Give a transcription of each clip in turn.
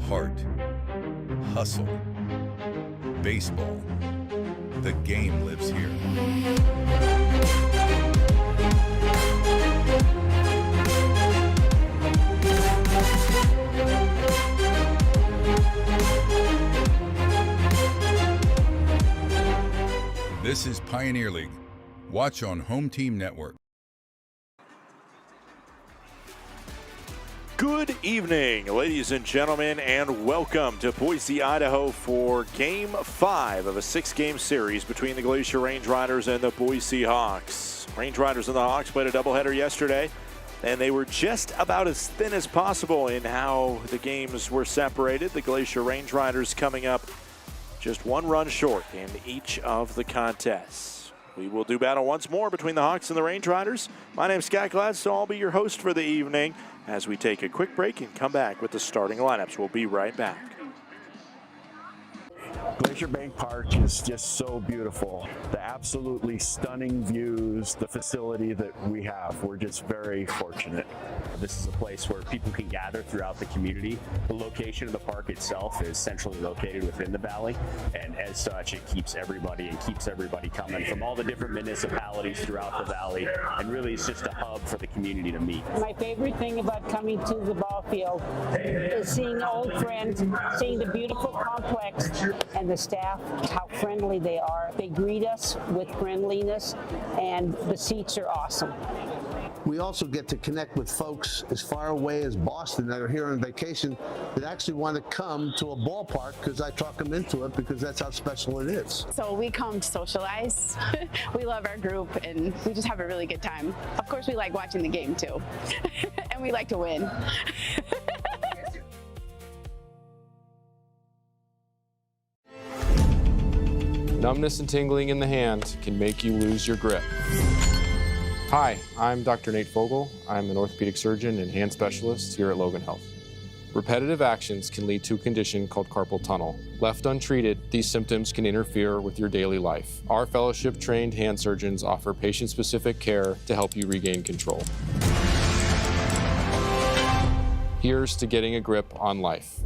heart, hustle, baseball. The game lives here. This is Pioneer League. Watch on Home Team Network. Good evening, ladies and gentlemen, and welcome to Boise, Idaho for Game 5 of a 6-game series between the Glacier Range Riders and the Boise Hawks. Range Riders and the Hawks played a doubleheader yesterday, and they were just about as thin as possible in how the games were separated. The Glacier Range Riders coming up just one run short in each of the contests. We will do battle once more between the Hawks and the Range Riders. My name's Scott Gladstone. I'll be your host for the evening as we take a quick break and come back with the starting lineups. We'll be right back. Glacier Bank Park is just so beautiful. The absolutely stunning views, the facility that we have, we're just very fortunate. This is a place where people can gather throughout the community. The location of the park itself is centrally located within the valley, and as such it keeps everybody coming from all the different municipalities throughout the valley, and really it's just a hub for the community to meet. My favorite thing about coming to the ball field is seeing old friends, seeing the beautiful complex, and the staff, how friendly they are. They greet us with friendliness, and the seats are awesome. We also get to connect with folks as far away as Boston that are here on vacation that actually want to come to a ballpark because I talk them into it because that's how special it is. So we come to socialize. We love our group and we just have a really good time. Of course, we like watching the game too. And we like to win. Numbness and tingling in the hand can make you lose your grip. Hi, I'm Dr. Nate Fogel. I'm an orthopedic surgeon and hand specialist here at Logan Health. Repetitive actions can lead to a condition called carpal tunnel. Left untreated, these symptoms can interfere with your daily life. Our fellowship-trained hand surgeons offer patient-specific care to help you regain control. Here's to getting a grip on life.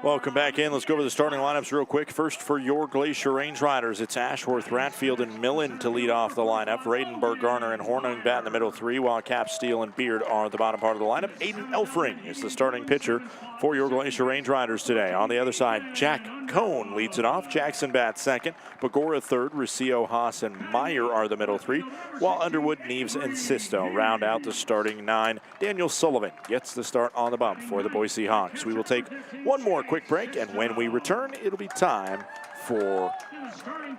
Welcome back in. Let's go over the starting lineups real quick. First, for your Glacier Range Riders, it's Ashworth, Ratfield, and Millen to lead off the lineup. Radenberg, Garner, and Hornung bat in the middle three, while Cap, Steele, and Beard are the bottom part of the lineup. Aiden Elfring is the starting pitcher for your Glacier Range Riders today. On the other side, Jack Cohn leads it off. Jackson bats second. Bagora third. Rocio, Haas, and Meyer are the middle three, while Underwood, Neves, and Sisto round out the starting nine. Daniel Sullivan gets the start on the bump for the Boise Hawks. We will take one more quick break, and when we return, it'll be time for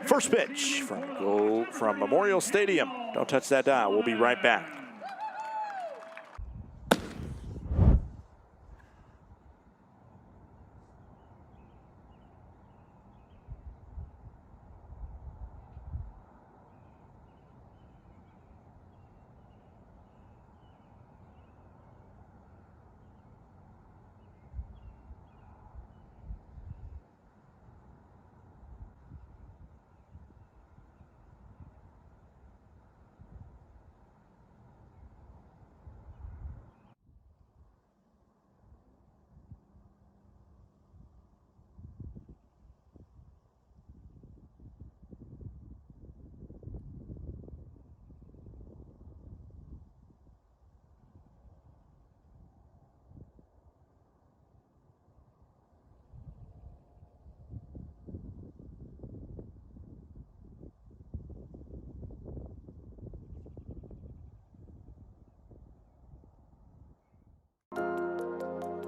first pitch from Memorial Stadium. Don't touch that dial. We'll be right back.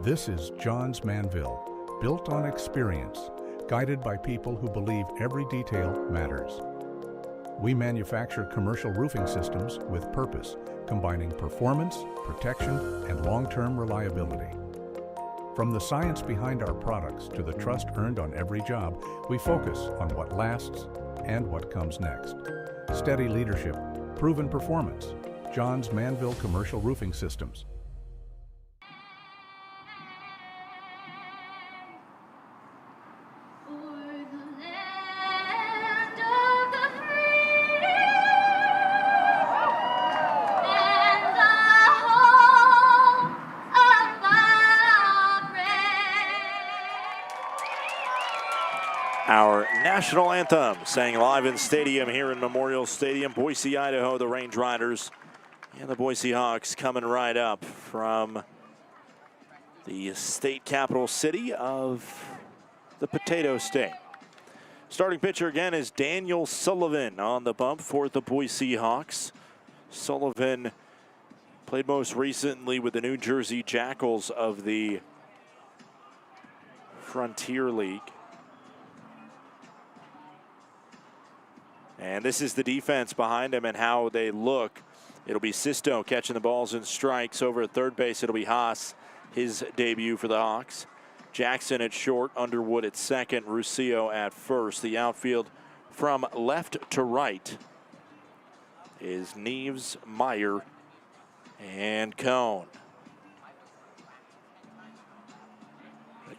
This is Johns Manville, built on experience, guided by people who believe every detail matters. We manufacture commercial roofing systems with purpose, combining performance, protection, and long-term reliability. From the science behind our products to the trust earned on every job, we focus on what lasts and what comes next. Steady leadership, proven performance. Johns Manville Commercial Roofing Systems. national anthem sang live in stadium here in Memorial Stadium, Boise, Idaho. The Range Riders and the Boise Hawks coming right up from the state capital city of the Potato State. Starting pitcher again is Daniel Sullivan on the bump for the Boise Hawks. Sullivan played most recently with the New Jersey Jackals of the Frontier League. And this is the defense behind him and how they look. It'll be Sisto catching the balls and strikes. Over at third base, it'll be Haas, his debut for the Hawks. Jackson at short, Underwood at second, Ruscio at first. The outfield from left to right is Neves, Meyer, and Cone.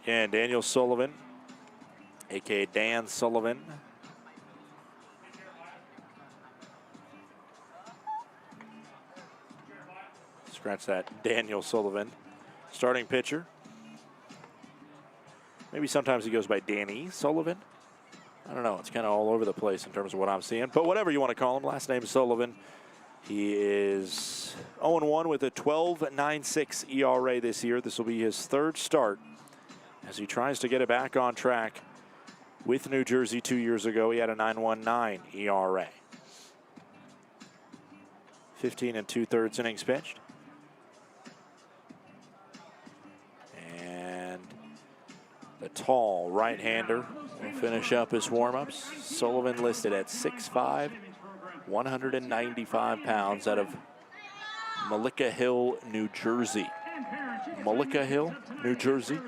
Again, Daniel Sullivan, a.k.a. Dan Sullivan. Scratch that, Daniel Sullivan. Starting pitcher. Maybe sometimes he goes by Danny Sullivan. I don't know. It's kind of all over the place in terms of what I'm seeing. But whatever you want to call him, last name is Sullivan. He is 0-1 with a 12.96 ERA this year. This will be his third start as he tries to get it back on track. With New Jersey 2 years ago, he had a 9.19 ERA. 15 2/3 innings pitched. The tall right-hander will finish up his warm-ups. Sullivan listed at 6'5", 195 pounds out of Mullica Hill, New Jersey. Mullica Hill, New Jersey,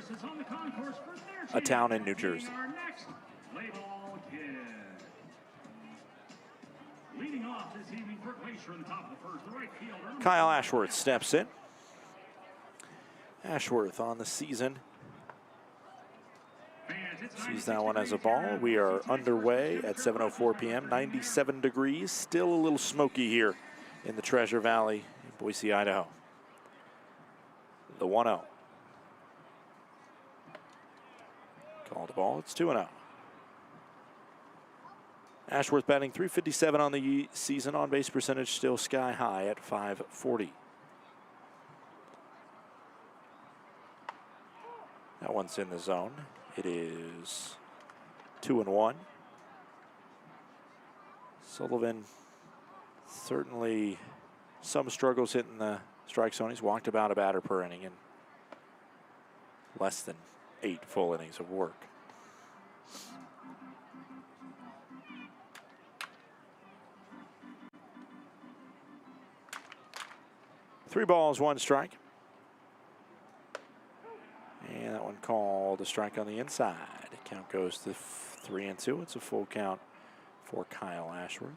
a town in New Jersey. Kyle Ashworth steps in. Ashworth on the season. Sees that one as a ball. We are underway at 7:04 p.m. 97 degrees. Still a little smoky here in the Treasure Valley in Boise, Idaho. The 1-0. Called the ball. It's 2-0. Ashworth batting .357 on the season. On base percentage still sky high at .540. That one's in the zone. It is 2-1. Sullivan certainly some struggles hitting the strike zone. He's walked about a batter per inning in less than 8 full innings of work. Three balls, one strike. And that one called a strike on the inside. Count goes to 3-2. It's a full count for Kyle Ashworth.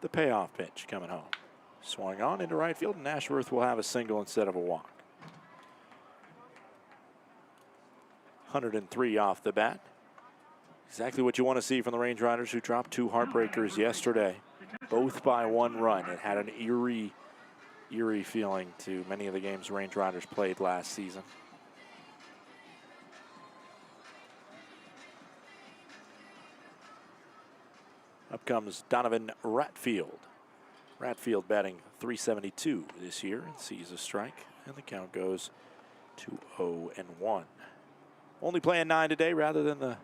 The payoff pitch coming home. Swung on into right field, and Ashworth will have a single instead of a walk. 103 off the bat. Exactly what you want to see from the Range Riders, who dropped 2 heartbreakers yesterday. Both by 1 run. It had an eerie feeling to many of the games Range Riders played last season. Up comes Donovan Ratfield. Ratfield batting .372 this year and sees a strike, and the count goes to 0-1. Only playing 9 today rather than the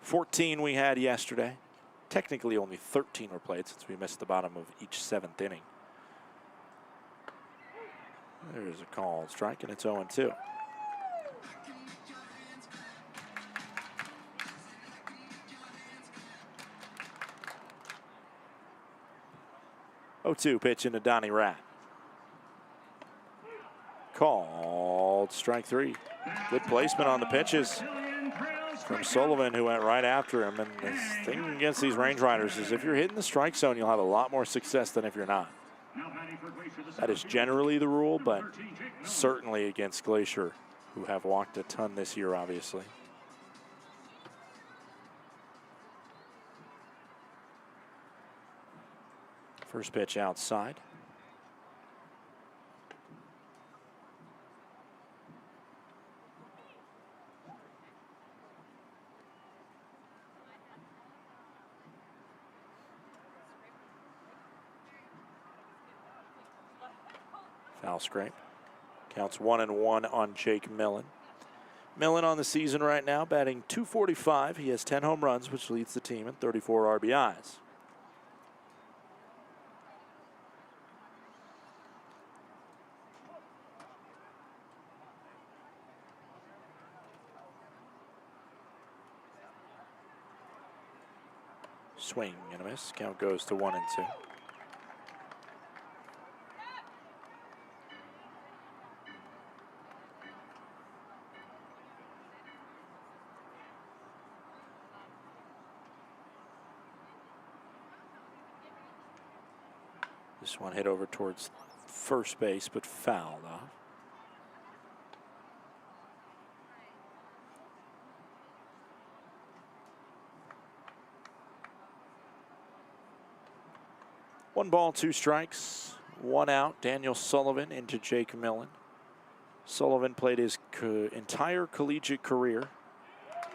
14 we had yesterday. Technically only 13 were played since we missed the bottom of each 7th inning. There's a called strike, and it's 0-2. Pitch into Donnie Rat. Called strike 3. Good placement on the pitches from Sullivan, who went right after him. And the thing against these Range Riders is if you're hitting the strike zone, you'll have a lot more success than if you're not. That is generally the rule, but certainly against Glacier, who have walked a ton this year, obviously. First pitch outside. Foul scrape. Counts 1-1 on Jake Millen. Millen on the season right now, batting .245. He has 10 home runs, which leads the team in 34 RBIs. Swing and a miss. Count goes to 1-2. This one hit over towards first base, but fouled off. One ball, two strikes, one out. Daniel Sullivan into Jake Millen. Sullivan played his entire collegiate career.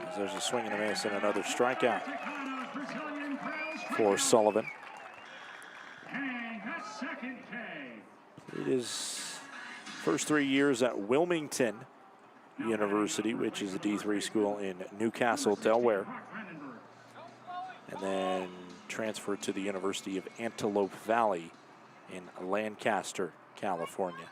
As there's a swing and a miss and another strikeout for Sullivan. It is first 3 years at Wilmington University, which is a D3 school in Newcastle, Delaware. And then transferred to the University of Antelope Valley in Lancaster, California.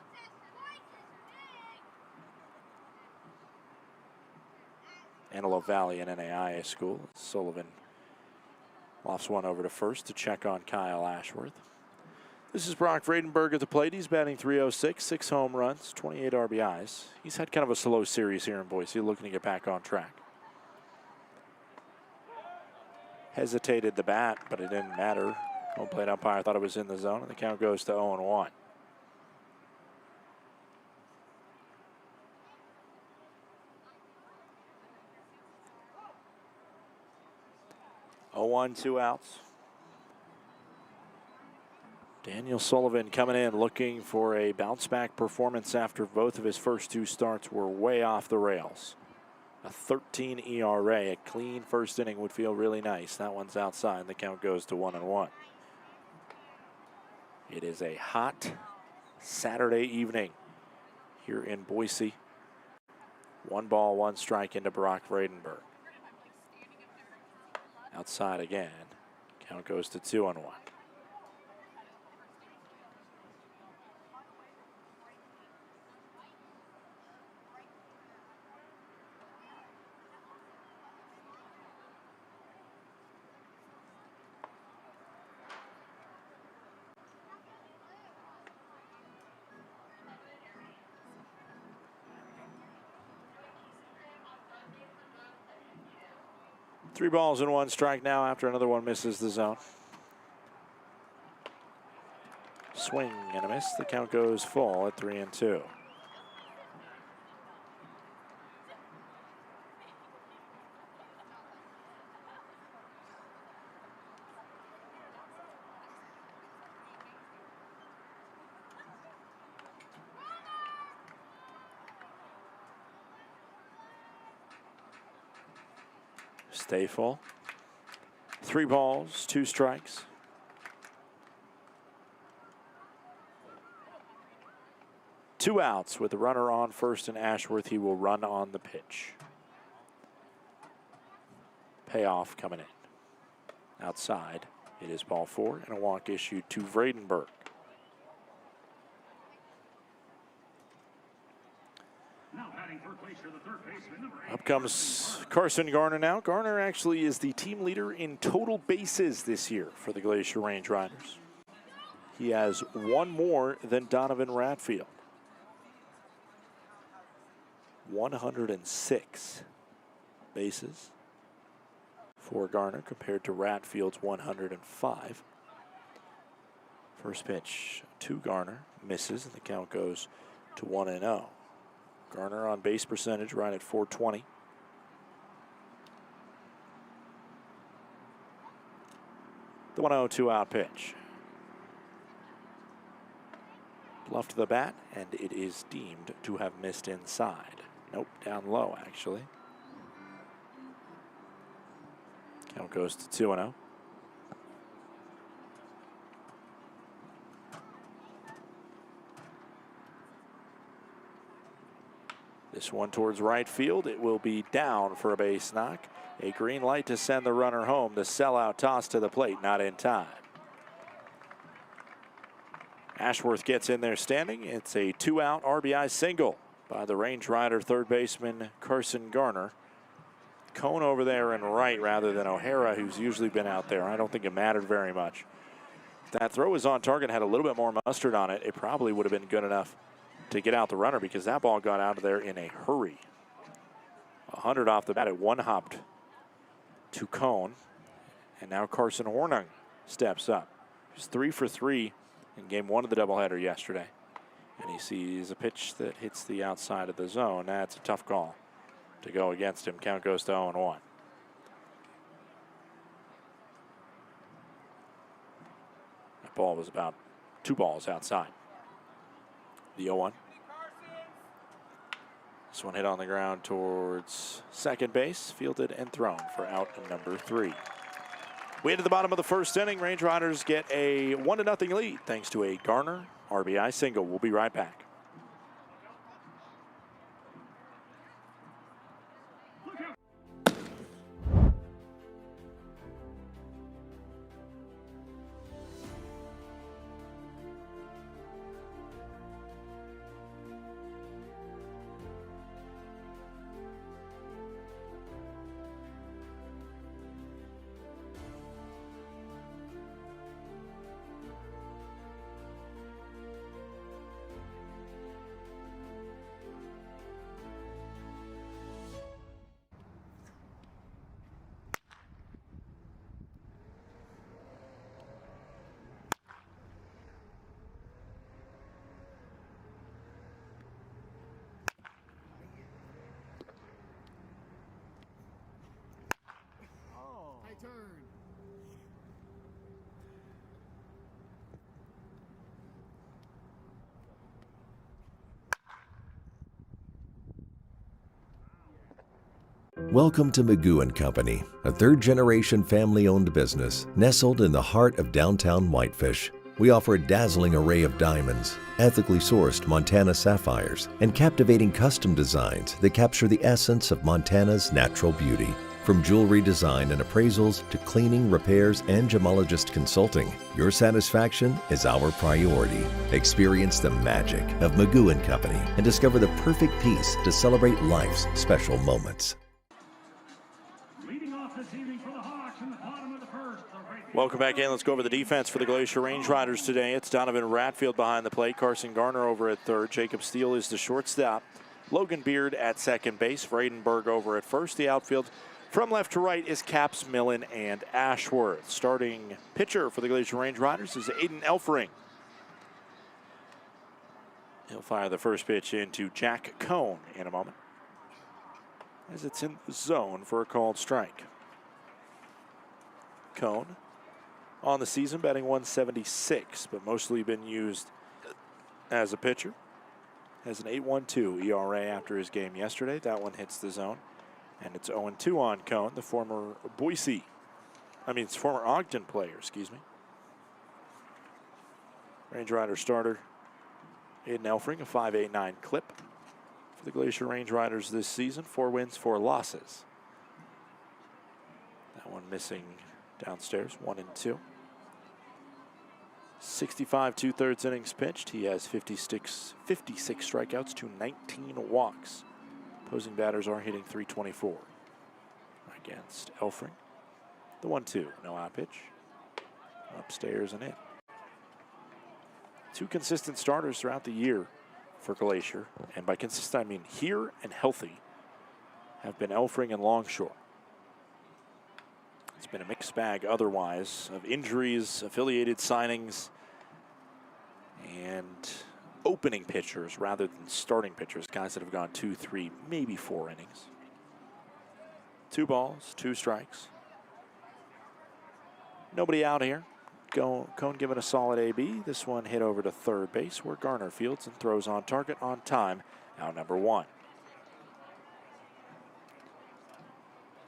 Antelope Valley, an NAIA school. Sullivan lofts one over to first to check on Kyle Ashworth. This is Brock Vredenberg at the plate. He's batting .306, 6 home runs, 28 RBIs. He's had kind of a slow series here in Boise, looking to get back on track. Hesitated the bat, but it didn't matter. Home plate umpire thought it was in the zone, and the count goes to 0-1. Oh, 2 outs. Daniel Sullivan coming in looking for a bounce-back performance after both of his first 2 starts were way off the rails. A 13 ERA, a clean first inning would feel really nice. That one's outside. The count goes to 1-1. It is a hot Saturday evening here in Boise. 1 ball, 1 strike into Brock Vredenberg. Outside again. Count goes to 2-1. 3 balls and 1 strike now after another one misses the zone. Swing and a miss. The count goes full at 3-2. Stay full. 3 balls, 2 strikes. Two outs with the runner on first and Ashworth. He will run on the pitch. Payoff coming in. Outside, it is ball 4 and a walk issued to Vredenberg. Up comes Carson Garner now. Garner actually is the team leader in total bases this year for the Glacier Range Riders. He has 1 more than Donovan Ratfield. 106 bases for Garner compared to Ratfield's 105. First pitch to Garner, misses, and the count goes to 1-0. Garner on base percentage right at .420. The 1-0 out pitch. Bluffed to the bat, and it is deemed to have missed inside. Nope, down low actually. Count goes to 2-0. This one towards right field. It will be down for a base knock. A green light to send the runner home. The sellout toss to the plate, not in time. Ashworth gets in there standing. It's a 2-out RBI single by the Range Rider third baseman Carson Garner. Cone over there and right rather than O'Hara, who's usually been out there. I don't think it mattered very much. If that throw was on target, had a little bit more mustard on it, it probably would have been good enough to get out the runner, because that ball got out of there in a hurry. 100 off the bat. It one-hopped to Cone. And now Carson Hornung steps up. He's 3 for 3 in game 1 of the doubleheader yesterday. And he sees a pitch that hits the outside of the zone. That's a tough call to go against him. Count goes to 0-1. That ball was about 2 balls outside. The 0-1. This one hit on the ground towards second base, fielded and thrown for out number 3. We head to the bottom of the first inning. Range Riders get a 1-0 lead thanks to a Garner RBI single. We'll be right back. Welcome to Magoo & Company, a third-generation family-owned business nestled in the heart of downtown Whitefish. We offer a dazzling array of diamonds, ethically sourced Montana sapphires, and captivating custom designs that capture the essence of Montana's natural beauty. From jewelry design and appraisals to cleaning, repairs, and gemologist consulting, your satisfaction is our priority. Experience the magic of Magoo & Company and discover the perfect piece to celebrate life's special moments. Welcome back in. Let's go over the defense for the Glacier Range Riders today. It's Donovan Ratfield behind the plate. Carson Garner over at third. Jacob Steele is the shortstop. Logan Beard at second base. Vredenberg over at first. The outfield from left to right is Capps, Millen, and Ashworth. Starting pitcher for the Glacier Range Riders is Aiden Elfring. He'll fire the first pitch into Jack Cone in a moment, as it's in the zone for a called strike. Cone on the season batting 176, but mostly been used as a pitcher. Has an 8.12 ERA after his game yesterday. That one hits the zone. And it's 0-2 on Cone, the former former Ogden player, excuse me. Range Rider starter Aiden Elfring, a 5.89 clip for the Glacier Range Riders this season. 4 wins, 4 losses. That one missing downstairs, 1-2. 65 2/3 innings pitched. He has 56 strikeouts to 19 walks. Opposing batters are hitting .324 against Elfring. The 1-2, no out pitch. Upstairs and in. 2 consistent starters throughout the year for Glacier, and by consistent I mean here and healthy, have been Elfring and Longshore. It's been a mixed bag otherwise of injuries, affiliated signings, and opening pitchers rather than starting pitchers, guys that have gone 2, 3, maybe 4 innings. 2 balls, 2 strikes. Nobody out here. Cone given a solid AB. This one hit over to third base where Garner fields and throws on target on time. Out number 1.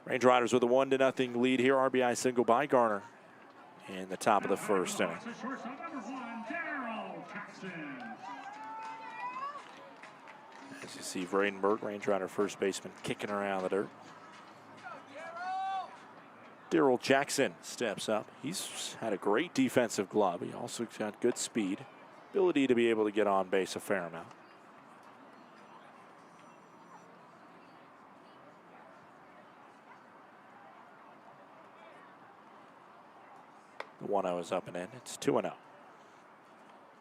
Range Riders with a 1-0 lead here. RBI single by Garner in the top of the first inning. As you see Vredenberg, Range Rider first baseman, kicking around the dirt. Daryl Jackson steps up. He's had a great defensive glove. He also got good speed, ability to be able to get on base a fair amount. The 1-0 is up and in. It's 2-0.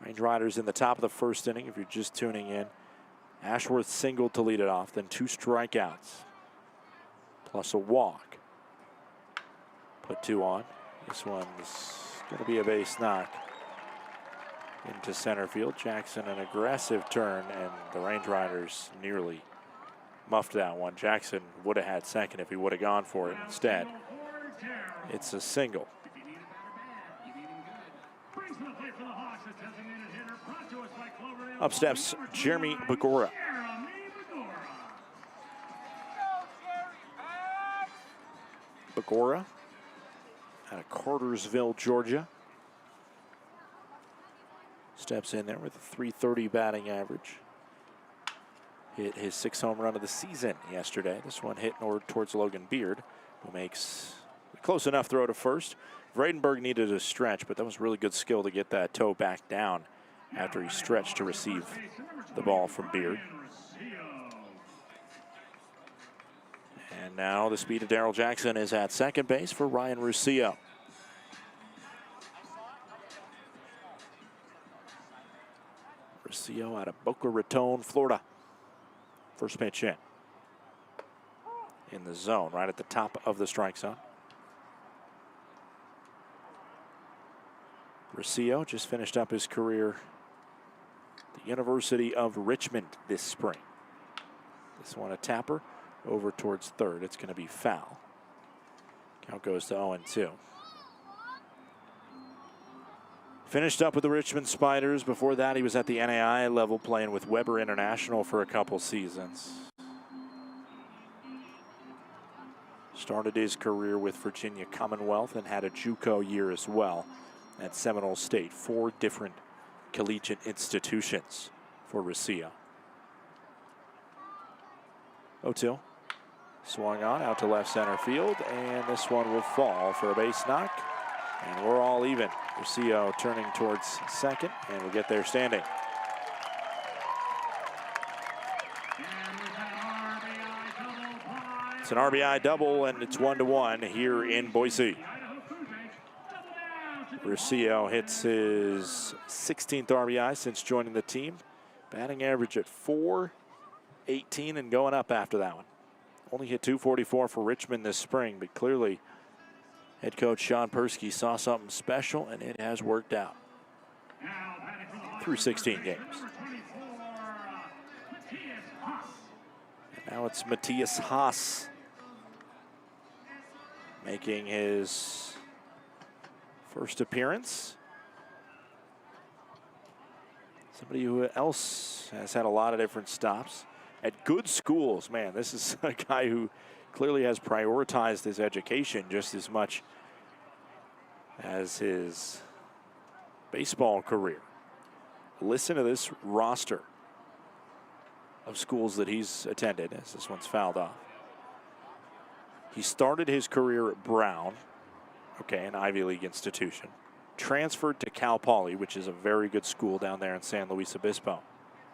Range Riders in the top of the first inning. If you're just tuning in, Ashworth singled to lead it off, then 2 strikeouts, plus a walk. Put 2 on. This one's going to be a base knock into center field. Jackson, an aggressive turn, and the Range Riders nearly muffed that one. Jackson would have had second if he would have gone for it. Instead, it's a single. Up steps Jeremy Begora. Begora out of Cartersville, Georgia. Steps in there with a .330 batting average. Hit his 6th home run of the season yesterday. This one hit towards Logan Beard, who makes a close enough throw to first. Vredenberg needed a stretch, but that was really good skill to get that toe back down after he stretched to receive the ball from Beard. And now the speed of Daryl Jackson is at second base for Ryan Russillo. Russillo out of Boca Raton, Florida. First pitch in the zone, right at the top of the strike zone. Russillo just finished up his career at the University of Richmond this spring. This one a tapper over towards third. It's going to be foul. Count goes to 0-2. Finished up with the Richmond Spiders. Before that, he was at the NAI level playing with Weber International for a couple seasons. Started his career with Virginia Commonwealth and had a JUCO year as well at Seminole State. 4 different collegiate institutions for Russillo. 0-2. Swung on out to left center field, and this one will fall for a base knock. And we're all even. Russillo turning towards second, and we'll get there standing. It's an RBI double, and it's 1-1 here in Boise. Russillo hits his 16th RBI since joining the team. Batting average at .418 and going up after that one. Only hit .244 for Richmond this spring, but clearly head coach Sean Persky saw something special, and it has worked out through 16 games. And now it's Matthias Haas making his first appearance. Somebody who else has had a lot of different stops at good schools. Man, this is a guy who clearly has prioritized his education just as much as his baseball career. Listen to this roster of schools that he's attended as this one's fouled off. He started his career at Brown, okay, an Ivy League institution. Transferred to Cal Poly, which is a very good school down there in San Luis Obispo.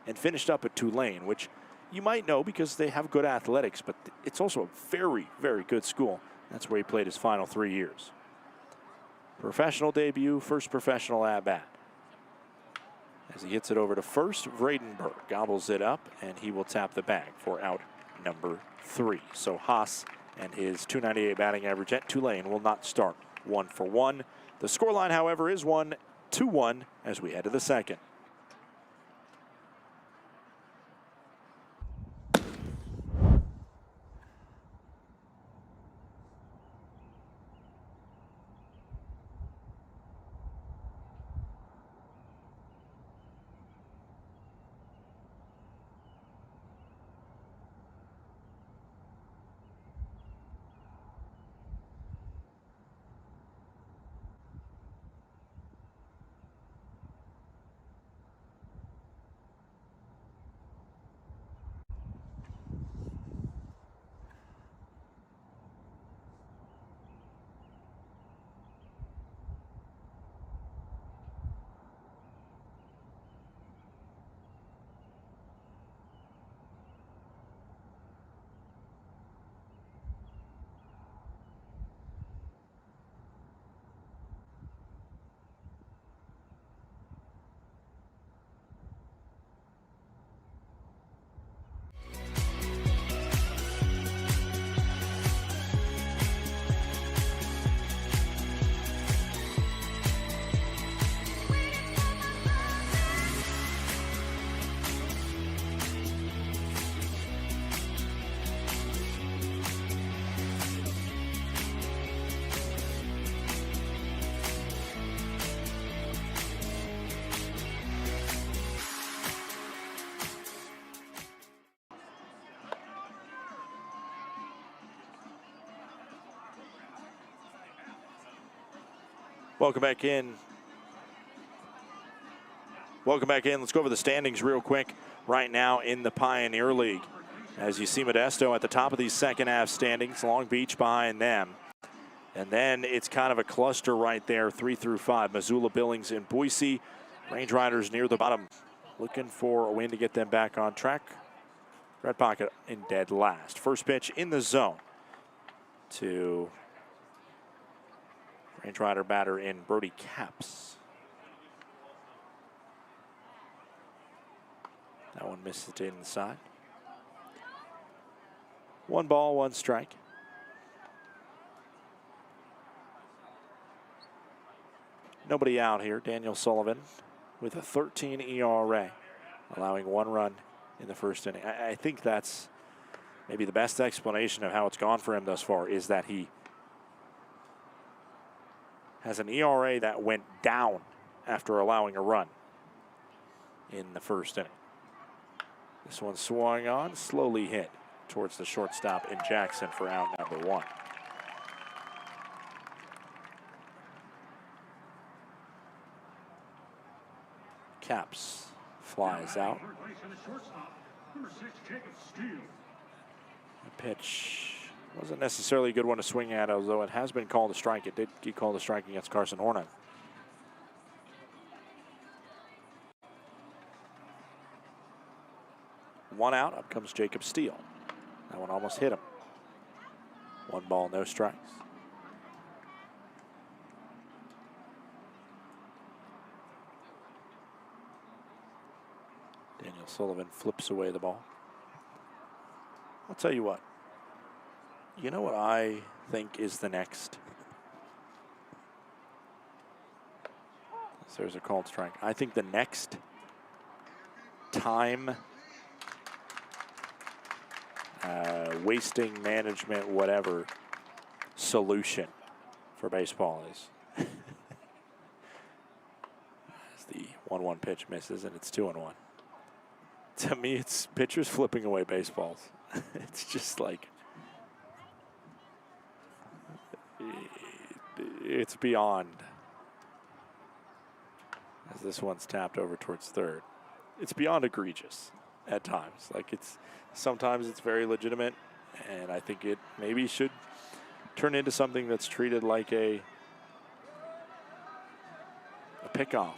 And finished up at Tulane, which you might know because they have good athletics, but it's also a very, very good school. That's where he played his final 3 years. Professional debut, first professional at-bat. As he hits it over to first, Vredenberg gobbles it up, and he will tap the bag for out number 3. So Haas and his .298 batting average at Tulane will not start 1-for-1. The scoreline, however, is 1-1 as we head to the second. Welcome back in. Welcome back in. Let's go over the standings real quick right now in the Pioneer League. As you see Modesto at the top of these second half standings, Long Beach behind them. And then it's kind of a cluster right there, 3 through 5. Missoula, Billings, and Boise. Range Riders near the bottom, looking for a win to get them back on track. Red Pocket in dead last. First pitch in the zone to Range Rider batter in Brody Capps. That one missed it inside. 1 ball, 1 strike. Nobody out here. Daniel Sullivan with a 13 ERA, allowing 1 run in the first inning. I think that's maybe the best explanation of how it's gone for him thus far, is that he has an ERA that went down after allowing a run in the first inning. This one swung on, slowly hit towards the shortstop in Jackson for out number 1. Capps flies out. The pitch wasn't necessarily a good one to swing at, although it has been called a strike. It did get called a strike against Carson Hornan. One out, up comes Jacob Steele. That one almost hit him. 1 ball, no strikes. Daniel Sullivan flips away the ball. I'll tell you what. You know what I think is the next? There's a called strike. I think the next time wasting management, whatever solution for baseball is. As the 1-1 pitch misses and it's 2-1. To me, it's pitchers flipping away baseballs. It's just like, it's beyond. As this one's tapped over towards third. It's beyond egregious at times. Like, sometimes it's very legitimate, and I think it maybe should turn into something that's treated like a pickoff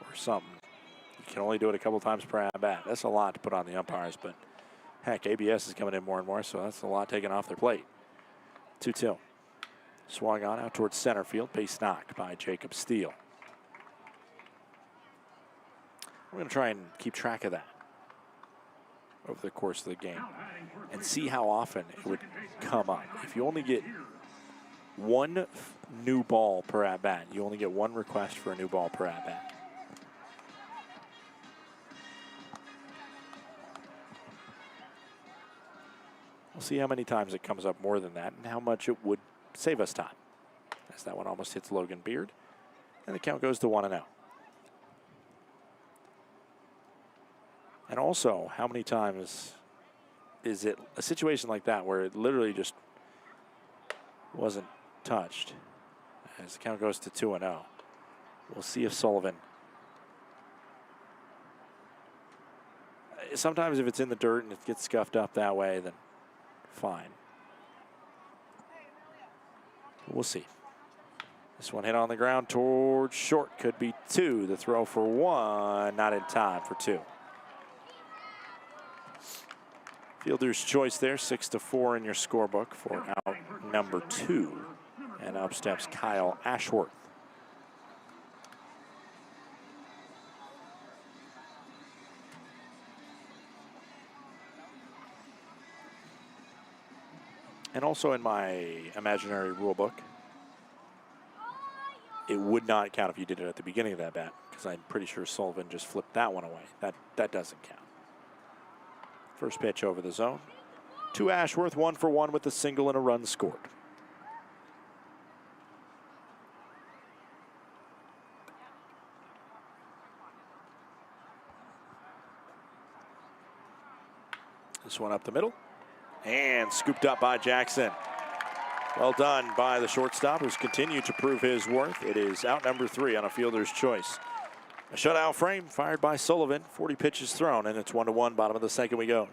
or something. You can only do it a couple times per at-bat. That's a lot to put on the umpires, but heck, ABS is coming in more and more, so that's a lot taken off their plate. 2-2. Swung on out towards center field. Base knock by Jacob Steele. We're going to try and keep track of that over the course of the game and see how often it would come up. If you only get 1 new ball per at-bat, you only get 1 request for a new ball per at-bat. We'll see how many times it comes up more than that and how much it would save us time. As that one almost hits Logan Beard. And the count goes to 1-0. And also, how many times is it a situation like that where it literally just wasn't touched? As the count goes to 2-0. We'll see if Sullivan. Sometimes if it's in the dirt and it gets scuffed up that way, then fine. We'll see. This one hit on the ground towards short. Could be 2. The throw for 1. Not in time for 2. Fielder's choice there. 6-4 in your scorebook for out number 2. And up steps Kyle Ashworth. And also in my imaginary rule book, it would not count if you did it at the beginning of that bat, because I'm pretty sure Sullivan just flipped that one away. That doesn't count. First pitch over the zone. To Ashworth, 1 for 1 with a single and a run scored. This one up the middle. And scooped up by Jackson. Well done by the shortstop, who's continued to prove his worth. It is out number 3 on a fielder's choice. A shutout frame fired by Sullivan. 40 pitches thrown, and it's 1-1. Bottom of the second we go.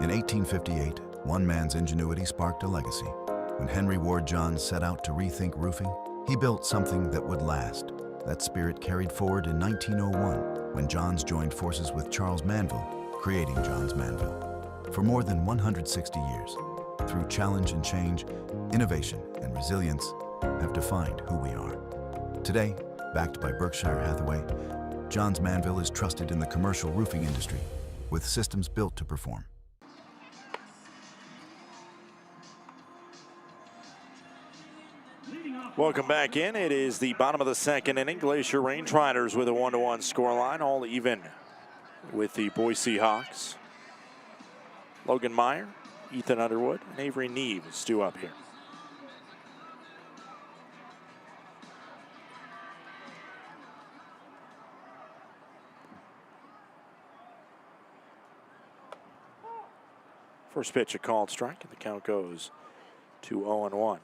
In 1858, one man's ingenuity sparked a legacy. When Henry Ward Johns set out to rethink roofing, he built something that would last. That spirit carried forward in 1901, when Johns joined forces with Charles Manville, creating Johns Manville. For more than 160 years, through challenge and change, innovation and resilience have defined who we are. Today, backed by Berkshire Hathaway, Johns Manville is trusted in the commercial roofing industry, with systems built to perform. Welcome back in. It is the bottom of the second inning. Glacier Range Riders with a 1-1 scoreline, all even with the Boise Hawks. Logan Meyer, Ethan Underwood, and Avery Neves due up here. First pitch, a called strike, and the count goes to 0-1.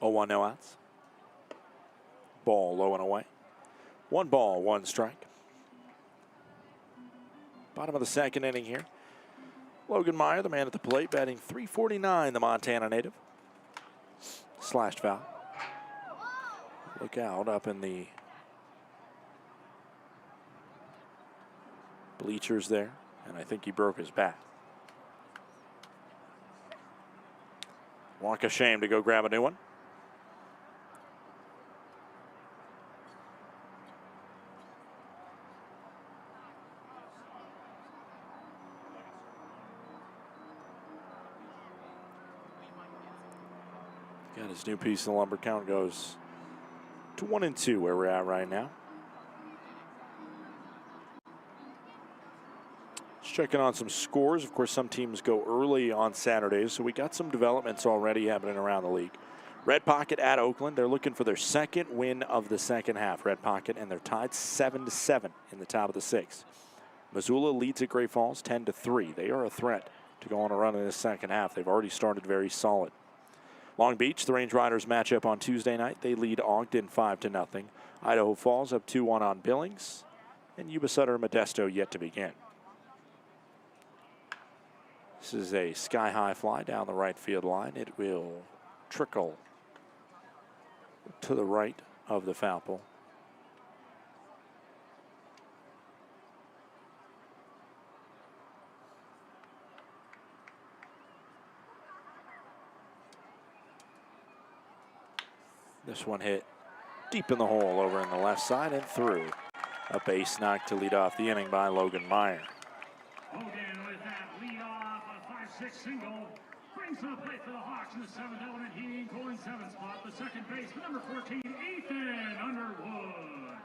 Oh, 1 no outs. Ball low and away. 1 ball, 1 strike. Bottom of the second inning here. Logan Meyer, the man at the plate, batting .349, the Montana native. Slashed foul. Look out up in the bleachers there, and I think he broke his bat. Walk of shame to go grab a new one. Got his new piece of lumber. Count goes to 1-2 where we're at right now. Just checking on some scores. Of course, some teams go early on Saturdays, so we got some developments already happening around the league. Red Pocket at Oakland. They're looking for their second win of the second half. Red Pocket, and they're tied 7-7 in the top of the 6th. Missoula leads at Great Falls 10-3. They are a threat to go on a run in the second half. They've already started very solid. Long Beach, the Range Riders match up on Tuesday night. They lead Ogden 5-0. Idaho Falls up 2-1 on Billings. And Yuba Sutter Modesto yet to begin. This is a sky-high fly down the right field line. It will trickle to the right of the foul pole. This one hit deep in the hole over in the left side and through. A base knock to lead off the inning by Logan Meyer. Logan with that lead off, a 5-6 single. Brings to the plate for the Hawks in the 7th element, heating going 7th spot. The second base, number 14, Ethan Underwood.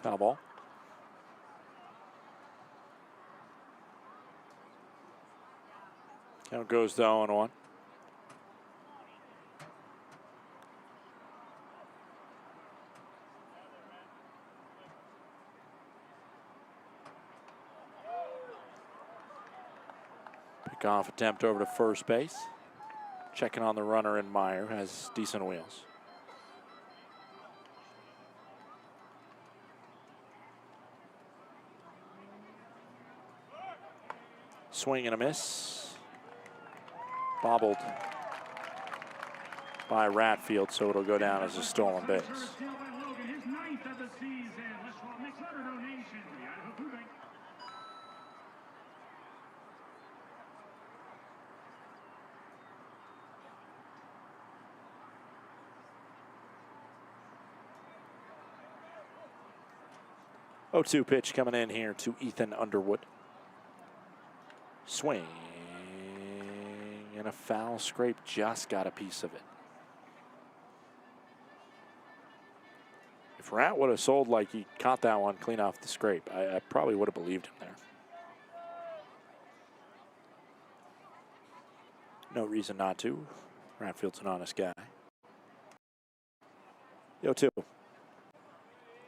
Foul ball. Count goes to 0-1. Pickoff attempt over to first base. Checking on the runner, and Meyer has decent wheels. Swing and a miss. Bobbled by Ratfield, so it'll go down as a stolen base. 0-2 pitch coming in here to Ethan Underwood. Swing and a foul scrape, just got a piece of it. If Rat would have sold like he caught that one clean off the scrape, I probably would have believed him there. No reason not to. Ratfield's an honest guy. 0-2.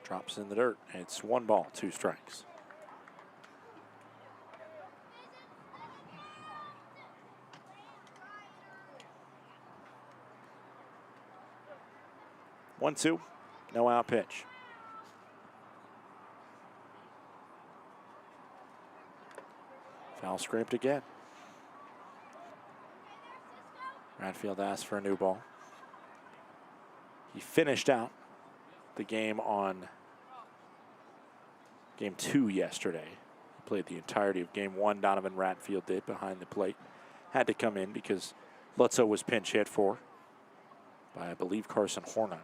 Drops in the dirt. It's 1 ball, 2 strikes. One, 2, no out pitch. Foul scraped again. Ratfield asked for a new ball. He finished out the game on Game 2 yesterday. He played the entirety of Game 1. Donovan Ratfield did behind the plate. Had to come in because Lutzow was pinch hit for by, I believe, Carson Hornung.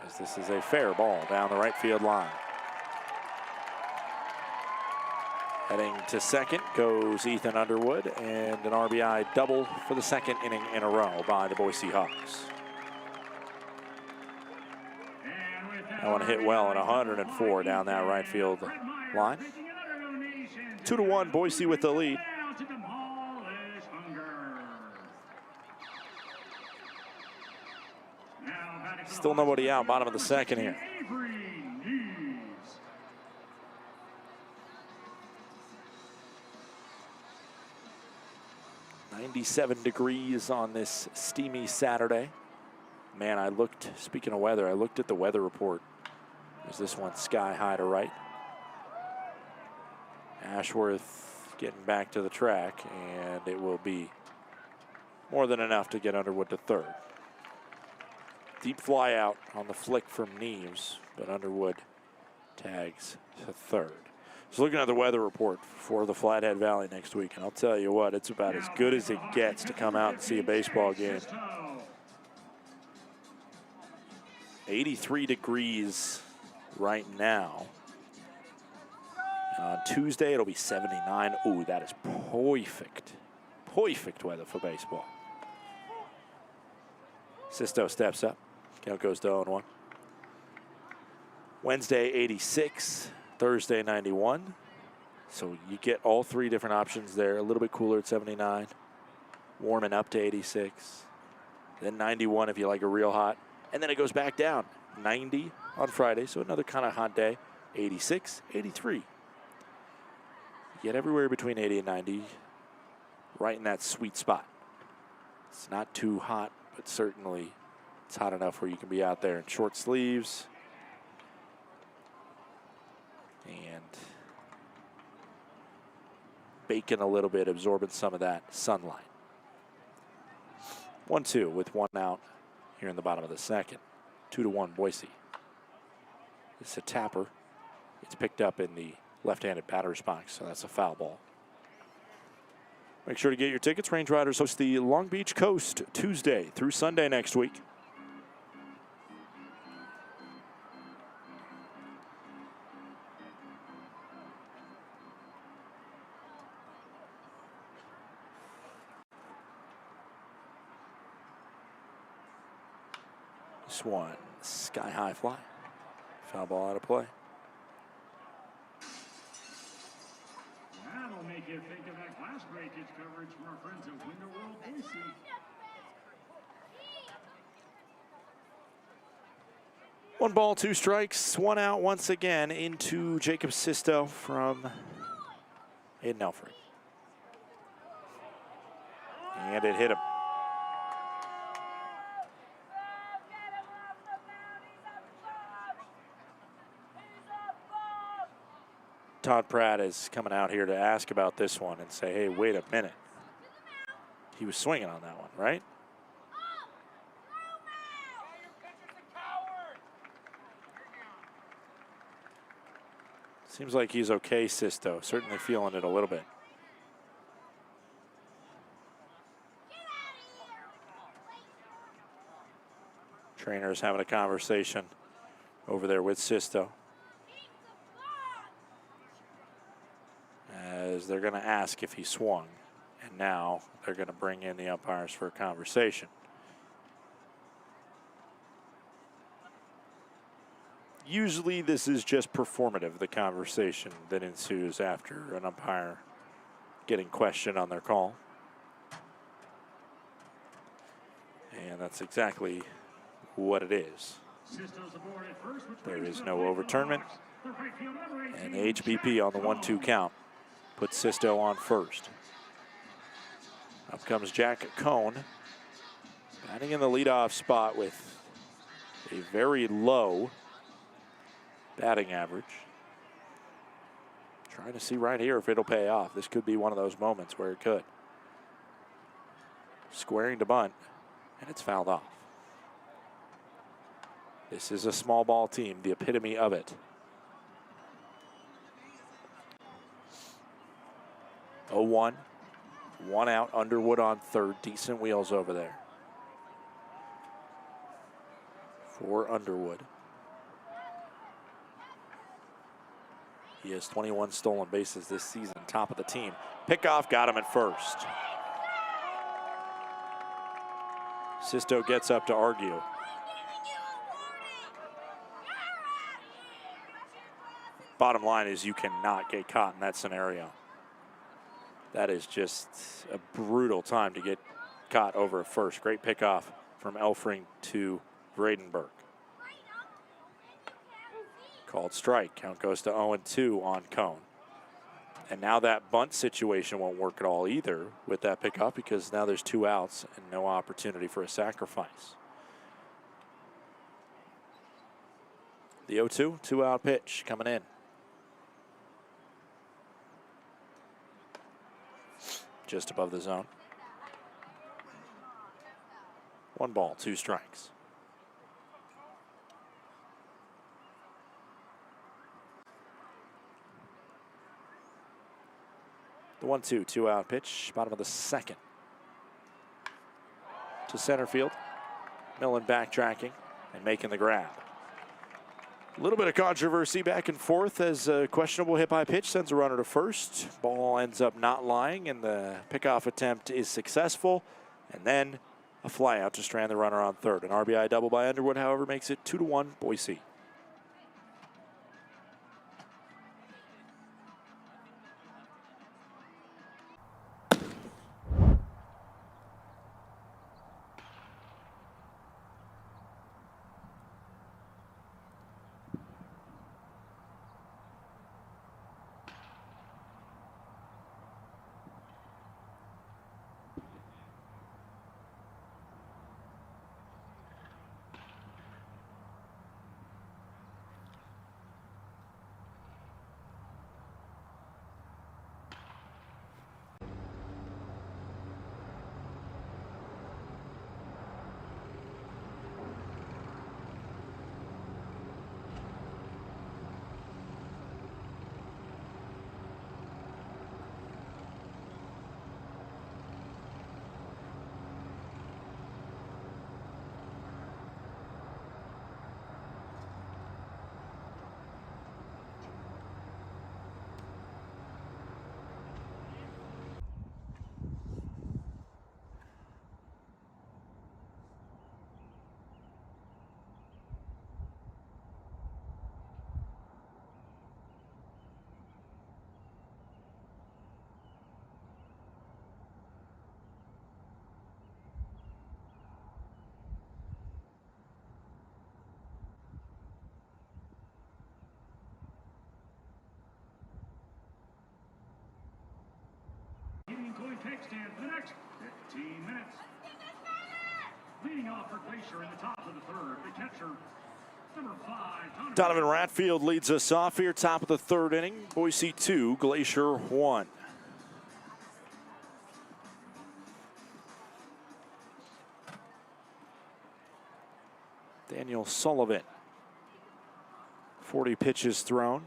As this is a fair ball down the right field line. Heading to second goes Ethan Underwood, and an RBI double for the 2nd inning in a row by the Boise Hawks. That one hit well at 104 down that right field line. 2-1 Boise with the lead. Still nobody out, bottom of the 2nd here. .97 degrees on this steamy Saturday. Man, speaking of weather, I looked at the weather report. There's this one sky high to right. Ashworth getting back to the track, and it will be more than enough to get Underwood to third. Deep fly out on the flick from Neves, but Underwood tags to third. So looking at the weather report for the Flathead Valley next week, and I'll tell you what, it's about as good as it gets to come out and see a baseball game. 83 degrees right now. And on Tuesday, it'll be 79. Ooh, that is perfect. Perfect weather for baseball. Sisto steps up. Count goes to 0-1. Wednesday, 86. Thursday, 91. So you get all 3 different options there. A little bit cooler at 79. Warming up to 86. Then 91 if you like a real hot. And then it goes back down. 90 on Friday, so another kind of hot day. 86, 83. You get everywhere between 80 and 90. Right in that sweet spot. It's not too hot, but certainly it's hot enough where you can be out there in short sleeves. And baking a little bit, absorbing some of that sunlight. 1-2 with 1 out here in the bottom of the 2nd. 2-1 Boise. It's a tapper. It's picked up in the left-handed batter's box, so that's a foul ball. Make sure to get your tickets. Range Riders host the Long Beach Coast Tuesday through Sunday next week. This one, sky high fly. Foul ball out of play. That'll make you think of that glass breakage coverage from our friends at Winter World Boise. One ball, 2 strikes, 1 out once again into Jacob Sisto from Aiden Elfrey. And it hit him. Todd Pratt is coming out here to ask about this one and say, hey, wait a minute. He was swinging on that one, right? Seems like he's okay, Sisto. Certainly feeling it a little bit. Trainers having a conversation over there with Sisto, as they're going to ask if he swung. And now they're going to bring in the umpires for a conversation. Usually this is just performative, the conversation that ensues after an umpire getting questioned on their call. And that's exactly what it is. There is no overturnment. And the HBP on the 1-2 count puts Sisto on first. Up comes Jack Cohn, batting in the leadoff spot with a very low batting average. Trying to see right here if it'll pay off. This could be one of those moments where it could. Squaring to bunt, and it's fouled off. This is a small ball team, the epitome of it. 0-1, one out, Underwood on third. Decent wheels over there for Underwood. He has 21 stolen bases this season, top of the team. Pickoff got him at first. Sisto gets up to argue. Bottom line is you cannot get caught in that scenario. That is just a brutal time to get caught over a first. Great pickoff from Elfring to Vredenberg. Called strike. Count goes to 0-2 on Cone. And now that bunt situation won't work at all either with that pickoff, because now there's 2 outs and no opportunity for a sacrifice. The 0-2, 2-out pitch coming in. Just above the zone. 1 ball, 2 strikes. The 1-2, 2-out pitch, bottom of the second. To center field. Millen backtracking and making the grab. A little bit of controversy back and forth as a questionable hit by pitch sends a runner to first. Ball ends up not lying, and the pickoff attempt is successful. And then a fly out to strand the runner on third. An RBI double by Underwood, however, makes it 2-1 Boise. next 15 minutes. Leading off for Glacier in the top of the third, the catcher, number 5, Donovan Ratfield leads us off here, top of the third inning. Boise 2, Glacier 1. Daniel Sullivan, 40 pitches thrown.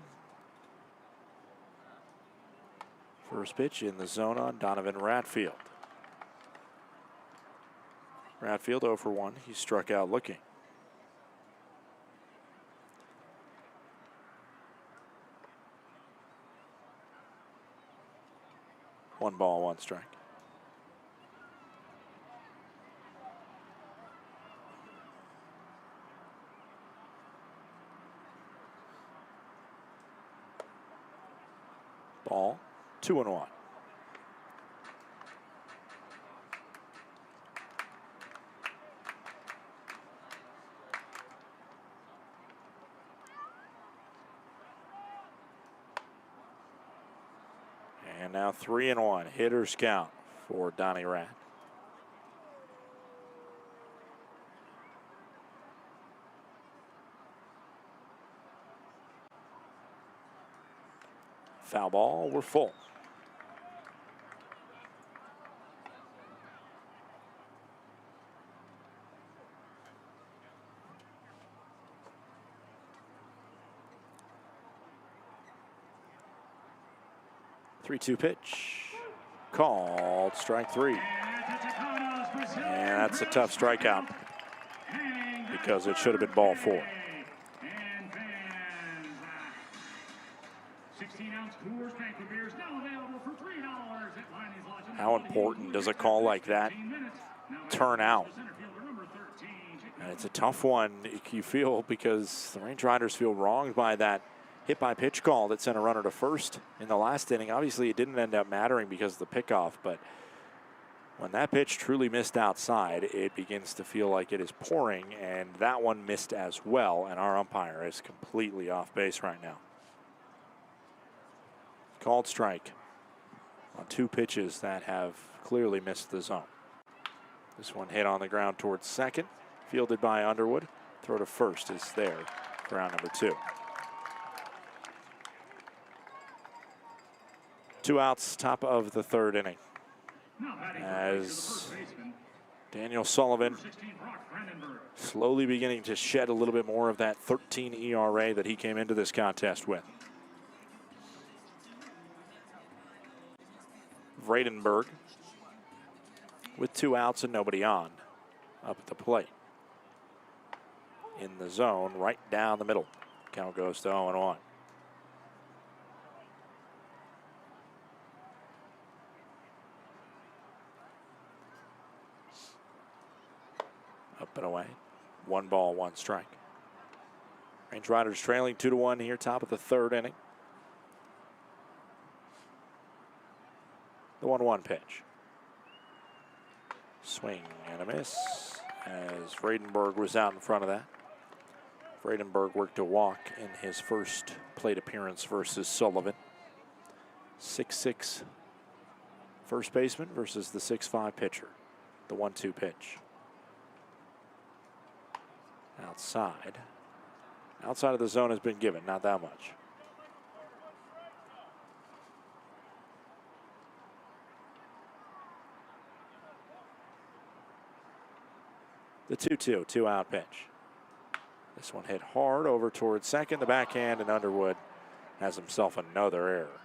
First pitch in the zone on Donovan Ratfield. Ratfield 0 for 1. He struck out looking. One ball, one strike. Ball, 2-1. And now 3-1. Hitters count for Donnie Rat. Foul ball, we're full. Three-two pitch. Called strike 3. And that's a tough strikeout because it should have been ball 4. 16-ounce Coors Banquet beers now available for $3 at Liney's Lodge. How important does a call like that turn out? And it's a tough one, you feel, because the Range Riders feel wronged by that hit by pitch call that sent a runner to first in the last inning. Obviously, it didn't end up mattering because of the pickoff, but when that pitch truly missed outside, it begins to feel like it is pouring, and that one missed as well, and our umpire is completely off base right now. Called strike on 2 pitches that have clearly missed the zone. This one hit on the ground towards second, fielded by Underwood. Throw to first is there for round number 2. 2 outs, top of the third inning. As Daniel Sullivan slowly beginning to shed a little bit more of that 13 ERA that he came into this contest with. Vredenberg with 2 outs and nobody on up at the plate. In the zone, right down the middle. Count goes to 0-1. Up and away. 1 ball, 1 strike. Range Riders trailing 2-1 here, top of the third inning. The 1-1 pitch. Swing and a miss as Vredenberg was out in front of that. Vredenberg worked a walk in his first plate appearance versus Sullivan. 6'6" first baseman versus the 6'5" pitcher. The 1-2 pitch. Outside. Outside of the zone has been given, not that much. The 2-2, 2-out pitch. This one hit hard over towards second, the backhand, and Underwood has himself another error.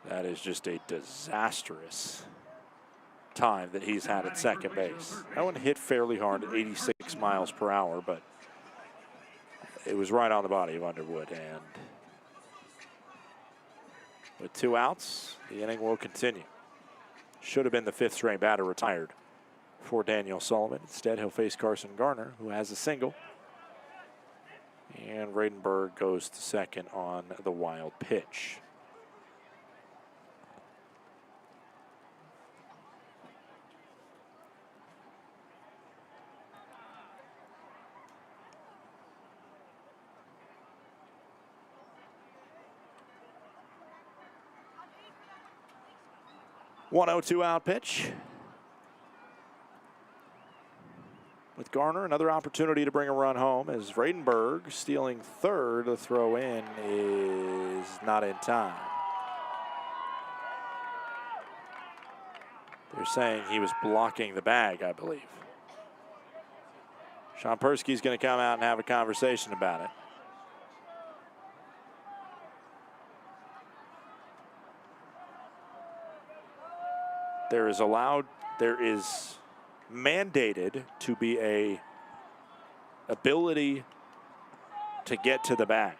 That is just a disastrous time that he's had at second base. That one hit fairly hard at 86 miles per hour, but it was right on the body of Underwood. And with 2 outs, the inning will continue. Should have been the 5th straight batter retired for Daniel Sullivan. Instead, he'll face Carson Garner, who has a single. And Vredenberg goes to second on the wild pitch. 1-0 2-out pitch. With Garner, another opportunity to bring a run home as Vradenberg stealing third. The throw in is not in time. They're saying he was blocking the bag, I believe. Sean Persky's going to come out and have a conversation about it. There is mandated to be a ability to get to the bag.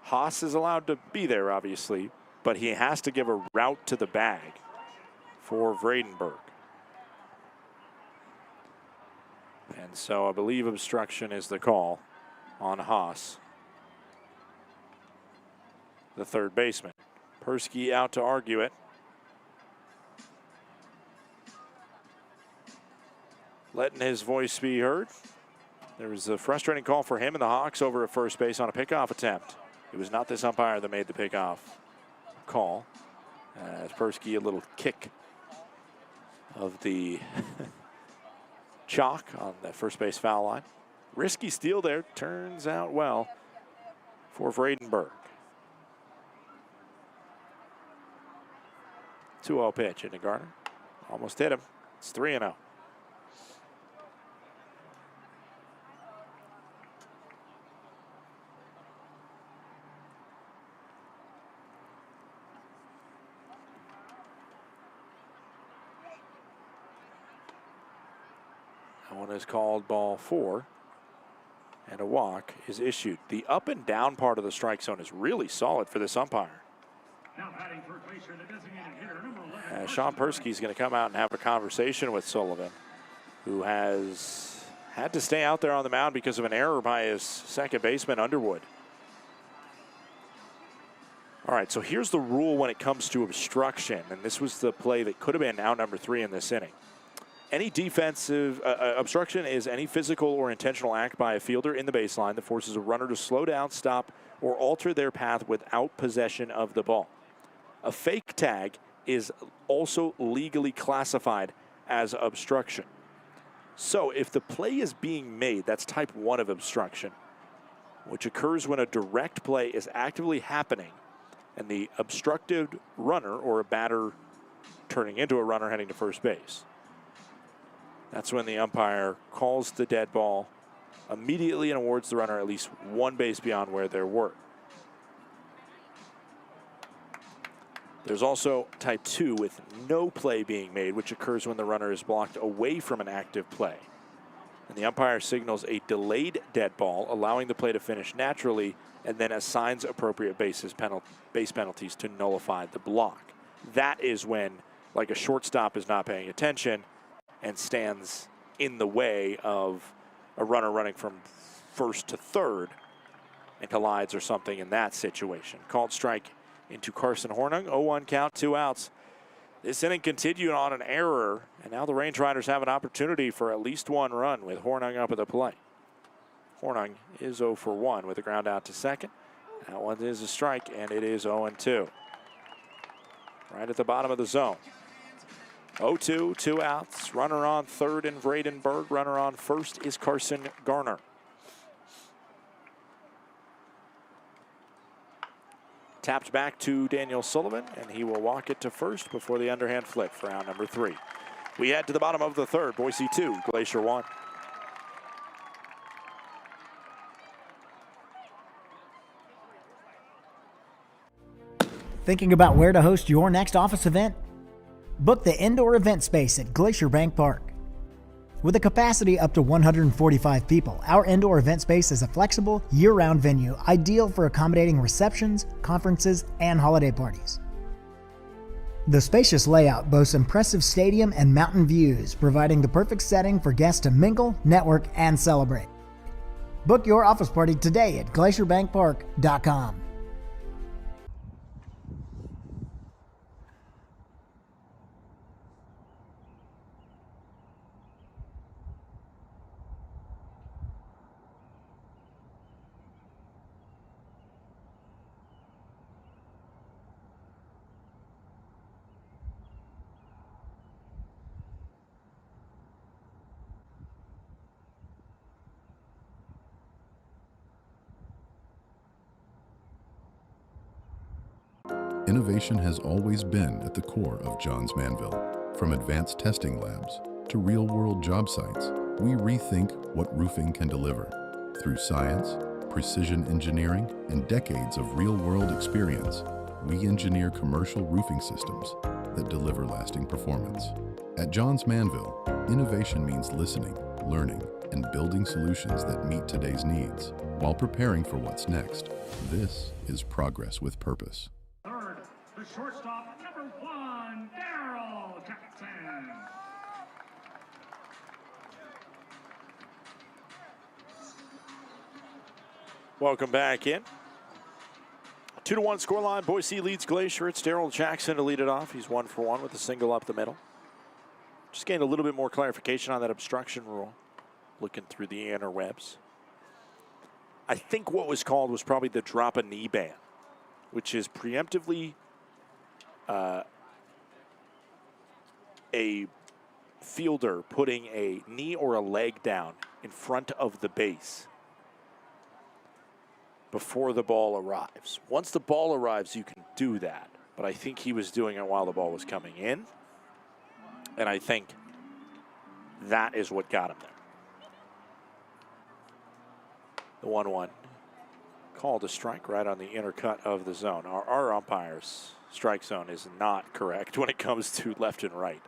Haas is allowed to be there, obviously, but he has to give a route to the bag for Vradenberg. And so I believe obstruction is the call on Haas, the third baseman. Persky out to argue it. Letting his voice be heard. There was a frustrating call for him and the Hawks over at first base on a pickoff attempt. It was not this umpire that made the pickoff call. As Persky, a little kick of the chalk on the first base foul line. Risky steal there, turns out well for Vradenberg. 2-0 pitch into Garner. Almost hit him. It's 3-0. One is called ball 4, and a walk is issued. The up and down part of the strike zone is really solid for this umpire. Sean Persky is going to come out and have a conversation with Sullivan, who has had to stay out there on the mound because of an error by his second baseman, Underwood. All right, so here's the rule when it comes to obstruction, and this was the play that could have been out number 3 in this inning. Any defensive obstruction is any physical or intentional act by a fielder in the baseline that forces a runner to slow down, stop, or alter their path without possession of the ball. A fake tag is also legally classified as obstruction. So if the play is being made, that's type 1 of obstruction, which occurs when a direct play is actively happening and the obstructed runner or a batter turning into a runner heading to first base. That's when the umpire calls the dead ball immediately and awards the runner at least one base beyond where there were. There's also type 2 with no play being made, which occurs when the runner is blocked away from an active play. And the umpire signals a delayed dead ball, allowing the play to finish naturally, and then assigns appropriate base penalties to nullify the block. That is when, like, a shortstop is not paying attention and stands in the way of a runner running from first to third and collides or something in that situation. Called strike into Carson Hornung. 0-1 count, 2 outs. This inning continued on an error, and now the Range Riders have an opportunity for at least one run with Hornung up at the plate. Hornung is 0 for 1 with a ground out to second. That one is a strike, and it is 0-2. Right at the bottom of the zone. 0-2, 2 outs. Runner on third in Vradenberg. Runner on first is Carson Garner. Tapped back to Daniel Sullivan, and he will walk it to first before the underhand flip for out number 3. We head to the bottom of the third. Boise 2, Glacier 1. Thinking about where to host your next office event? Book the indoor event space at Glacier Bank Park. With a capacity up to 145 people, our indoor event space is a flexible, year-round venue ideal for accommodating receptions, conferences, and holiday parties. The spacious layout boasts impressive stadium and mountain views, providing the perfect setting for guests to mingle, network, and celebrate. Book your office party today at glacierbankpark.com. innovation has always been at the core of Johns Manville. From advanced testing labs to real-world job sites, we rethink what roofing can deliver. Through science, precision engineering, and decades of real-world experience, we engineer commercial roofing systems that deliver lasting performance. At Johns Manville, innovation means listening, learning, and building solutions that meet today's needs while preparing for what's next. This is progress with purpose. Third, the shortstop, number 1, Daryl Jackson. Welcome back in. 2-1 scoreline. Boise leads Glacier. It's Daryl Jackson to lead it off. He's 1 for 1 with a single up the middle. Just gained a little bit more clarification on that obstruction rule. Looking through the interwebs. I think what was called was probably the drop a knee ban, which is preemptively a fielder putting a knee or a leg down in front of the base before the ball arrives. Once the ball arrives, you can do that. But I think he was doing it while the ball was coming in. And I think that is what got him there. The 1-1 called a strike right on the inner cut of the zone. Our umpire's strike zone is not correct when it comes to left and right.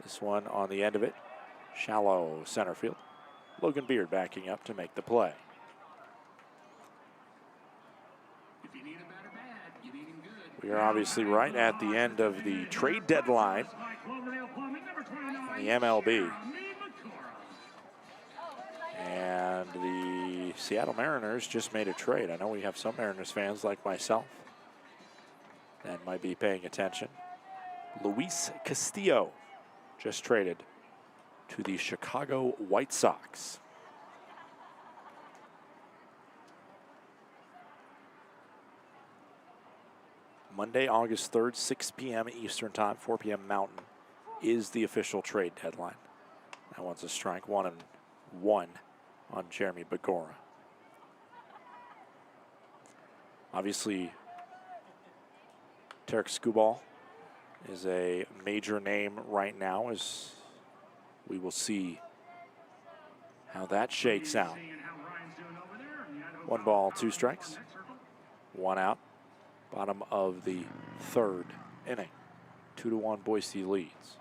This one on the end of it, shallow center field. Logan Beard backing up to make the play. We are obviously right at the end of the trade deadline in the MLB. And the Seattle Mariners just made a trade. I know we have some Mariners fans like myself that might be paying attention. Luis Castillo just traded to the Chicago White Sox. Monday, August 3rd, 6 p.m. Eastern Time, 4 p.m. Mountain, is the official trade deadline. That one's a strike, 1-1 on Jeremy Begora. Obviously, Tarek Skubal is a major name right now, as we will see how that shakes out. 1 ball, 2 strikes, 1 out. Bottom of the 3rd inning. 2-1 Boise leads.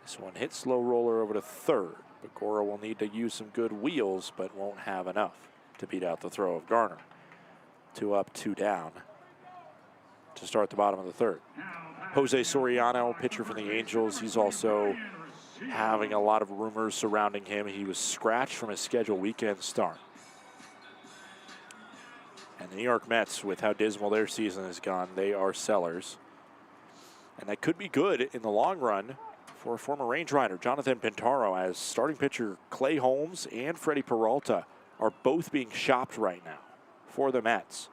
This one hits slow roller over to 3rd. Begora will need to use some good wheels, but won't have enough to beat out the throw of Garner. 2 up, 2 down to start the bottom of the 3rd. Jose Soriano, pitcher for the Angels. He's also having a lot of rumors surrounding him. He was scratched from his scheduled weekend start. And the New York Mets, with how dismal their season has gone, they are sellers. And that could be good in the long run for a former Range Rider, Jonathan Pintaro, as starting pitcher Clay Holmes and Freddie Peralta are both being shopped right now for the Mets.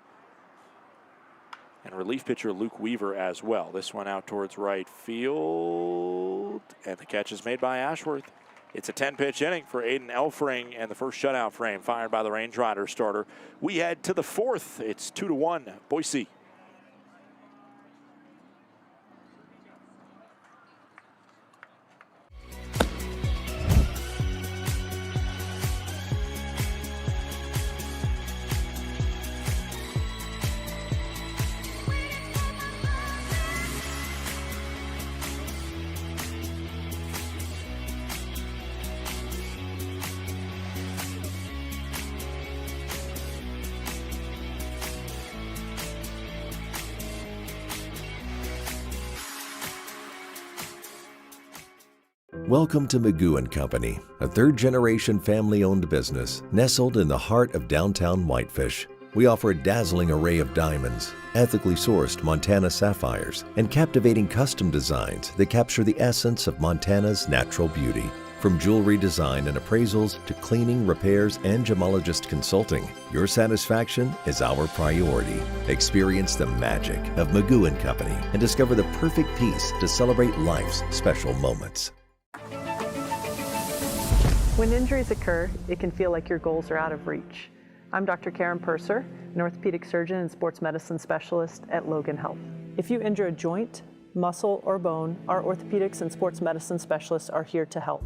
And relief pitcher Luke Weaver as well. This one out towards right field. And the catch is made by Ashworth. It's a 10-pitch inning for Aiden Elfring, and the first shutout frame fired by the Range Rider starter. We head to the 4th. It's 2-1 Boise. Welcome to Magoo & Company, a third-generation family-owned business nestled in the heart of downtown Whitefish. We offer a dazzling array of diamonds, ethically sourced Montana sapphires, and captivating custom designs that capture the essence of Montana's natural beauty. From jewelry design and appraisals to cleaning, repairs, and gemologist consulting, your satisfaction is our priority. Experience the magic of Magoo & Company and discover the perfect piece to celebrate life's special moments. When injuries occur, it can feel like your goals are out of reach. I'm Dr. Karen Purser, an orthopedic surgeon and sports medicine specialist at Logan Health. If you injure a joint, muscle, or bone, our orthopedics and sports medicine specialists are here to help.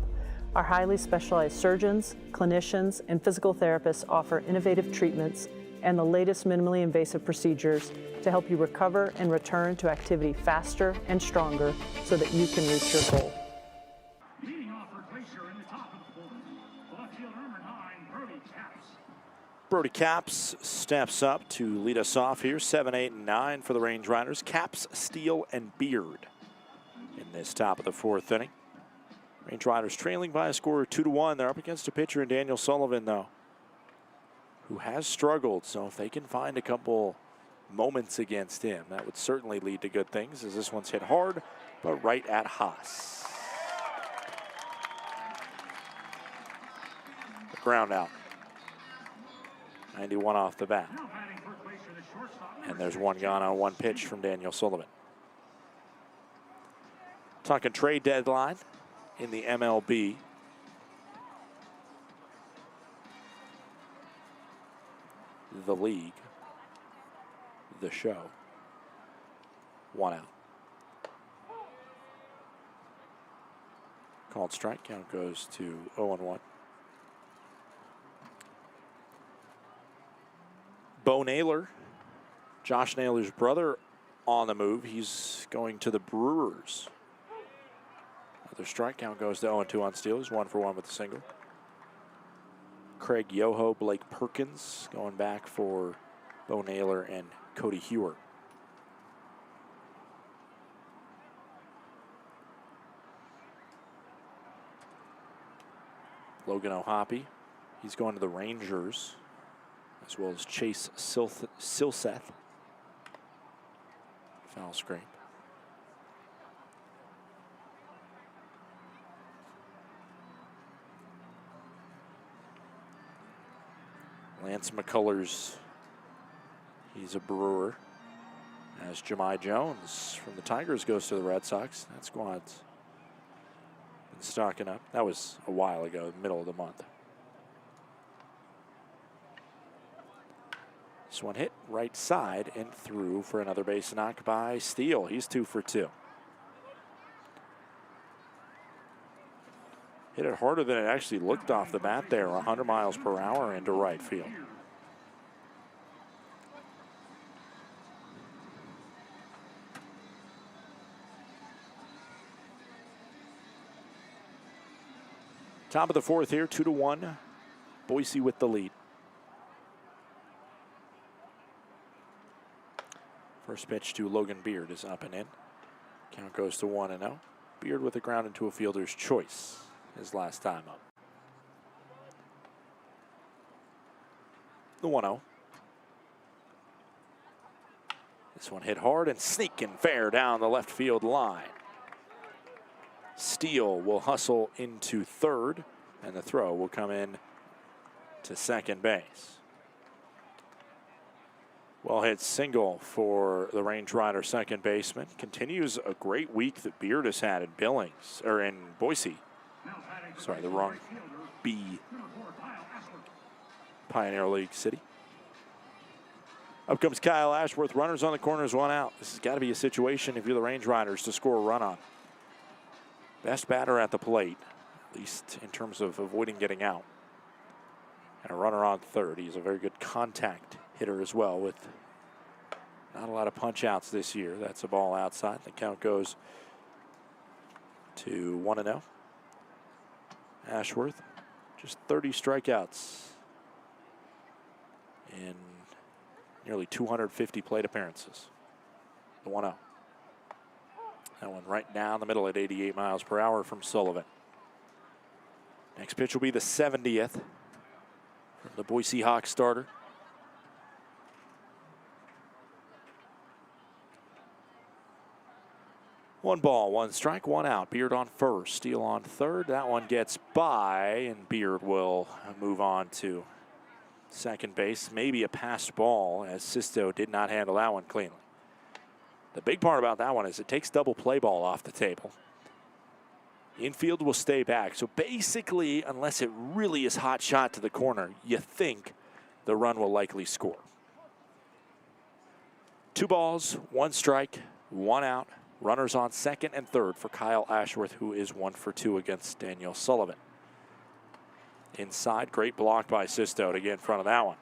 Our highly specialized surgeons, clinicians, and physical therapists offer innovative treatments and the latest minimally invasive procedures to help you recover and return to activity faster and stronger so that you can reach your goal. Leading off for Glacier in the top of the fourth. Left fielder number 9, Brody Caps. Brody Caps steps up to lead us off here. 7, 8, and 9 for the Range Riders. Caps, Steele, and Beard in this top of the fourth inning. Range Riders trailing by a score of 2-1. They're up against a pitcher in Daniel Sullivan, though, who has struggled. So if they can find a couple moments against him, that would certainly lead to good things, as this one's hit hard, but right at Haas. The ground out. 91 off the bat. And there's one gone on one pitch from Daniel Sullivan. Talking trade deadline in the MLB. The league. The show. One out. Called strike. Count goes to 0-1. Bo Naylor, Josh Naylor's brother, on the move. He's going to the Brewers. Another strike. Count goes to 0-2 on Steele. He's 1 for 1 with a single. Craig Yoho, Blake Perkins going back for Bo Naylor and Cody Hewer. Logan O'Hoppe, he's going to the Rangers, as well as Chase Silseth. Foul scrape. Lance McCullers, he's a Brewer. As Jahmai Jones from the Tigers goes to the Red Sox. That squad's been stocking up. That was a while ago, middle of the month. This one hit right side and through for another base knock by Steele. He's 2 for 2. Hit it harder than it actually looked off the bat there, 100 miles per hour into right field. Top of the fourth here, 2-1. Boise with the lead. First pitch to Logan Beard is up and in. Count goes to 1-0. Beard with a ground into a fielder's choice his last time up. The 1-0. This one hit hard and sneaking fair down the left field line. Steele will hustle into third, and the throw will come in to second base. Well hit single for the Range Rider second baseman. Continues a great week that Beard has had in Billings, or in Boise. Sorry, the wrong B. Pioneer League City. Up comes Kyle Ashworth. Runners on the corners, 1 out. This has got to be a situation if you're the Range Riders to score a run on. Best batter at the plate, at least in terms of avoiding getting out. And a runner on third. He's a very good contact hitter as well, with not a lot of punch outs this year. That's a ball outside. The count goes to 1-0. Ashworth, just 30 strikeouts in nearly 250 plate appearances. The 1-0. That one right down the middle at 88 miles per hour from Sullivan. Next pitch will be the 70th from the Boise Hawks starter. One ball, one strike, 1 out. Beard on first, Steele on third. That one gets by, and Beard will move on to second base. Maybe a passed ball, as Sisto did not handle that one cleanly. The big part about that one is it takes double play ball off the table. Infield will stay back. So basically, unless it really is hot shot to the corner, you think the run will likely score. 2 balls, 1 strike, 1 out. Runners on second and third for Kyle Ashworth, who is 1 for 2 against Daniel Sullivan. Inside, great block by Sisto to get in front of that one.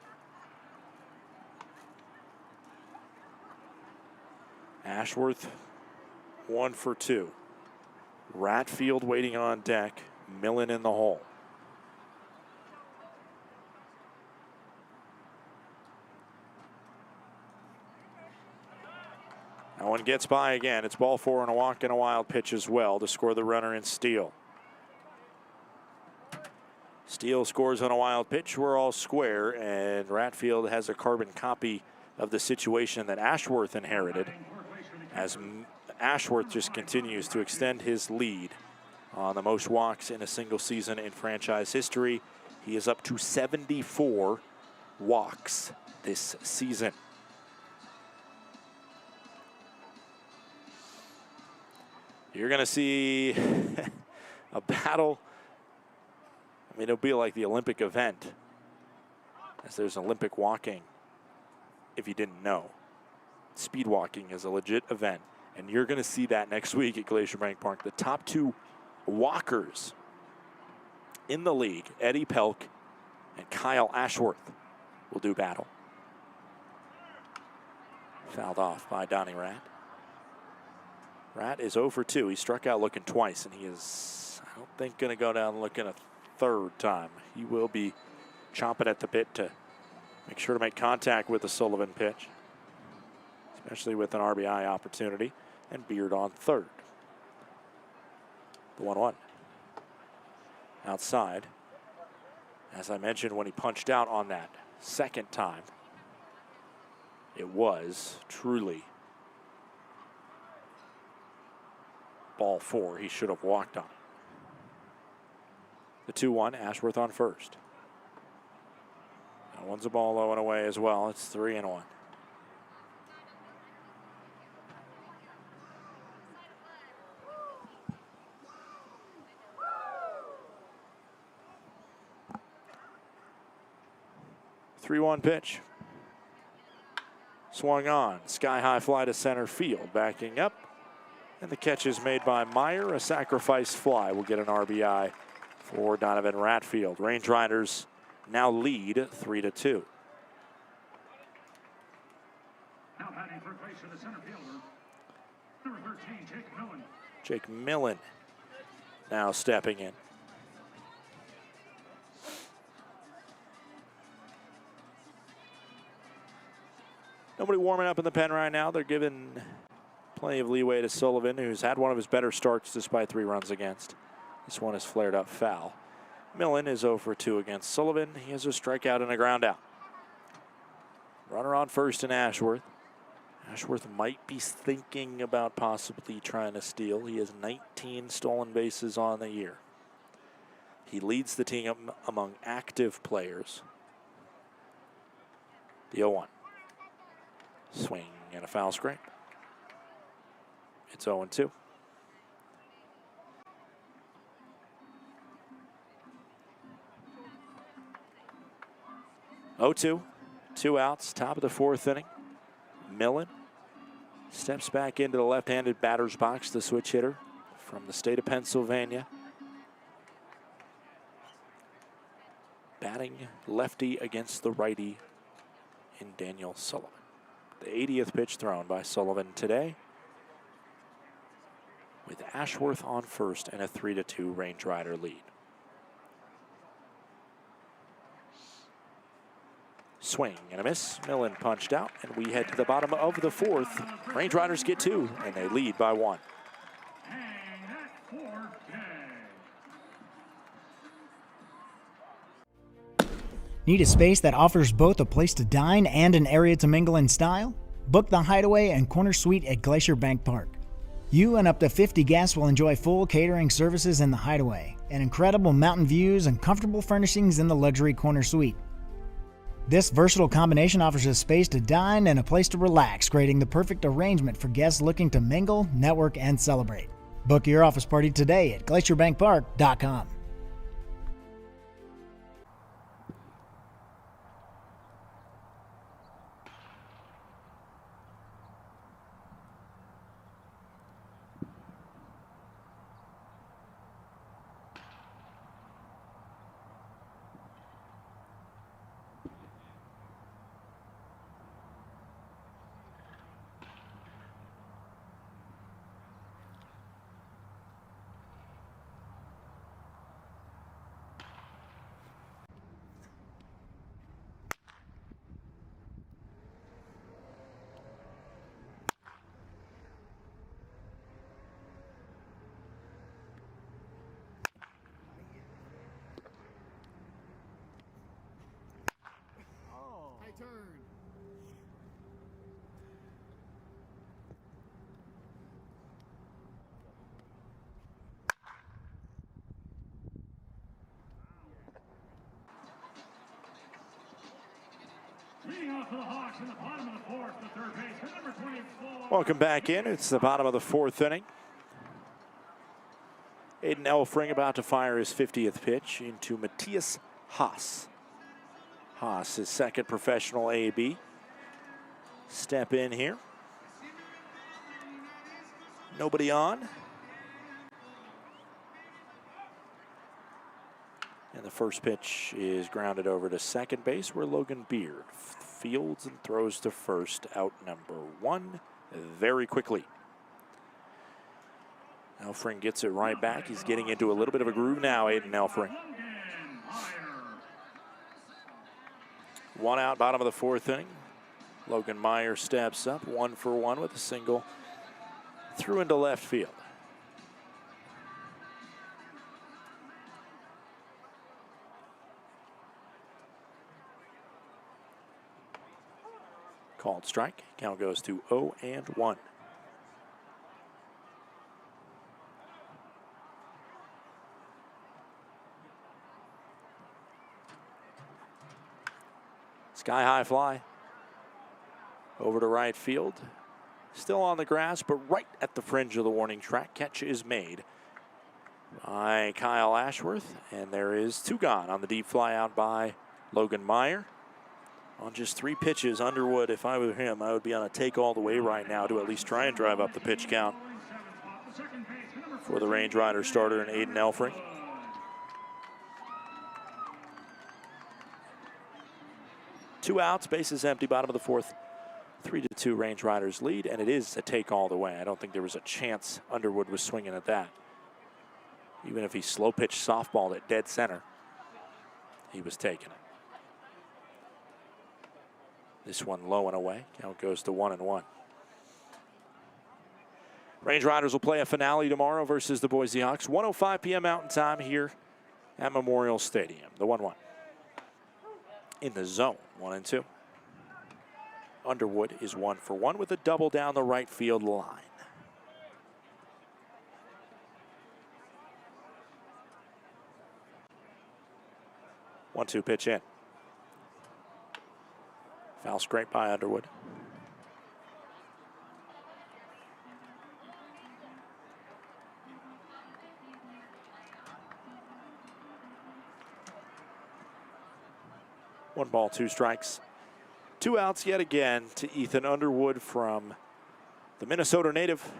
Ashworth 1 for 2. Ratfield waiting on deck. Millen in the hole. That one gets by again. It's ball 4 and a walk and a wild pitch as well to score the runner in Steele. Steele scores on a wild pitch. We're all square, and Ratfield has a carbon copy of the situation that Ashworth inherited, as Ashworth just continues to extend his lead on the most walks in a single season in franchise history. He is up to 74 walks this season. You're going to see a battle. I mean, it'll be like the Olympic event, as there's Olympic walking, if you didn't know. Speed walking is a legit event, and you're going to see that next week at Glacier Bank Park. The top 2 walkers in the league, Eddie Pelk and Kyle Ashworth, will do battle. Fouled off by Donnie Rat. Rat is 0 for 2. He struck out looking twice, and he is, I don't think, going to go down looking a third time. He will be chomping at the bit to make sure to make contact with the Sullivan pitch, especially with an RBI opportunity, and Beard on third. The 1-1. Outside. As I mentioned, when he punched out on that second time, it was truly ball 4. He should have walked on. The 2-1, Ashworth on first. That one's a ball low and away as well. It's 3-1. Three-1 pitch. Swung on. Sky-high fly to center field. Backing up. And the catch is made by Meyer. A sacrifice fly will get an RBI for Donovan Ratfield. Range Riders now lead 3-2. Now batting for place for the center fielder, number 13, Jake Millen. Jake Millen now stepping in. Nobody warming up in the pen right now. They're giving plenty of leeway to Sullivan, who's had one of his better starts despite 3 runs against. This one is flared up foul. Millen is 0 for 2 against Sullivan. He has a strikeout and a ground out. Runner on first in Ashworth. Ashworth might be thinking about possibly trying to steal. He has 19 stolen bases on the year. He leads the team among active players. The 0-1. Swing and a foul scrape. It's 0-2. Two outs, top of the 4th inning. Millen steps back into the left-handed batter's box, the switch hitter from the state of Pennsylvania. Batting lefty against the righty in Daniel Sullivan. The 80th pitch thrown by Sullivan today, with Ashworth on first and a 3-2 Range Rider lead. Swing and a miss. Millen punched out, and we head to the bottom of the 4th. Range Riders get 2, and they lead by 1. Need a space that offers both a place to dine and an area to mingle in style? Book the Hideaway and Corner Suite at Glacier Bank Park. You and up to 50 guests will enjoy full catering services in the Hideaway, and incredible mountain views and comfortable furnishings in the luxury Corner Suite. This versatile combination offers a space to dine and a place to relax, creating the perfect arrangement for guests looking to mingle, network, and celebrate. Book your office party today at glacierbankpark.com. Welcome back in. It's the bottom of the fourth inning. Aiden Elfring about to fire his 50th pitch into Matthias Haas. Haas, his second professional AB. Step in here. Nobody on. And the first pitch is grounded over to second base where Logan Beard fields and throws to first, out number one, very quickly. Elfring gets it right back. He's getting into a little bit of a groove now, Aiden Elfring. One out, bottom of the fourth inning. Logan Meyer steps up, 1 for 1 with a single through into left field. Called strike. Count goes to 0-1. Sky high fly over to right field. Still on the grass, but right at the fringe of the warning track. Catch is made by Kyle Ashworth, and there is 2 gone on the deep fly out by Logan Meyer. On just 3 pitches, Underwood, if I were him, I would be on a take all the way right now to at least try and drive up the pitch count for the Range Rider starter and Aiden Elfring. Two outs, bases empty, bottom of the fourth. 3-2 Range Riders lead, and it is a take all the way. I don't think there was a chance Underwood was swinging at that. Even if he slow pitched softballed at dead center, he was taking it. This one low and away. Count goes to 1-1. Range Riders will play a finale tomorrow versus the Boise Hawks. 1:05 p.m. Mountain Time here at Memorial Stadium. The 1-1. In the zone, 1-2. Underwood is 1 for 1 with a double down the right field line. One-two pitch in. Foul scrape by Underwood. One ball, 2 strikes. 2 outs yet again to Ethan Underwood from the Minnesota native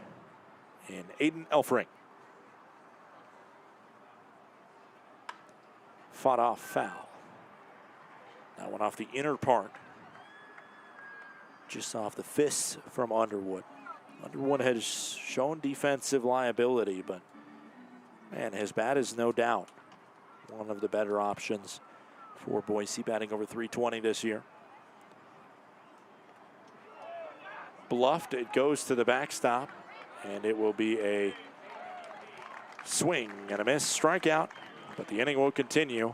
in Aiden Elfring. Fought off foul. That one off the inner part. Just off the fists from Underwood. Underwood has shown defensive liability, but man, his bat is no doubt one of the better options for Boise, batting over .320 this year. Bluffed, it goes to the backstop, and it will be a swing and a miss, strikeout, but the inning will continue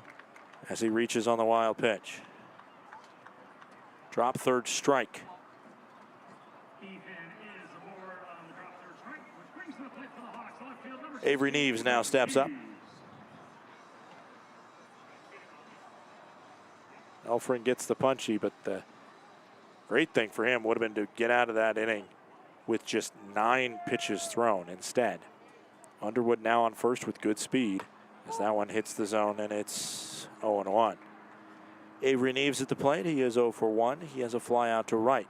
as he reaches on the wild pitch. Drop third strike. Avery Neves now steps up. Elfring gets the punchy, but the great thing for him would have been to get out of that inning with just 9 pitches thrown instead. Underwood now on first with good speed as that one hits the zone, and it's 0-1. Avery Neves at the plate. He is 0 for 1. He has a fly out to right.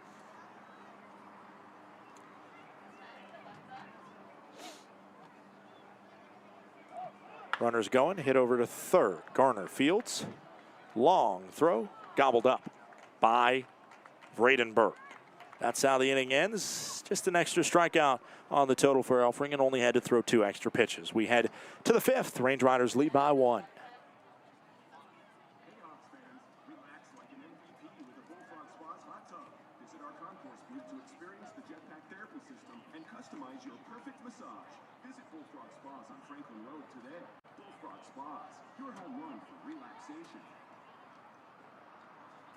Runners going, hit over to third. Garner fields. Long throw, gobbled up by Vredenberg. That's how the inning ends. Just an extra strikeout on the total for Elfring, and only had to throw 2 extra pitches. We head to the 5th. Range Riders lead by 1.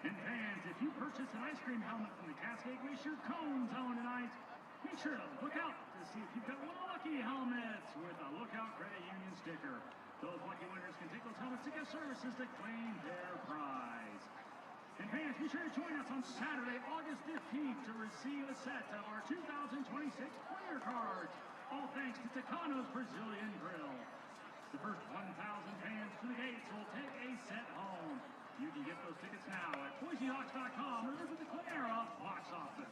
And fans, if you purchase an ice cream helmet from the Cascade Glacier Cone Zone tonight, be sure to look out to see if you've got one of the lucky helmets with a Lookout Credit Union sticker. Those lucky winners can take those helmets to guest services to claim their prize. And fans, be sure to join us on Saturday, August 15th to receive a set of our 2026 player cards. All thanks to Takano's Brazilian Grill. The first 1,000 fans through the gates will take a set home. You can get those tickets now at BoiseHawks.com or visit the Clara box office.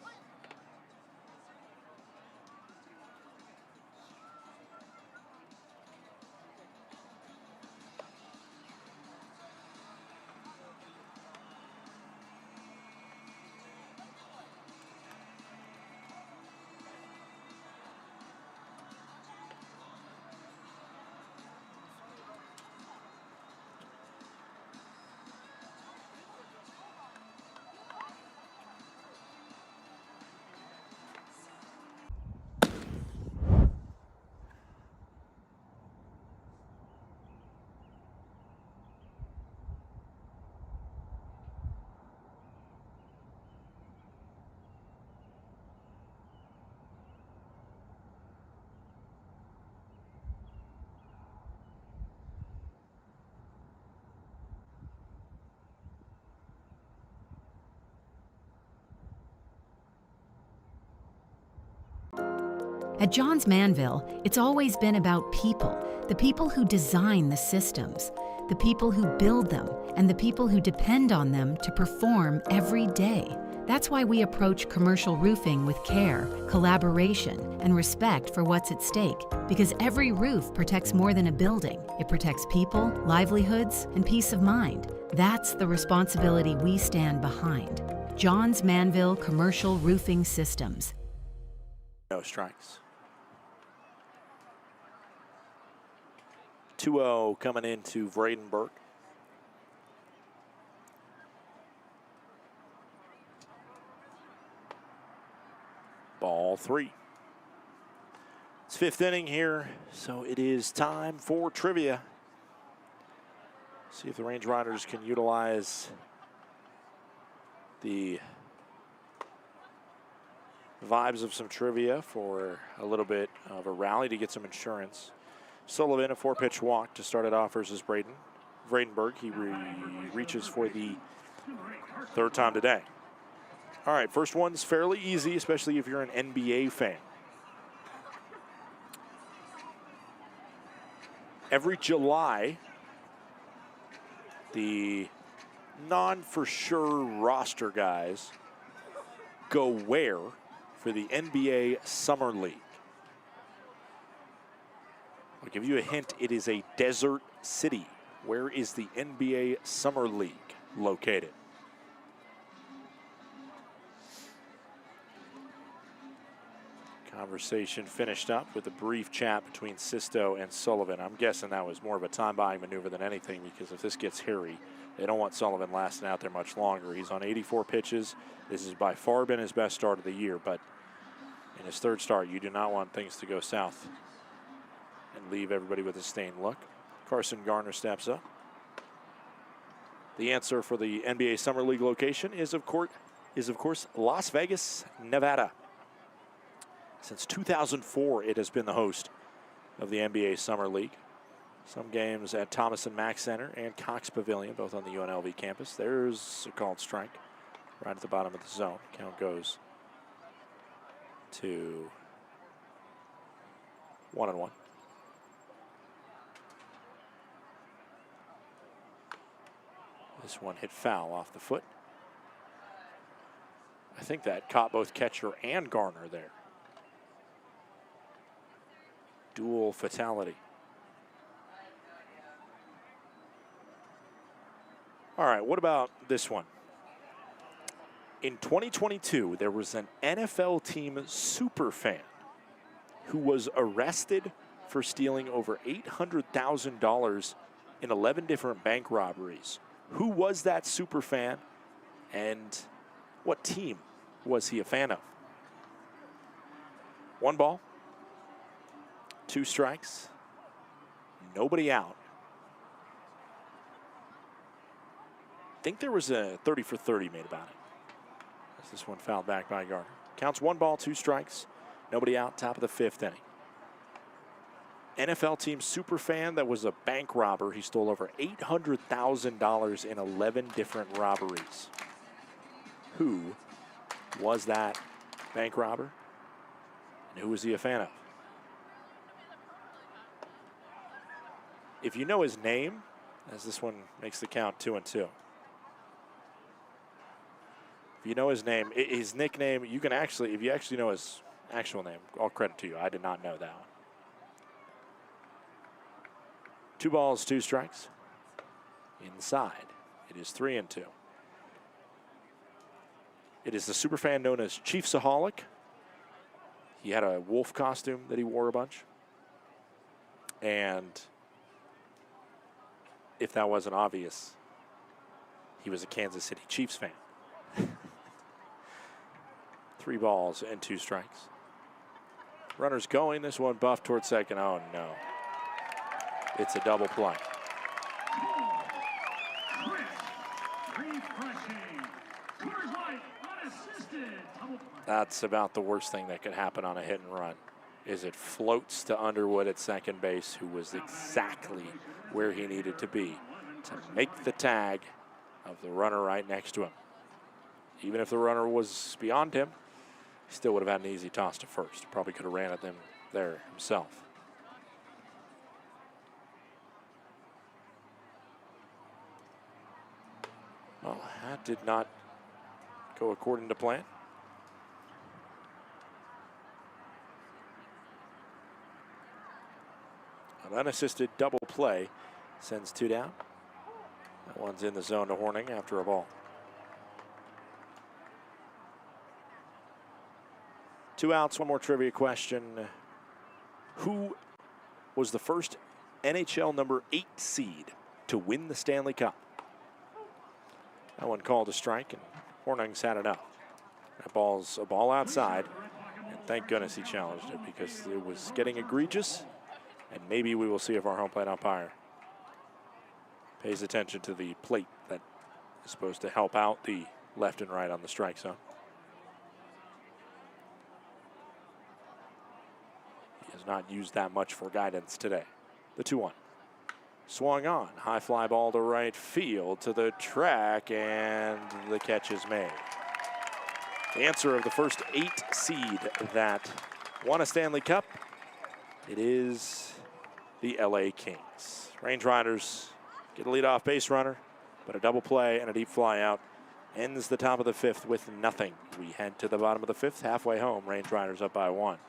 At Johns Manville, it's always been about people, the people who design the systems, the people who build them, and the people who depend on them to perform every day. That's why we approach commercial roofing with care, collaboration, and respect for what's at stake. Because every roof protects more than a building. It protects people, livelihoods, and peace of mind. That's the responsibility we stand behind. Johns Manville Commercial Roofing Systems. No strikes. 2-0 coming into Vredenberg. Ball 3. It's 5th inning here, so it is time for trivia. See if the Range Riders can utilize the vibes of some trivia for a little bit of a rally to get some insurance. Sullivan, a 4-pitch walk to start it off versus Vredenberg. He reaches for the 3rd time today. All right, first one's fairly easy, especially if you're an NBA fan. Every July, the non-for-sure roster guys go where for the NBA Summer League? I'll give you a hint. It is a desert city. Where is the NBA Summer League located? Conversation finished up with a brief chat between Sisto and Sullivan. I'm guessing that was more of a time-buying maneuver than anything, because if this gets hairy, they don't want Sullivan lasting out there much longer. He's on 84 pitches. This has by far been his best start of the year, but in his 3rd start, you do not want things to go south and leave everybody with a stained look. Carson Garner steps up. The answer for the NBA Summer League location is of course Las Vegas, Nevada. Since 2004, it has been the host of the NBA Summer League. Some games at Thomas and Mack Center and Cox Pavilion, both on the UNLV campus. There's a called strike right at the bottom of the zone. Count goes to 1-1. This one hit foul off the foot. I think that caught both catcher and Garner there. Dual fatality. All right, what about this one? In 2022, there was an NFL team superfan who was arrested for stealing over $800,000 in 11 different bank robberies. Who was that superfan, and what team was he a fan of? 1 ball, 2 strikes, nobody out. I think there was a 30 for 30 made about it. As this one fouled back by Garner. Counts 1 ball, 2 strikes, nobody out, top of the 5th inning. NFL team superfan that was a bank robber. He stole over $800,000 in 11 different robberies. Who was that bank robber? And who was he a fan of? If you know his name, as this one makes the count 2-2. If you know his name, his nickname, you can actually, if you actually know his actual name, all credit to you. I did not know that one. 2 balls, 2 strikes. Inside, it is 3-2. It is the superfan known as Chief Saholic. He had a wolf costume that he wore a bunch. And if that wasn't obvious, he was a Kansas City Chiefs fan. 3 balls and 2 strikes. Runners going. This one buffed towards second. Oh, no. It's a double play. That's about the worst thing that could happen on a hit and run, is it floats to Underwood at second base, who was exactly where he needed to be to make the tag of the runner right next to him. Even if the runner was beyond him, he still would have had an easy toss to first. Probably could have ran at them there himself. Well, that did not go according to plan. An unassisted double play sends 2 down. That one's in the zone to Horning after a ball. 2 outs, 1 more trivia question. Who was the first NHL number 8 seed to win the Stanley Cup? That one called a strike, and Hornung's had it up. That ball's a ball outside, and thank goodness he challenged it, because it was getting egregious, and maybe we will see if our home plate umpire pays attention to the plate that is supposed to help out the left and right on the strike zone. He has not used that much for guidance today. The 2-1. Swung on, high fly ball to right field, to the track, and the catch is made. The answer of the first 8 seed that won a Stanley Cup, it is the LA Kings. Range Riders get a leadoff base runner, but a double play and a deep fly out ends the top of the 5th with nothing. We head to the bottom of the 5th, halfway home. Range Riders up by 1.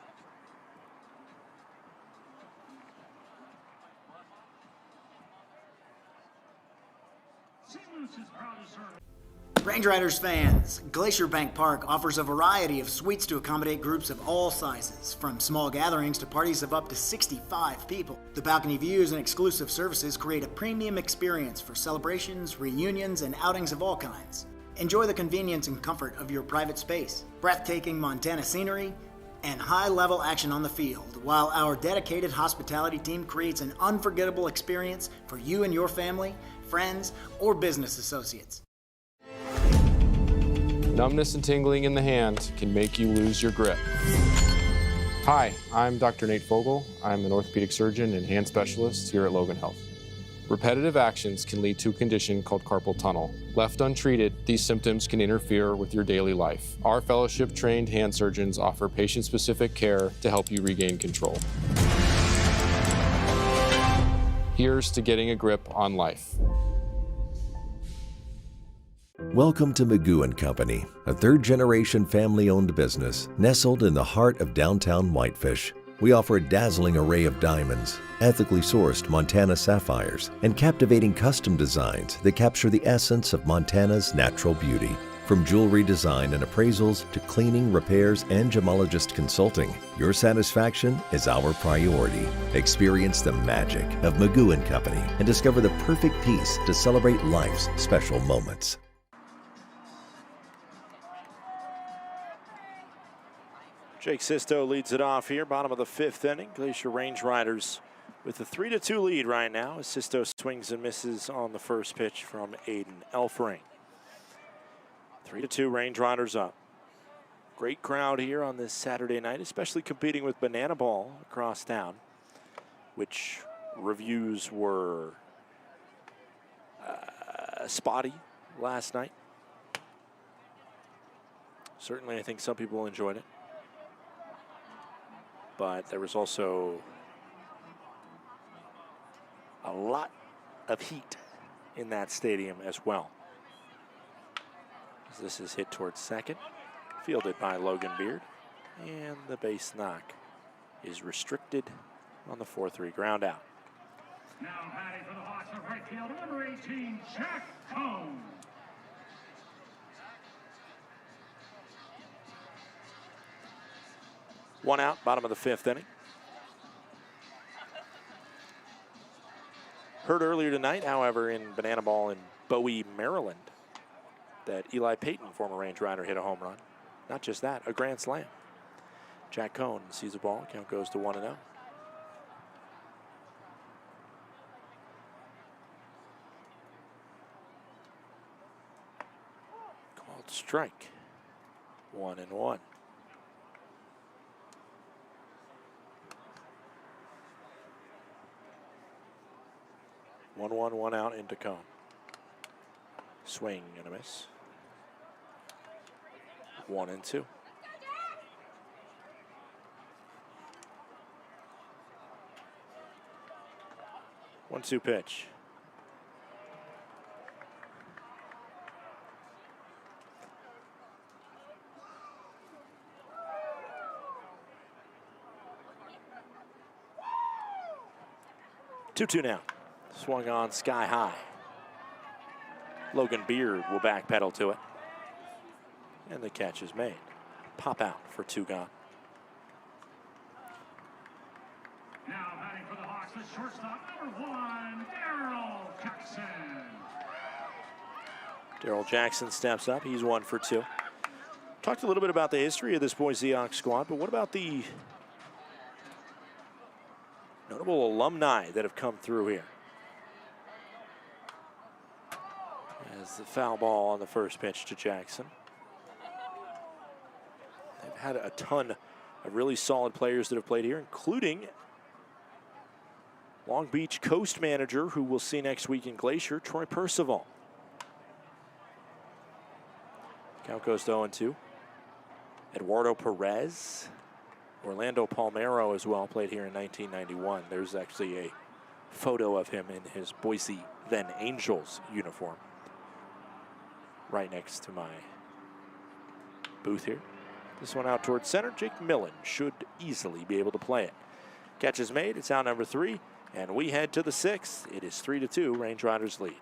Range Riders fans, Glacier Bank Park offers a variety of suites to accommodate groups of all sizes, from small gatherings to parties of up to 65 people. The balcony views and exclusive services create a premium experience for celebrations, reunions, and outings of all kinds. Enjoy the convenience and comfort of your private space, breathtaking Montana scenery, and high-level action on the field, while our dedicated hospitality team creates an unforgettable experience for you and your family, friends, or business associates. Numbness and tingling in the hand can make you lose your grip. Hi, I'm Dr. Nate Fogel. I'm an orthopedic surgeon and hand specialist here at Logan Health. Repetitive actions can lead to a condition called carpal tunnel. Left untreated, these symptoms can interfere with your daily life. Our fellowship-trained hand surgeons offer patient-specific care to help you regain control. Here's to getting a grip on life. Welcome to Magoo & Company, a third-generation family-owned business nestled in the heart of downtown Whitefish. We offer a dazzling array of diamonds, ethically sourced Montana sapphires, and captivating custom designs that capture the essence of Montana's natural beauty. From jewelry design and appraisals to cleaning, repairs, and gemologist consulting, your satisfaction is our priority. Experience the magic of Magoo & Company and discover the perfect piece to celebrate life's special moments. Jake Sisto leads it off here, bottom of the 5th inning. Glacier Range Riders with a 3-2 lead right now as Sisto swings and misses on the first pitch from Aiden Elfring. 3-2, Range Riders up. Great crowd here on this Saturday night, especially competing with Banana Ball across town, which reviews were spotty last night. Certainly, I think some people enjoyed it. But there was also a lot of heat in that stadium as well. As this is hit towards second, fielded by Logan Beard, and the base knock is restricted on the 4-3 ground out. Now batting for the Hawks of right field, number 18, Jack Cone. One out, bottom of the 5th inning. Heard earlier tonight, however, in Banana Ball in Bowie, Maryland, that Eli Payton, former Range Rider, hit a home run. Not just that, a grand slam. Jack Cone sees the ball, count goes to 1-0. Called strike. 1-1. 1-1, 1 out into Cone. Swing and a miss. 1-2. One-two pitch. Two-two now. Swung on sky high. Logan Beard will backpedal to it. And the catch is made. Pop out for 2 gone. Now batting for the Hawks, the shortstop, number 1, Daryl Jackson. Daryl Jackson steps up. He's 1 for 2. Talked a little bit about the history of this Boise Ox squad, but what about the notable alumni that have come through here? As the foul ball on the first pitch to Jackson. They've had a ton of really solid players that have played here, including Long Beach Coast manager, who we'll see next week in Glacier, Troy Percival. Count goes to 0-2. Eduardo Perez, Orlando Palmero as well, played here in 1991. There's actually a photo of him in his Boise then Angels uniform right next to my booth here. This one out towards center. Jake Millen should easily be able to play it. Catch is made. It's out number 3, and we head to the 6th. It is 3-2. Range Riders lead.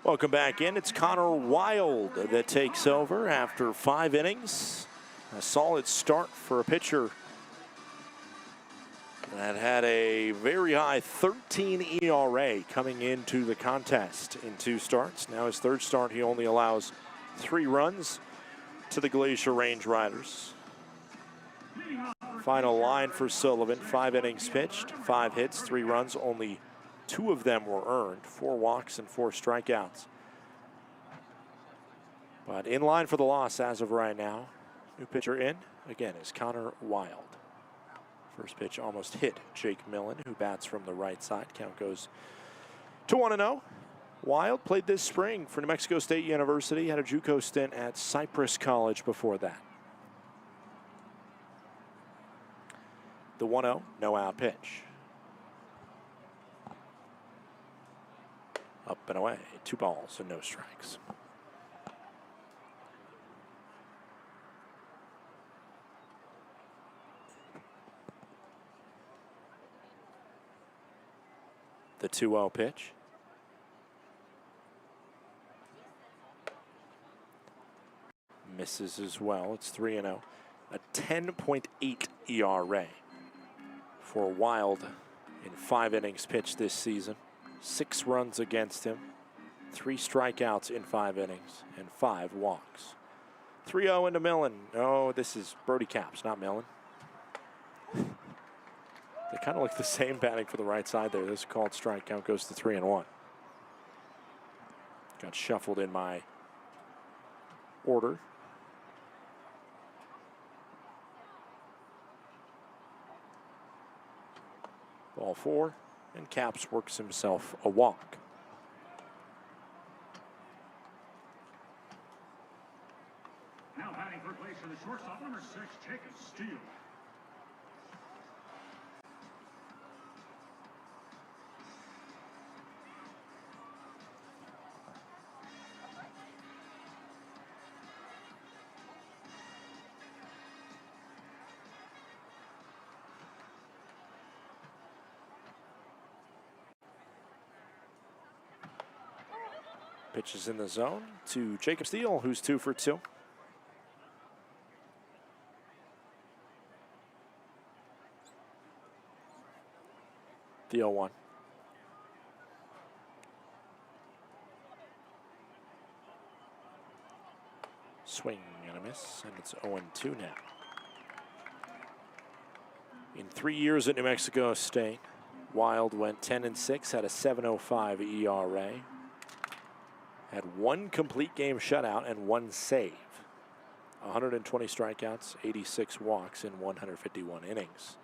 Welcome back in. It's Connor Wild that takes over after 5 innings. A solid start for a pitcher that had a very high 13 ERA coming into the contest in 2 starts. Now his 3rd start, he only allows 3 runs to the Glacier Range Riders. Final line for Sullivan, 5 innings pitched, 5 hits, 3 runs, only 2 of them were earned, 4 walks and 4 strikeouts. But in line for the loss as of right now. New pitcher in, again, is Connor Wild. First pitch almost hit Jake Millen, who bats from the right side. Count goes to 1-0. Wild played this spring for New Mexico State University, had a JUCO stint at Cypress College before that. The 1-0, no out pitch. Up and away, 2 balls and no strikes. The 2-0 pitch. Misses as well. It's 3-0. A 10.8 ERA for Wild in 5 innings pitched this season. 6 runs against him, 3 strikeouts in 5 innings, and 5 walks. 3-0 into Millen. Oh, this is Brody Capps, not Millen. They kind of look the same batting for the right side there. This is called strike. Count goes to 3-1. Got shuffled in my order. Ball 4, and Capps works himself a walk. Now batting for place for the shortstop, number 6, Jacob Steele. Pitches in the zone to Jacob Steele, who's 2 for 2. The 0-1. Swing and a miss, and it's 0-2 now. In 3 years at New Mexico State, Wild went 10-6, had a 7.05 ERA. Had 1 complete game shutout and 1 save. 120 strikeouts, 86 walks in 151 innings.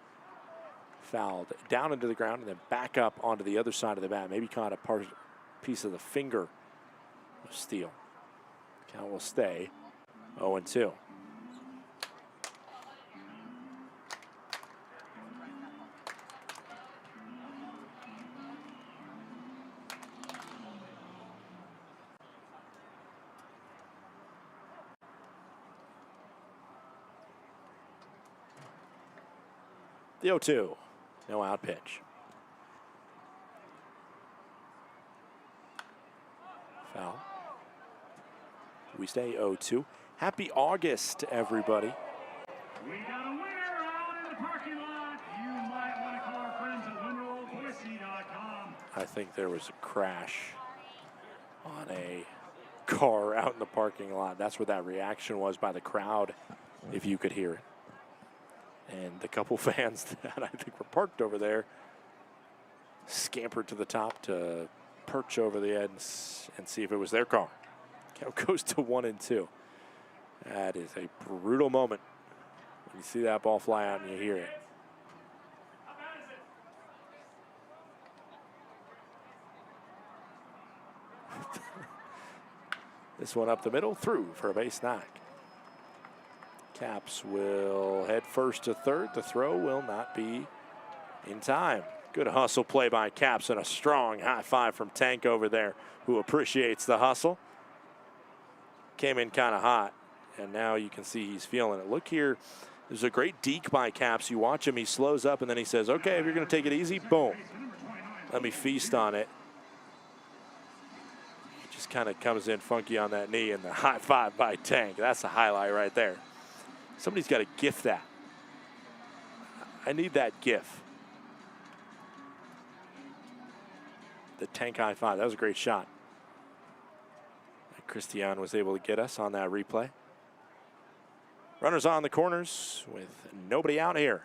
Fouled down into the ground and then back up onto the other side of the bat. Maybe caught a piece of the finger of Steele. Count will stay 0-2. The 0-2, no out pitch. Foul. We stay 0-2. Happy August, everybody. We got a winner out in the parking lot. You might want to call our friends at WinterOldBoise.com. I think there was a crash on a car out in the parking lot. That's where that reaction was by the crowd, if you could hear it. And the couple fans that I think were parked over there scampered to the top to perch over the edge and see if it was their car. Count goes to 1-2. That is a brutal moment when you see that ball fly out and you hear it. This one up the middle, through for a base knock. Capps will head first to third. The throw will not be in time. Good hustle play by Capps and a strong high five from Tank over there, who appreciates the hustle. Came in kind of hot, and now you can see he's feeling it. Look here, there's a great deke by Capps. You watch him, he slows up, and then he says, okay, if you're going to take it easy, boom. Let me feast on it. He just kind of comes in funky on that knee, and the high five by Tank. That's the highlight right there. Somebody's got to gif that. I need that gif. The Tank high five. That was a great shot. Christian was able to get us on that replay. Runners on the corners with nobody out here.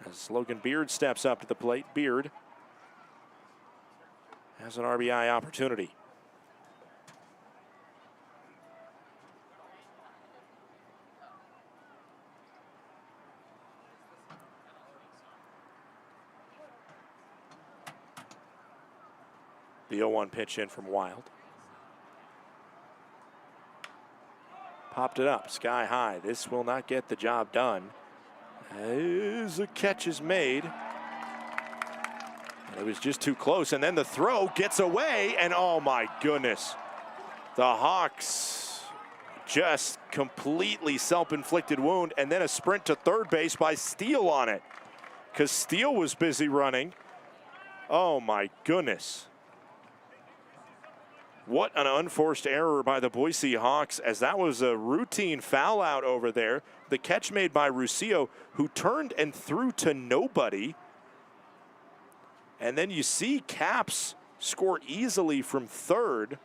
As Logan Beard steps up to the plate. Beard has an RBI opportunity. The 0-1 pitch in from Wild. Popped it up, sky high. This will not get the job done. As the catch is made. And it was just too close, and then the throw gets away, and oh my goodness. The Hawks just completely self-inflicted wound, and then a sprint to third base by Steele on it. Because Steele was busy running. Oh my goodness. What an unforced error by the Boise Hawks, as that was a routine foul out over there. The catch made by Ruscio, who turned and threw to nobody. And then you see Caps score easily from third,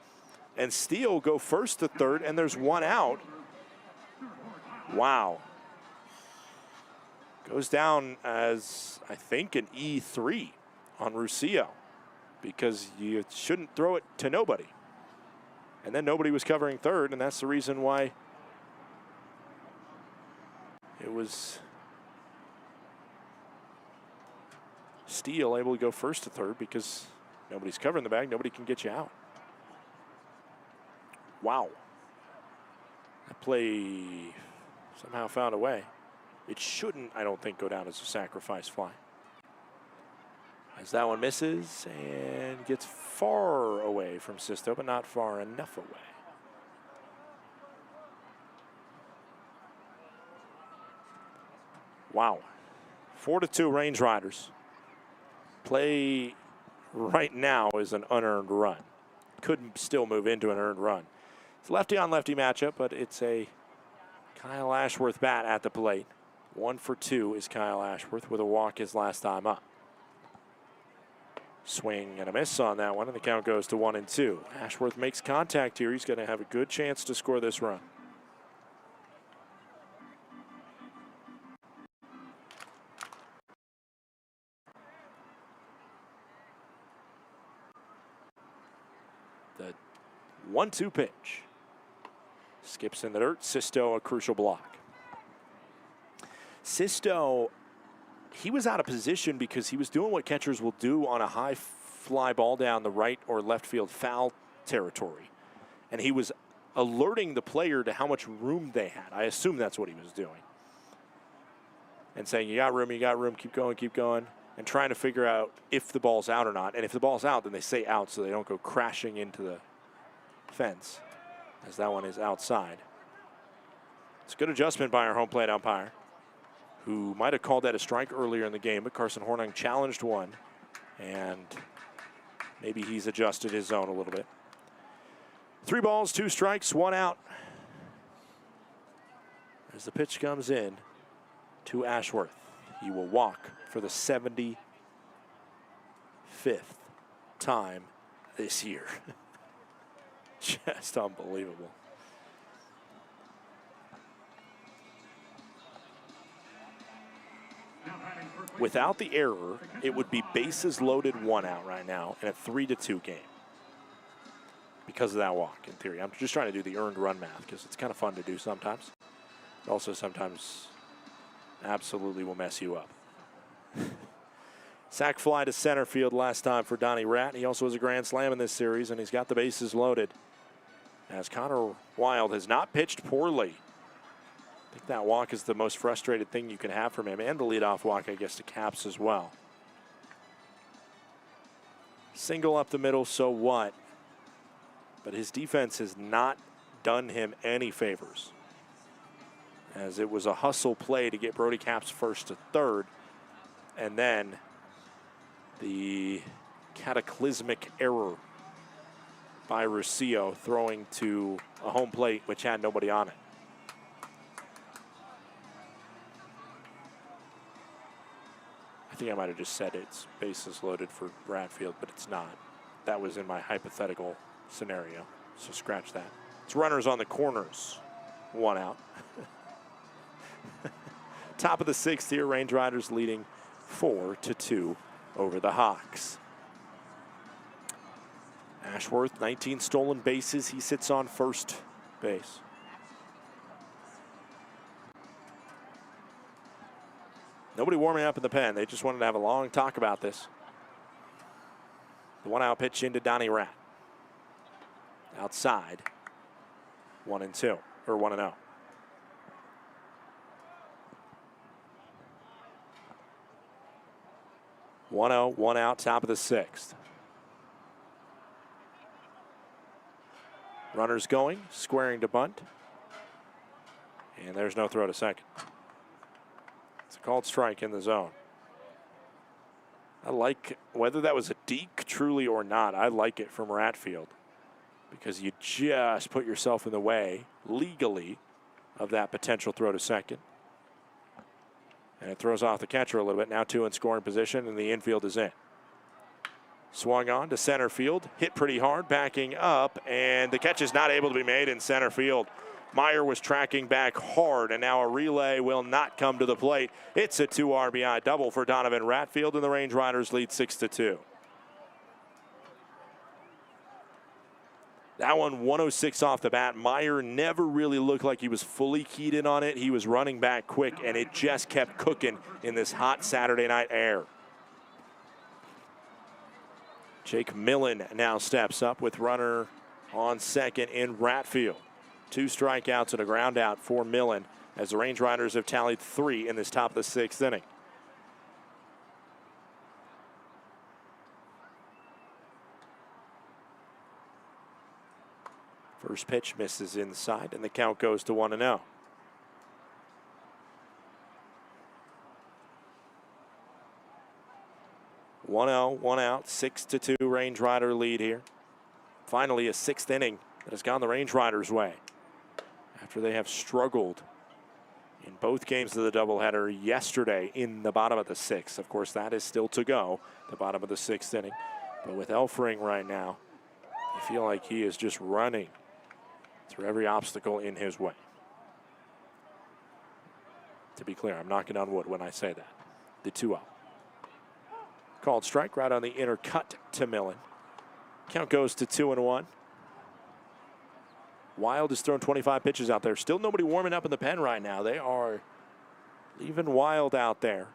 and Steele go first to third, and there's one out. Wow. Goes down as, I think, an E3 on Ruscio, because you shouldn't throw it to nobody. And then nobody was covering third, and that's the reason why it was Steele able to go first to third, because nobody's covering the bag, nobody can get you out. Wow. That play somehow found a way. It shouldn't, I don't think, go down as a sacrifice fly. As that one misses and gets far away from Sisto, but not far enough away. Wow. 4-2 Range Riders. Play right now is an unearned run. Could still move into an earned run. It's a lefty on lefty matchup, but it's a Kyle Ashworth bat at the plate. 1 for 2 is Kyle Ashworth with a walk his last time up. Swing and a miss on that one, and the count goes to 1-2. Ashworth makes contact here. He's going to have a good chance to score this run. The 1-2 pitch. Skips in the dirt. Sisto, a crucial block. Sisto, he was out of position because he was doing what catchers will do on a high fly ball down the right or left field foul territory. And he was alerting the player to how much room they had. I assume that's what he was doing. And saying, you got room, keep going, and trying to figure out if the ball's out or not. And if the ball's out, then they say out so they don't go crashing into the fence, as that one is outside. It's a good adjustment by our home plate umpire, who might have called that a strike earlier in the game, but Carson Hornung challenged one, and maybe he's adjusted his zone a little bit. 3 balls, 2 strikes, 1 out. As the pitch comes in to Ashworth, he will walk for the 75th time this year. Just unbelievable. Without the error, it would be bases loaded, 1 out right now, and a 3-2 game because of that walk, in theory. I'm just trying to do the earned run math because it's kind of fun to do sometimes. It also sometimes absolutely will mess you up. Sac fly to center field last time for Donnie Ratt. He also has a grand slam in this series, and he's got the bases loaded. As Connor Wild has not pitched poorly. I think that walk is the most frustrated thing you can have from him, and the leadoff walk, I guess, to Caps as well. Single up the middle, so what? But his defense has not done him any favors, as it was a hustle play to get Brody Caps first to third, and then the cataclysmic error by Russillo, throwing to a home plate which had nobody on it. I think I might have just said it's bases loaded for Bradfield, but it's not. That was in my hypothetical scenario, so scratch that. It's runners on the corners, 1 out. Top of the 6th here, Range Riders leading 4-2 over the Hawks. Ashworth, 19 stolen bases. He sits on first base. Nobody warming up in the pen. They just wanted to have a long talk about this. The 1-out pitch into Donnie Rat. Outside. 1-2, or 1-0. One 1 out, top of the 6th. Runners going, squaring to bunt. And there's no throw to second. It's a called strike in the zone. I like, whether that was a deke truly or not, I like it from Ratfield, because you just put yourself in the way legally of that potential throw to second. And it throws off the catcher a little bit. Now 2 in scoring position, and the infield is in. Swung on to center field, hit pretty hard, backing up, and the catch is not able to be made in center field. Meyer was tracking back hard, and now a relay will not come to the plate. It's a 2 RBI double for Donovan Ratfield, and the Range Riders lead 6-2. That one, 106 off the bat. Meyer never really looked like he was fully keyed in on it. He was running back quick, and it just kept cooking in this hot Saturday night air. Jake Millen now steps up with runner on second in Ratfield. 2 strikeouts and a ground out for Millen, as the Range Riders have tallied 3 in this top of the 6th inning. First pitch misses inside, and the count goes to 1-0. One out, 6-2 Range Rider lead here. Finally, a 6th inning that has gone the Range Riders' way after they have struggled in both games of the doubleheader yesterday in the bottom of the 6th. Of course, that is still to go, the bottom of the 6th inning. But with Elfring right now, you feel like he is just running through every obstacle in his way. To be clear, I'm knocking on wood when I say that. The 2-0. Called strike right on the inner cut to Millen. Count goes to 2-1. Wild has thrown 25 pitches out there. Still nobody warming up in the pen right now. They are leaving Wild out there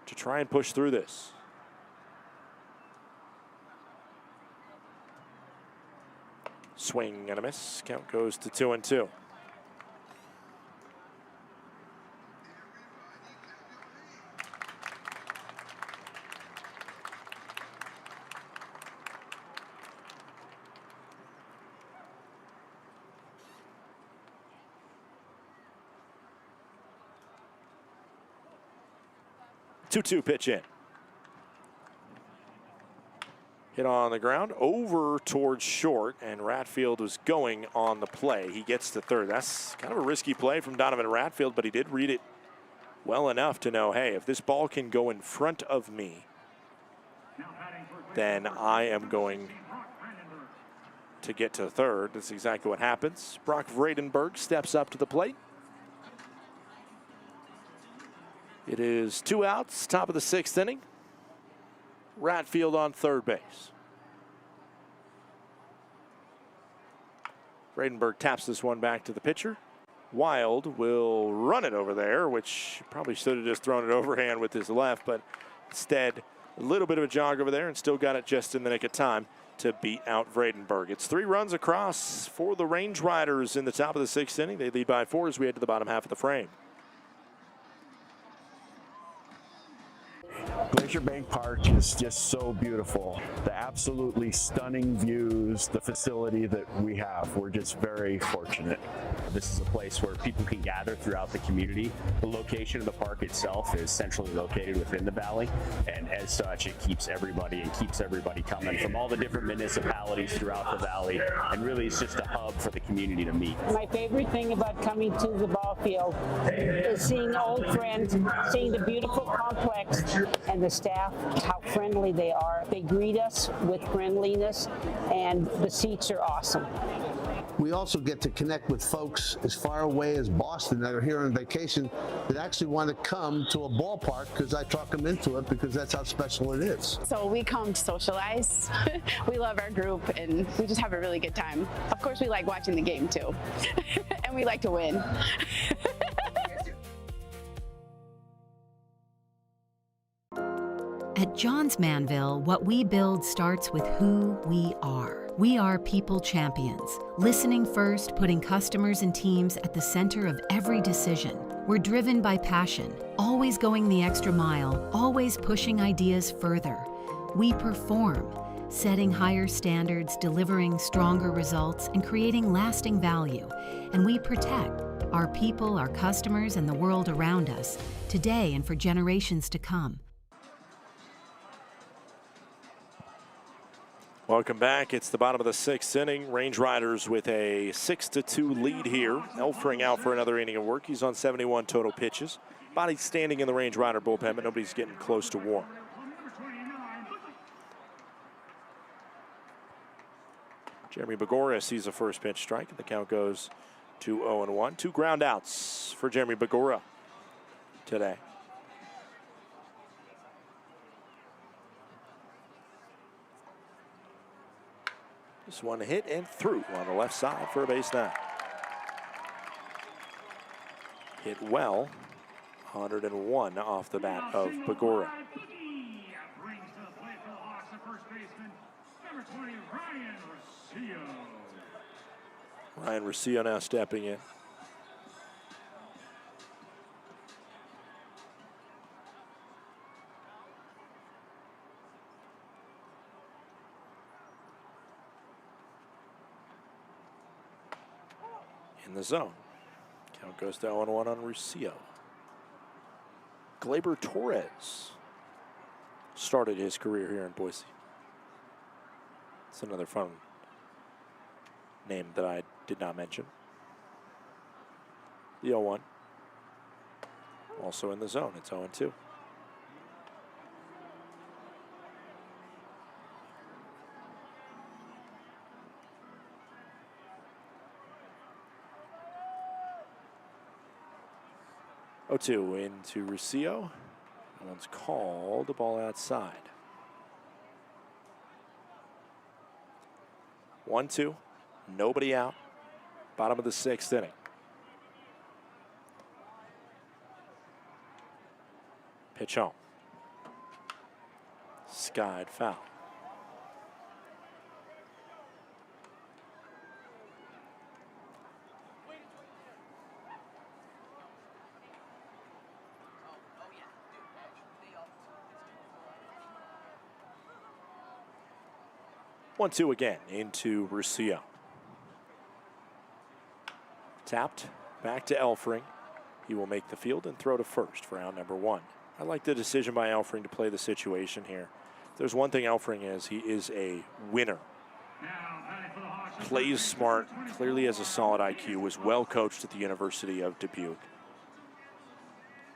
to try and push through this. Swing and a miss. Count goes to 2-2. Two pitch in. Hit on the ground over towards short, and Ratfield was going on the play. He gets to third. That's kind of a risky play from Donovan Ratfield, but he did read it well enough to know, hey, if this ball can go in front of me, then I am going to get to third. That's exactly what happens. Brock Vredenberg steps up to the plate. It is 2 outs, top of the 6th inning. Ratfield on third base. Vredenberg taps this one back to the pitcher. Wild will run it over there, which probably should have just thrown it overhand with his left, but instead a little bit of a jog over there and still got it just in the nick of time to beat out Vredenberg. It's 3 runs across for the Range Riders in the top of the 6th inning. They lead by 4 as we head to the bottom half of the frame. Glacier Bank Park is just so beautiful. The absolutely stunning views, the facility that we have, we're just very fortunate. This is a place where people can gather throughout the community. The location of the park itself is centrally located within the valley, and as such, it keeps everybody coming from all the different municipalities throughout the valley, and really it's just a hub for the community to meet. My favorite thing about coming to the ball field is seeing old friends, seeing the beautiful complex, and the staff, how friendly they are. They greet us with friendliness, and the seats are awesome. We also get to connect with folks as far away as Boston that are here on vacation that actually want to come to a ballpark because I talk them into it because that's how special it is. So we come to socialize. We love our group and we just have a really good time. Of course, we like watching the game too. And we like to win. At Johns Manville, what we build starts with who we are. We are people champions, listening first, putting customers and teams at the center of every decision. We're driven by passion, always going the extra mile, always pushing ideas further. We perform, setting higher standards, delivering stronger results, and creating lasting value. And we protect our people, our customers, and the world around us, today and for generations to come. Welcome back. It's the bottom of the 6th inning. Range Riders with a 6-2 lead here. Elfring out for another inning of work. He's on 71 total pitches. Body standing in the Range Rider bullpen, but nobody's getting close to warm. Jeremy Begora sees a first pitch strike, and the count goes to 0-1. 2 ground outs for Jeremy Begora today. This one hit and through on the left side for a base knock. Hit well, 101 off the bat of Begora. Ryan Rosillo now stepping in. In the zone. Count goes to 0-1 on Rosillo. Gleyber Torres started his career here in Boise. It's another fun name that I did not mention. The 0-1. Also in the zone. It's 0-2. Two into Rosillo. That one's called. The ball outside. 1-2. Nobody out. Bottom of the 6th inning. Pitch home. Skied foul. 1-2 again into Rosillo. Tapped back to Elfring. He will make the field and throw to first for out number 1. I like the decision by Elfring to play the situation here. If there's one thing Elfring is, he is a winner. Plays smart, clearly has a solid IQ, was well coached at the University of Dubuque.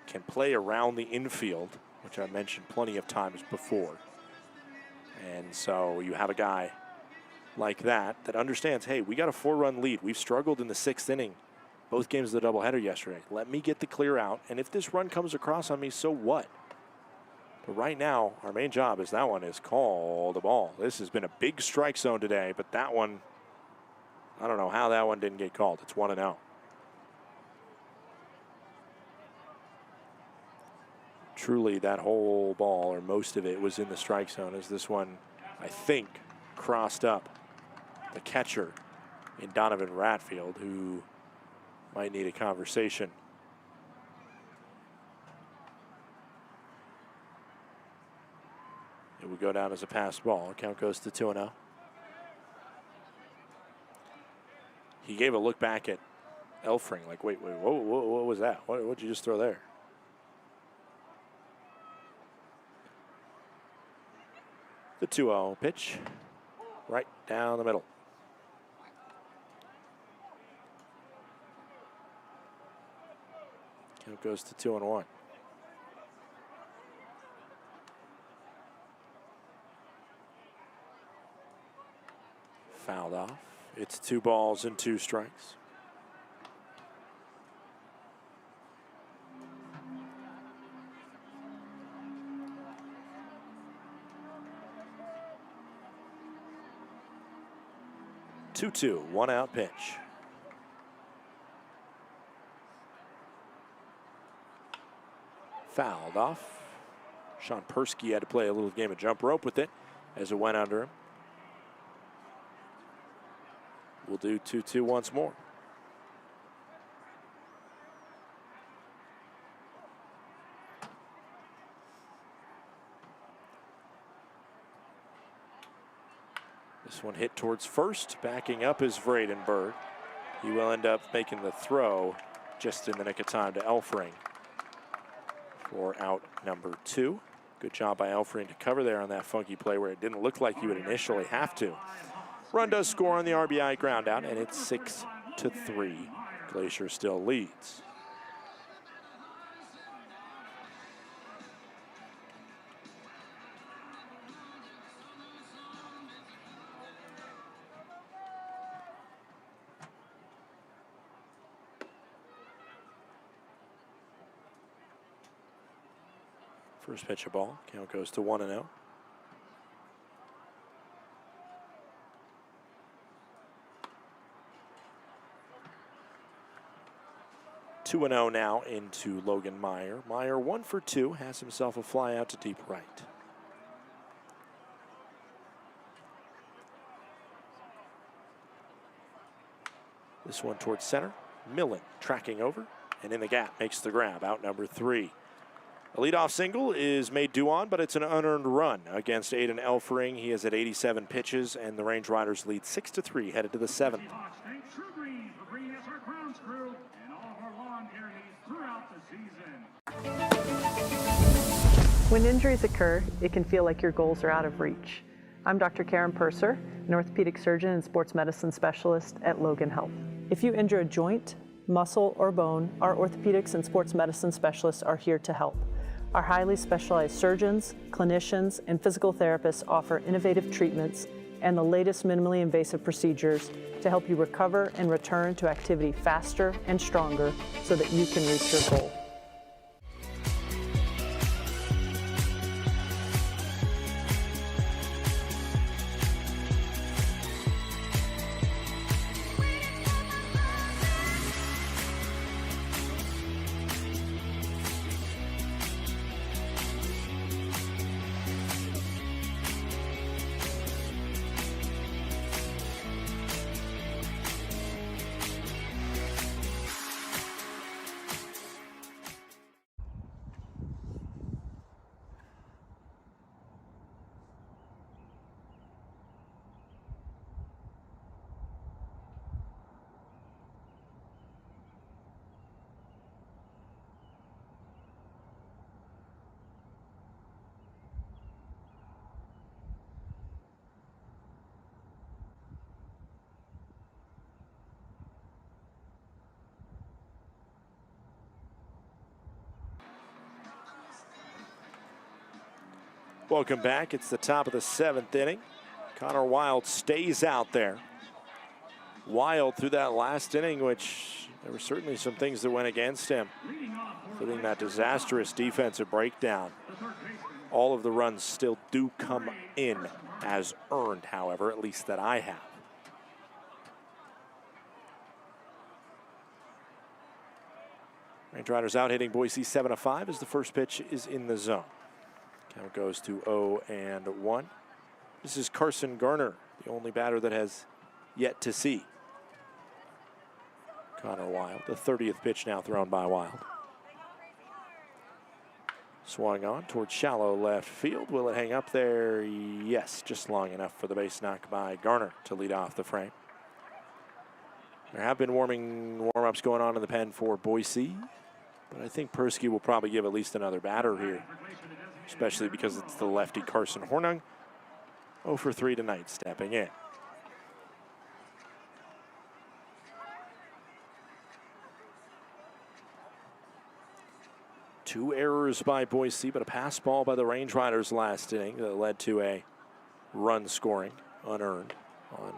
Can play around the infield, which I mentioned plenty of times before. And so you have a guy like that understands, hey, we got a 4-run lead. We've struggled in the 6th inning, both games of the doubleheader yesterday. Let me get the clear out, and if this run comes across on me, so what? But right now, our main job is that one is called a ball. This has been a big strike zone today, but that one, I don't know how that one didn't get called. It's 1-0. Truly, that whole ball, or most of it, was in the strike zone, as this one, I think, crossed up the catcher in Donovan Ratfield, who might need a conversation. go down as a passed ball. Count goes to 2-0. He gave a look back at Elfring like, wait, what was that? What'd you just throw there? The 2-0 pitch, right down the middle. Count goes to 2-1. Fouled off. It's 2 balls and 2 strikes. Two, 1 out pitch. Fouled off. Sean Persky had to play a little game of jump rope with it as it went under him. We'll do 2-2 once more. This one hit towards first. Backing up is Vredenberg. He will end up making the throw just in the nick of time to Elfring for out number 2. Good job by Elfring to cover there on that funky play where it didn't look like he would initially have to. Run does score on the RBI ground out, and it's 6-3. Glacier still leads. First pitch of ball. Count goes to 1-0. Two and 0 now into Logan Meyer. Meyer 1 for 2, has himself a fly out to deep right. This one towards center. Millen tracking over and in the gap makes the grab. Out number 3. A leadoff single is made due on, but it's an unearned run against Aiden Elfring. He is at 87 pitches, and the Range Riders lead 6-3, headed to the 7th. When injuries occur, it can feel like your goals are out of reach. I'm Dr. Karen Purser, an orthopedic surgeon and sports medicine specialist at Logan Health. If you injure a joint, muscle, or bone, our orthopedics and sports medicine specialists are here to help. Our highly specialized surgeons, clinicians, and physical therapists offer innovative treatments and the latest minimally invasive procedures to help you recover and return to activity faster and stronger so that you can reach your goal. Welcome back. It's the top of the 7th inning. Connor Wild stays out there. Wild through that last inning, which there were certainly some things that went against him, including that disastrous defensive breakdown. All of the runs still do come in as earned, however, at least that I have. Range Riders out hitting Boise 7-5 as the first pitch is in the zone. Count goes to 0-1. This is Carson Garner, the only batter that has yet to see Connor Wild. The 30th pitch now thrown by Wild. Swung on towards shallow left field. Will it hang up there? Yes, just long enough for the base knock by Garner to lead off the frame. There have been warm-ups going on in the pen for Boise, but I think Persky will probably give at least another batter here, especially because it's the lefty Carson Hornung. 0 for 3 tonight, stepping in. Two errors by Boise, but a pass ball by the Range Riders last inning that led to a run scoring unearned on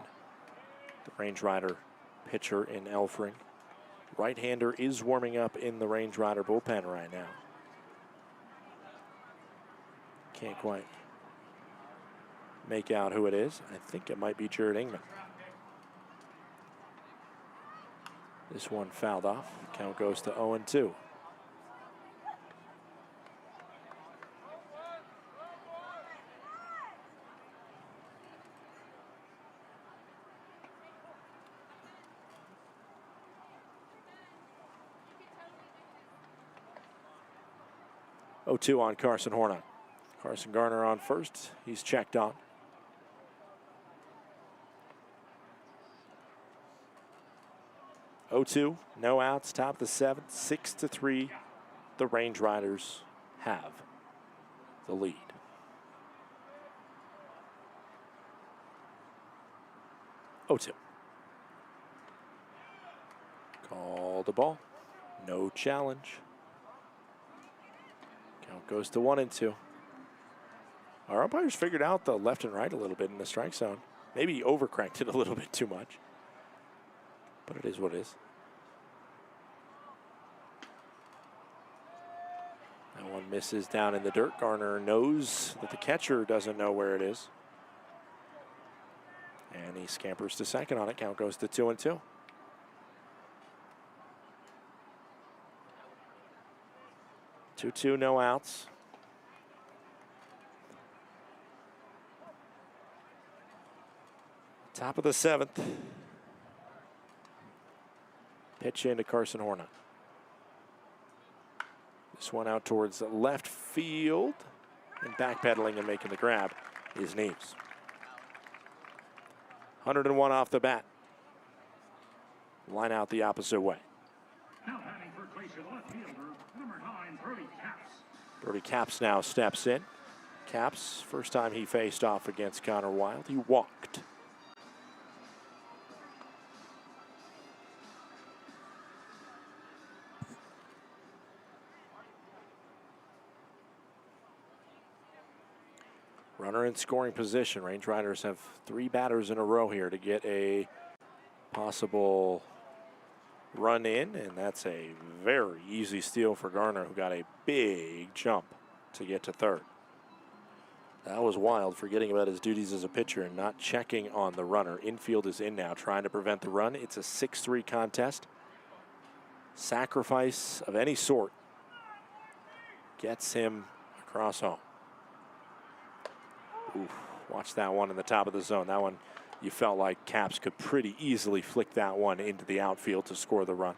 the Range Rider pitcher in Elfring. Right-hander is warming up in the Range Rider bullpen right now. Can't quite make out who it is. I think it might be Jared Ingman. This one fouled off. Count goes to 0-2. Oh-2 on Carson Hornung. Carson Garner on first. He's checked on. Oh-2, no outs, top of the seventh, 6-3. The Range Riders have the lead. Oh-2. Call the ball. No challenge. Count goes to 1-2. Our umpires figured out the left and right a little bit in the strike zone. Maybe overcranked it a little bit too much. But it is what it is. That one misses down in the dirt. Garner knows that the catcher doesn't know where it is. And he scampers to second on it. Count goes to 2-2. Two, no outs. Top of the seventh. Pitch into Carson Hornung. This one out towards left field. And backpedaling and making the grab is Neves. 101 off the bat. Line out the opposite way. Now batting for Glacier, the left fielder, number 9, Brody Capps. Brody Capps now steps in. Capps, first time he faced off against Connor Wild, he walked. Runner in scoring position. Range Riders have 3 batters in a row here to get a possible run in, and that's a very easy steal for Garner, who got a big jump to get to third. That was Wild, forgetting about his duties as a pitcher and not checking on the runner. Infield is in now, trying to prevent the run. It's a 6-3 contest. Sacrifice of any sort gets him across home. Oof, watch that one in the top of the zone. That one, you felt like Capps could pretty easily flick that one into the outfield to score the run.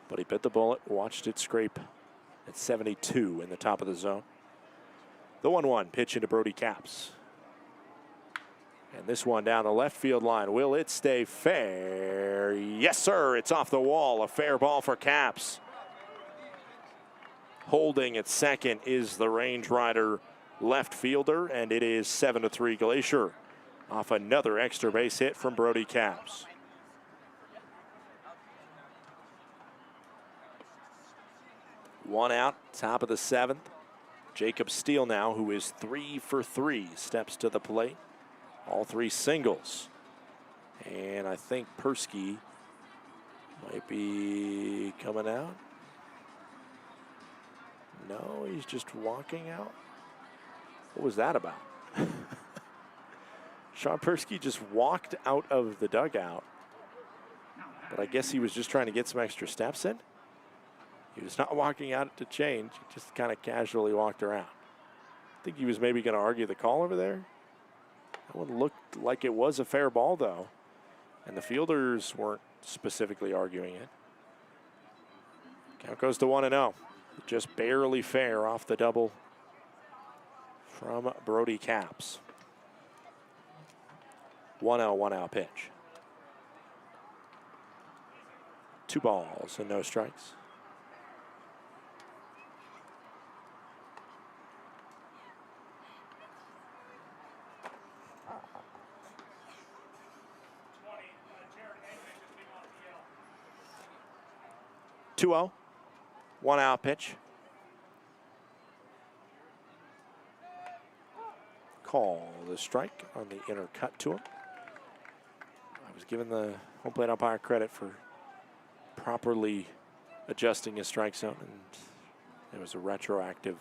But he bit the bullet, watched it scrape at 72 in the top of the zone. The 1-1 pitch into Brody Capps. And this one down the left field line. Will it stay fair? Yes, sir. It's off the wall. A fair ball for Capps. Holding at second is the Range Rider left fielder, and it is 7-3 Glacier off another extra base hit from Brody Capps. One out, top of the seventh. Jacob Steele now, who is 3 for 3, steps to the plate. All 3 singles. And I think Persky might be coming out. No, he's just walking out. What was that about? Sean Persky just walked out of the dugout. But I guess he was just trying to get some extra steps in. He was not walking out to change. He just kind of casually walked around. I think he was maybe going to argue the call over there. That one looked like it was a fair ball, though. And the fielders weren't specifically arguing it. Count goes to 1-0. Just barely fair off the double from Brody Capps. 1-0, 1-out pitch. 2 balls and no strikes. Two-0, 1-out pitch. Call the strike on the inner cut to him. I was given the home plate umpire credit for properly adjusting his strike zone, and there was a retroactive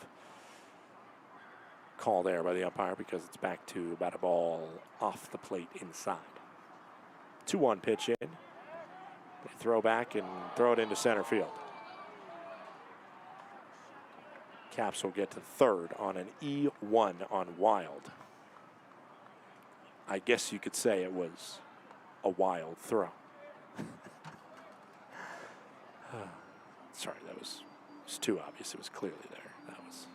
call there by the umpire because it's back to about a ball off the plate inside. 2-1 pitch in. They throw back and throw it into center field. Capps will get to third on an E1 on Wild. I guess you could say it was a wild throw. Sorry, that was too obvious. It was clearly there. That was.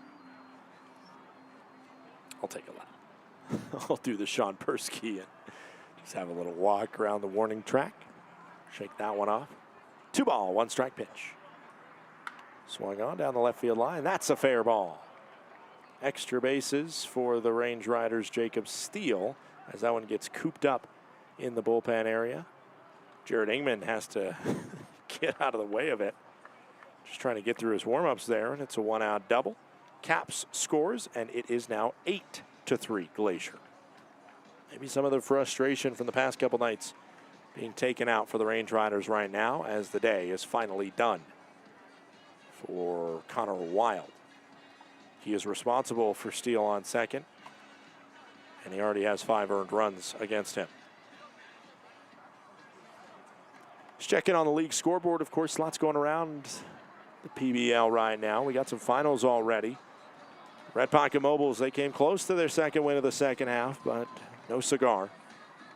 I'll take a lap. I'll do the Sean Persky and just have a little walk around the warning track. Shake that one off. 2-ball, 1-strike pitch. Swung on down the left field line. That's a fair ball. Extra bases for the Range Riders' Jacob Steele as that one gets cooped up in the bullpen area. Jared Ingman has to get out of the way of it. Just trying to get through his warm-ups there, and it's a 1-out double. Capps scores, and it is now 8-3 Glacier. Maybe some of the frustration from the past couple nights being taken out for the Range Riders right now as the day is finally done for Connor Wild. He is responsible for Steele on second, and he already has 5 earned runs against him. Let's check in on the league scoreboard. Of course, lots going around the PBL right now. We got some finals already. Red Pocket Mobiles, they came close to their second win of the second half, but no cigar.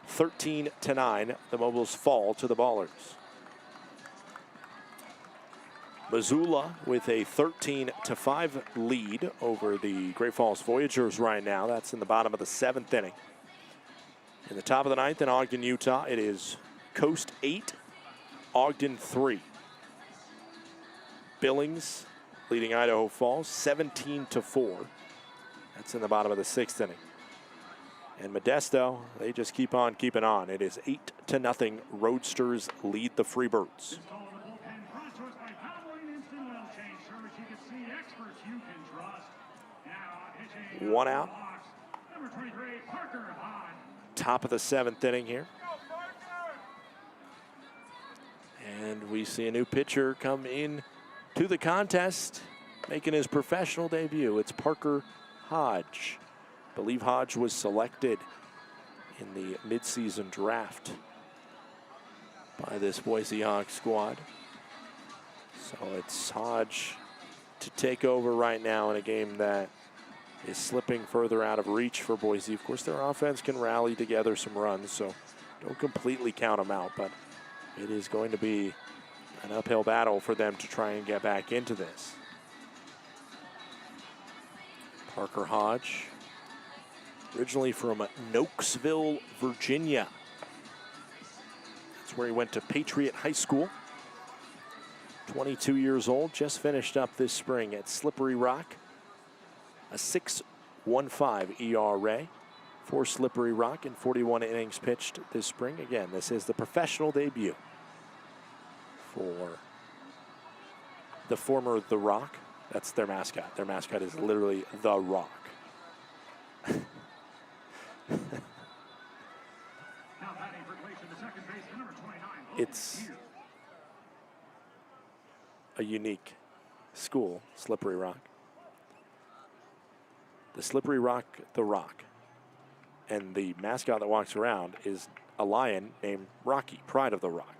13-9, the Mobiles fall to the Ballers. Missoula with a 13-5 lead over the Great Falls Voyagers right now. That's in the bottom of the 7th inning. In the top of the 9th in Ogden, Utah, it is Coast 8, Ogden 3. Billings leading Idaho Falls 17-4. That's in the bottom of the 6th inning. And Modesto, they just keep on keeping on. It is 8-0. Roadsters lead the Freebirds. 1 out. Top of the 7th inning here. And we see a new pitcher come in to the contest, making his professional debut. It's Parker Hodge. I believe Hodge was selected in the midseason draft by this Boise Hawks squad. So it's Hodge to take over right now in a game that is slipping further out of reach for Boise. Of course, their offense can rally together some runs, so don't completely count them out, but it is going to be an uphill battle for them to try and get back into this. Parker Hodge, originally from Nokesville, Virginia. That's where he went to Patriot High School. 22 years old, just finished up this spring at Slippery Rock. A 6.15 ERA for Slippery Rock in 41 innings pitched this spring. Again, this is the professional debut for the former The Rock. That's their mascot. Their mascot is literally The Rock. It's a unique school, Slippery Rock. The Slippery Rock, The Rock. And the mascot that walks around is a lion named Rocky, Pride of the Rock.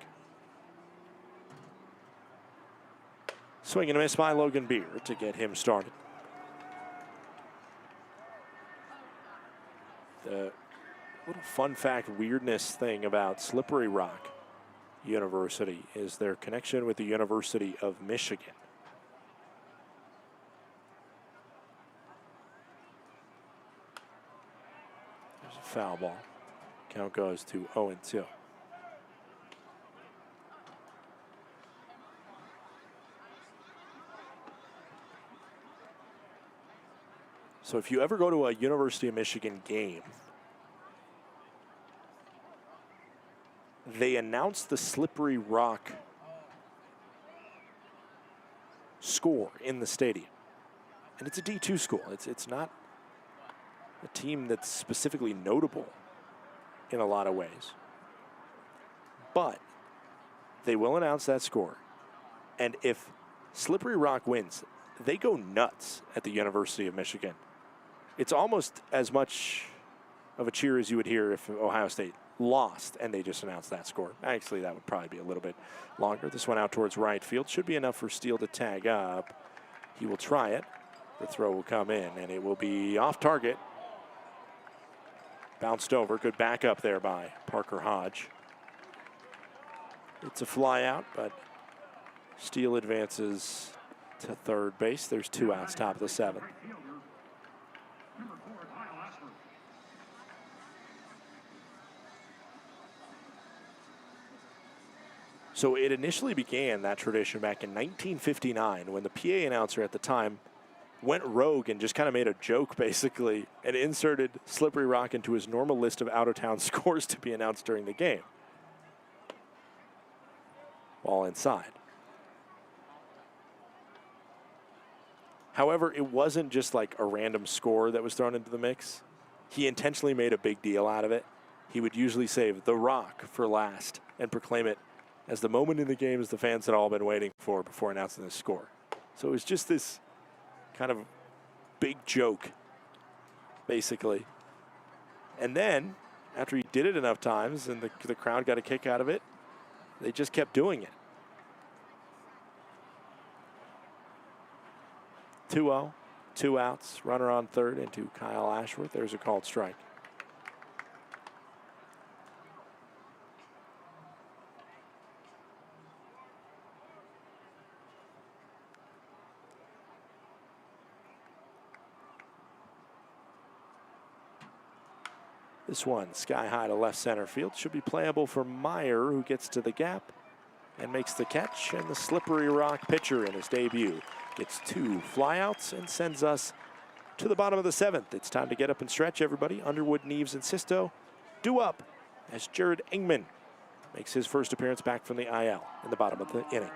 Swing and a miss by Logan Beer to get him started. The little fun fact, weirdness thing about Slippery Rock University is their connection with the University of Michigan. foul ball. Count goes to 0-2. So if you ever go to a University of Michigan game, they announce the Slippery Rock score in the stadium. And it's a D2 school. It's not a team that's specifically notable in a lot of ways. But they will announce that score. And if Slippery Rock wins, they go nuts at the University of Michigan. It's almost as much of a cheer as you would hear if Ohio State lost and they just announced that score. Actually, that would probably be a little bit longer. This one out towards right field. Should be enough for Steele to tag up. He will try it. The throw will come in, and it will be off target. Bounced over. Good backup there by Parker Hodge. It's a fly out, but Steele advances to third base. There's 2 outs, top of the 7th. So it initially began, that tradition, back in 1959 when the PA announcer at the time went rogue and just kind of made a joke, basically, and inserted Slippery Rock into his normal list of out-of-town scores to be announced during the game. Ball inside. However, it wasn't just like a random score that was thrown into the mix. He intentionally made a big deal out of it. He would usually save the Rock for last and proclaim it as the moment in the game as the fans had all been waiting for before announcing the score. So it was just this kind of big joke, basically. And then, after he did it enough times and the crowd got a kick out of it, they just kept doing it. 2-0, 2 outs, runner on third into Kyle Ashworth. There's a called strike. This one, sky high to left center field, should be playable for Meyer, who gets to the gap and makes the catch. And the Slippery Rock pitcher in his debut gets 2 flyouts and sends us to the bottom of the 7th. It's time to get up and stretch, everybody. Underwood, Neves, and Sisto due up as Jared Ingman makes his first appearance back from the IL in the bottom of the inning.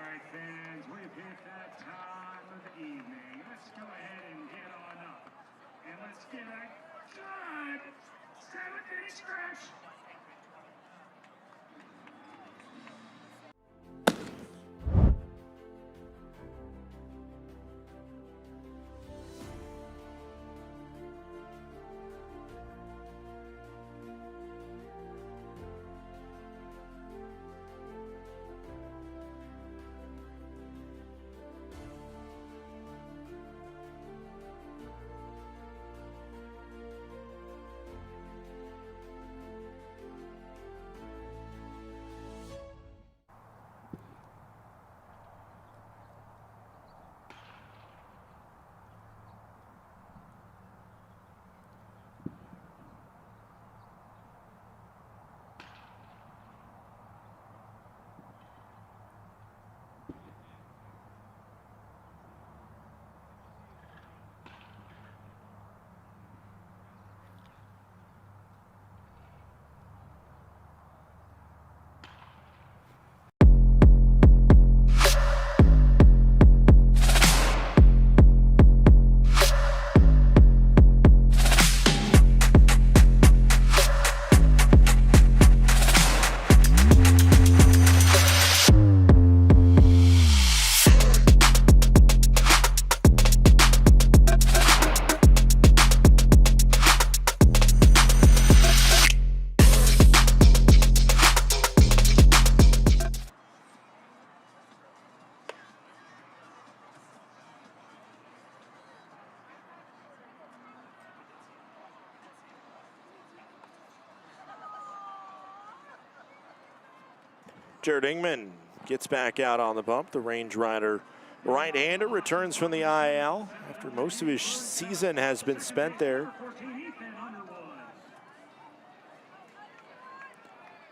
Jared Ingman gets back out on the bump. The Range Rider right-hander returns from the IL after most of his season has been spent there.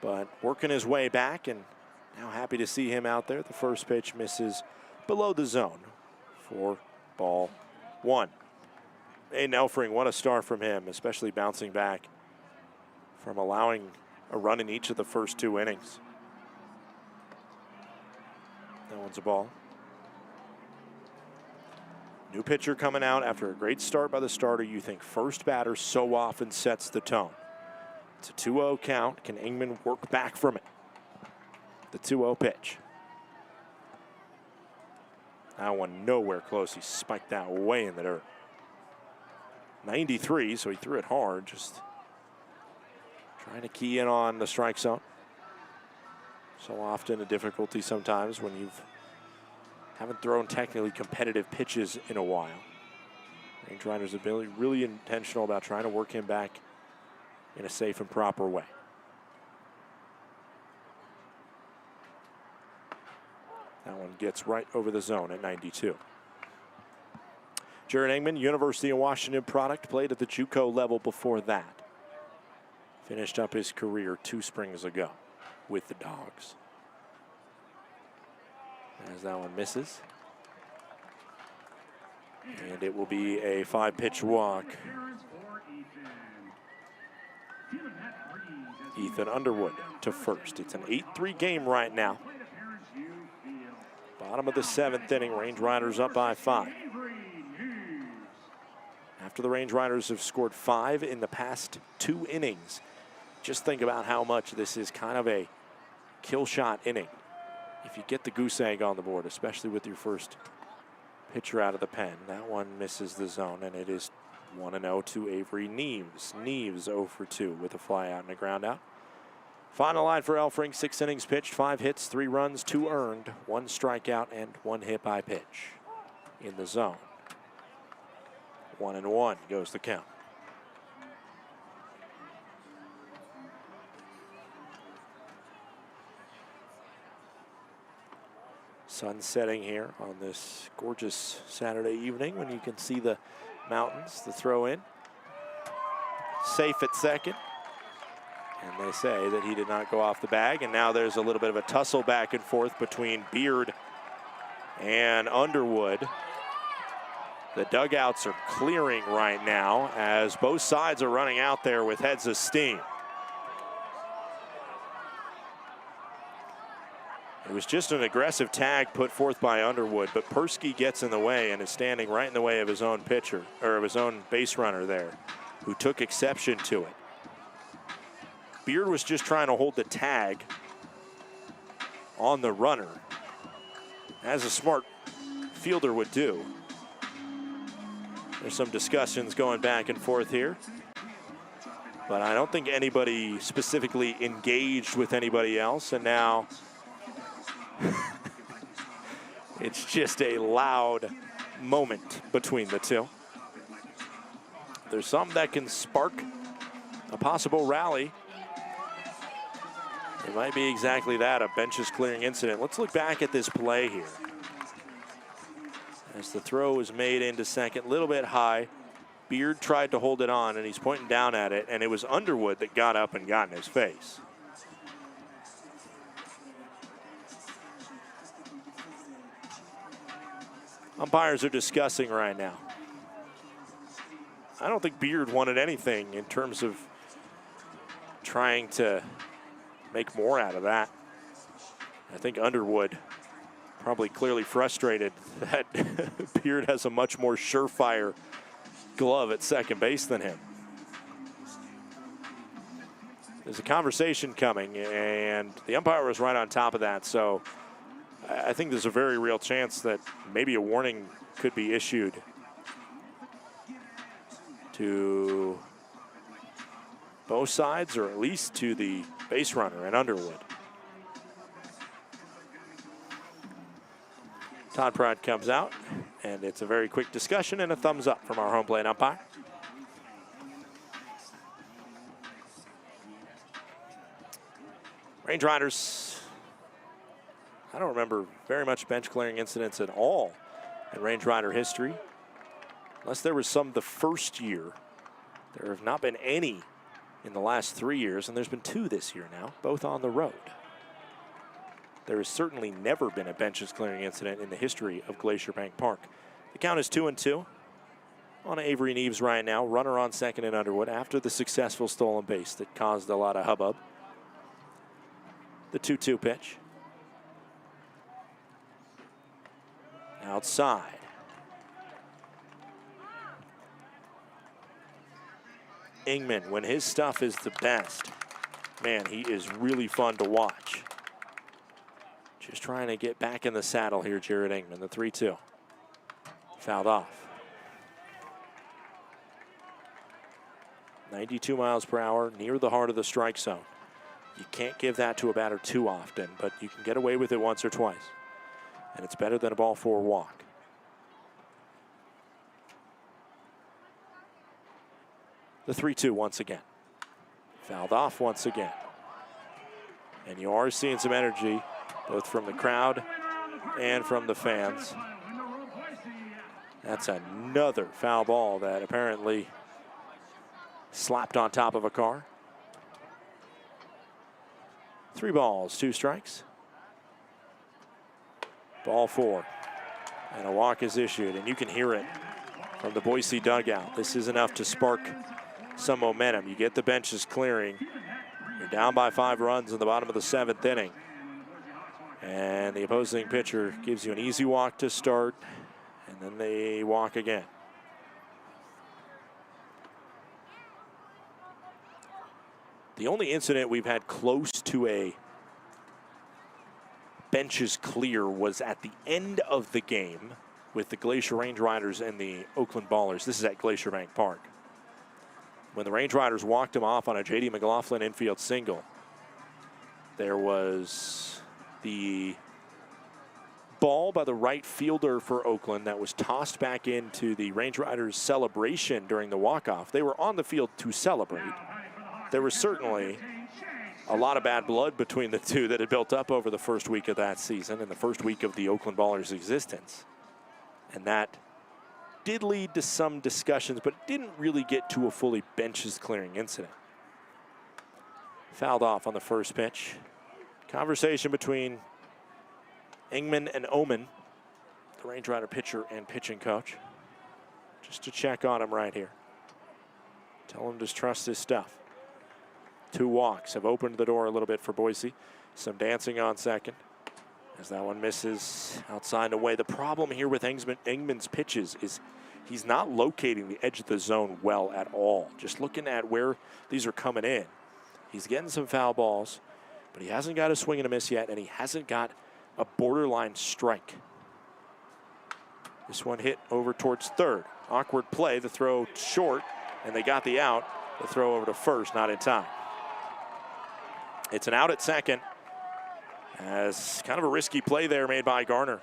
but working his way back, and now happy to see him out there. The first pitch misses below the zone for ball one. Aiden Elfring, what a start from him, especially bouncing back from allowing a run in each of the first 2 innings. That one's a ball. New pitcher coming out after a great start by the starter. You think first batter so often sets the tone. It's a 2-0 count. Can Ingman work back from it? The 2-0 pitch. That one nowhere close. He spiked that way in the dirt. 93, so he threw it hard, just trying to key in on the strike zone. So often a difficulty sometimes when you haven't thrown technically competitive pitches in a while. Range Riders have been really intentional about trying to work him back in a safe and proper way. That one gets right over the zone at 92. Jared Ingman, University of Washington product, played at the JUCO level before that. Finished up his career 2 springs ago with the Dogs. As that one misses. And it will be a 5-pitch walk. Ethan Underwood to first. It's an 8-3 game right now. Bottom of the 7th inning, Range Riders up by 5. After the Range Riders have scored 5 in the past 2 innings, just think about how much this is kind of a kill shot inning. If you get the goose egg on the board, especially with your first pitcher out of the pen. That one misses the zone, and it is 1-0 to Avery Neves. Neves 0 for 2 with a fly out and a ground out. Final line for Elfring, 6 innings pitched, 5 hits, 3 runs, 2 earned, 1 strikeout, and 1 hit by pitch in the zone. 1-1 goes the count. Sun setting here on this gorgeous Saturday evening when you can see the mountains. The throw in. Safe at second. And they say that he did not go off the bag. And now there's a little bit of a tussle back and forth between Beard and Underwood. The dugouts are clearing right now as both sides are running out there with heads of steam. It was just an aggressive tag put forth by Underwood, but Persky gets in the way and is standing right in the way of his own pitcher, or of his own base runner there, who took exception to it. Beard was just trying to hold the tag on the runner, as a smart fielder would do. There's some discussions going back and forth here, but I don't think anybody specifically engaged with anybody else, and now it's just a loud moment between the two. There's some that can spark a possible rally. It might be exactly that, a benches clearing incident. Let's look back at this play here. As the throw is made into second, a little bit high. Beard tried to hold it on, and he's pointing down at it, and it was Underwood that got up and got in his face. Umpires are discussing right now. I don't think Beard wanted anything in terms of trying to make more out of that. I think Underwood probably clearly frustrated that Beard has a much more surefire glove at second base than him. There's a conversation coming, and the umpire was right on top of that, so I think there's a very real chance that maybe a warning could be issued to both sides, or at least to the base runner and Underwood. Todd Pratt comes out, and it's a very quick discussion and a thumbs up from our home plate umpire. Range Riders, I don't remember very much bench clearing incidents at all in Range Rider history. Unless there was some the first year, there have not been any in the last 3 years, and there's been 2 this year now, both on the road. There has certainly never been a benches clearing incident in the history of Glacier Bank Park. The count is 2-2 on Avery Neves right now. Runner on second in Underwood after the successful stolen base that caused a lot of hubbub. The 2-2 pitch. Outside. Ingman, when his stuff is the best, man, he is really fun to watch. Just trying to get back in the saddle here, Jared Ingman, the 3-2. Fouled off. 92 miles per hour, near the heart of the strike zone. You can't give that to a batter too often, but you can get away with it once or twice. And it's better than a ball 4 walk. The 3-2 once again. Fouled off once again. And you are seeing some energy, both from the crowd and from the fans. That's another foul ball that apparently slapped on top of a car. 3 balls, 2 strikes. Ball 4. And a walk is issued, and you can hear it from the Boise dugout. This is enough to spark some momentum. You get the benches clearing. You're down by 5 runs in the bottom of the 7th inning. And the opposing pitcher gives you an easy walk to start, and then they walk again. The only incident we've had close to a benches clear was at the end of the game with the Glacier Range Riders and the Oakland Ballers. This is at Glacier Bank Park. When the Range Riders walked him off on a J.D. McLaughlin infield single, there was the ball by the right fielder for Oakland that was tossed back into the Range Riders celebration during the walk-off. They were on the field to celebrate. There was certainly a lot of bad blood between the two that had built up over the first week of that season and the first week of the Oakland Ballers' existence. And that did lead to some discussions, but didn't really get to a fully benches clearing incident. Fouled off on the first pitch. Conversation between Ingman and Oman, the Range Rider pitcher and pitching coach, just to check on him right here. Tell him to trust his stuff. 2 walks have opened the door a little bit for Boise. Some dancing on second as that one misses outside and away. The problem here with Ingman's pitches is he's not locating the edge of the zone well at all. Just looking at where these are coming in, he's getting some foul balls, but he hasn't got a swing and a miss yet, and he hasn't got a borderline strike. This one hit over towards third. Awkward play, the throw short, and they got the out. The throw over to first, not in time. It's an out at second, as kind of a risky play there made by Garner.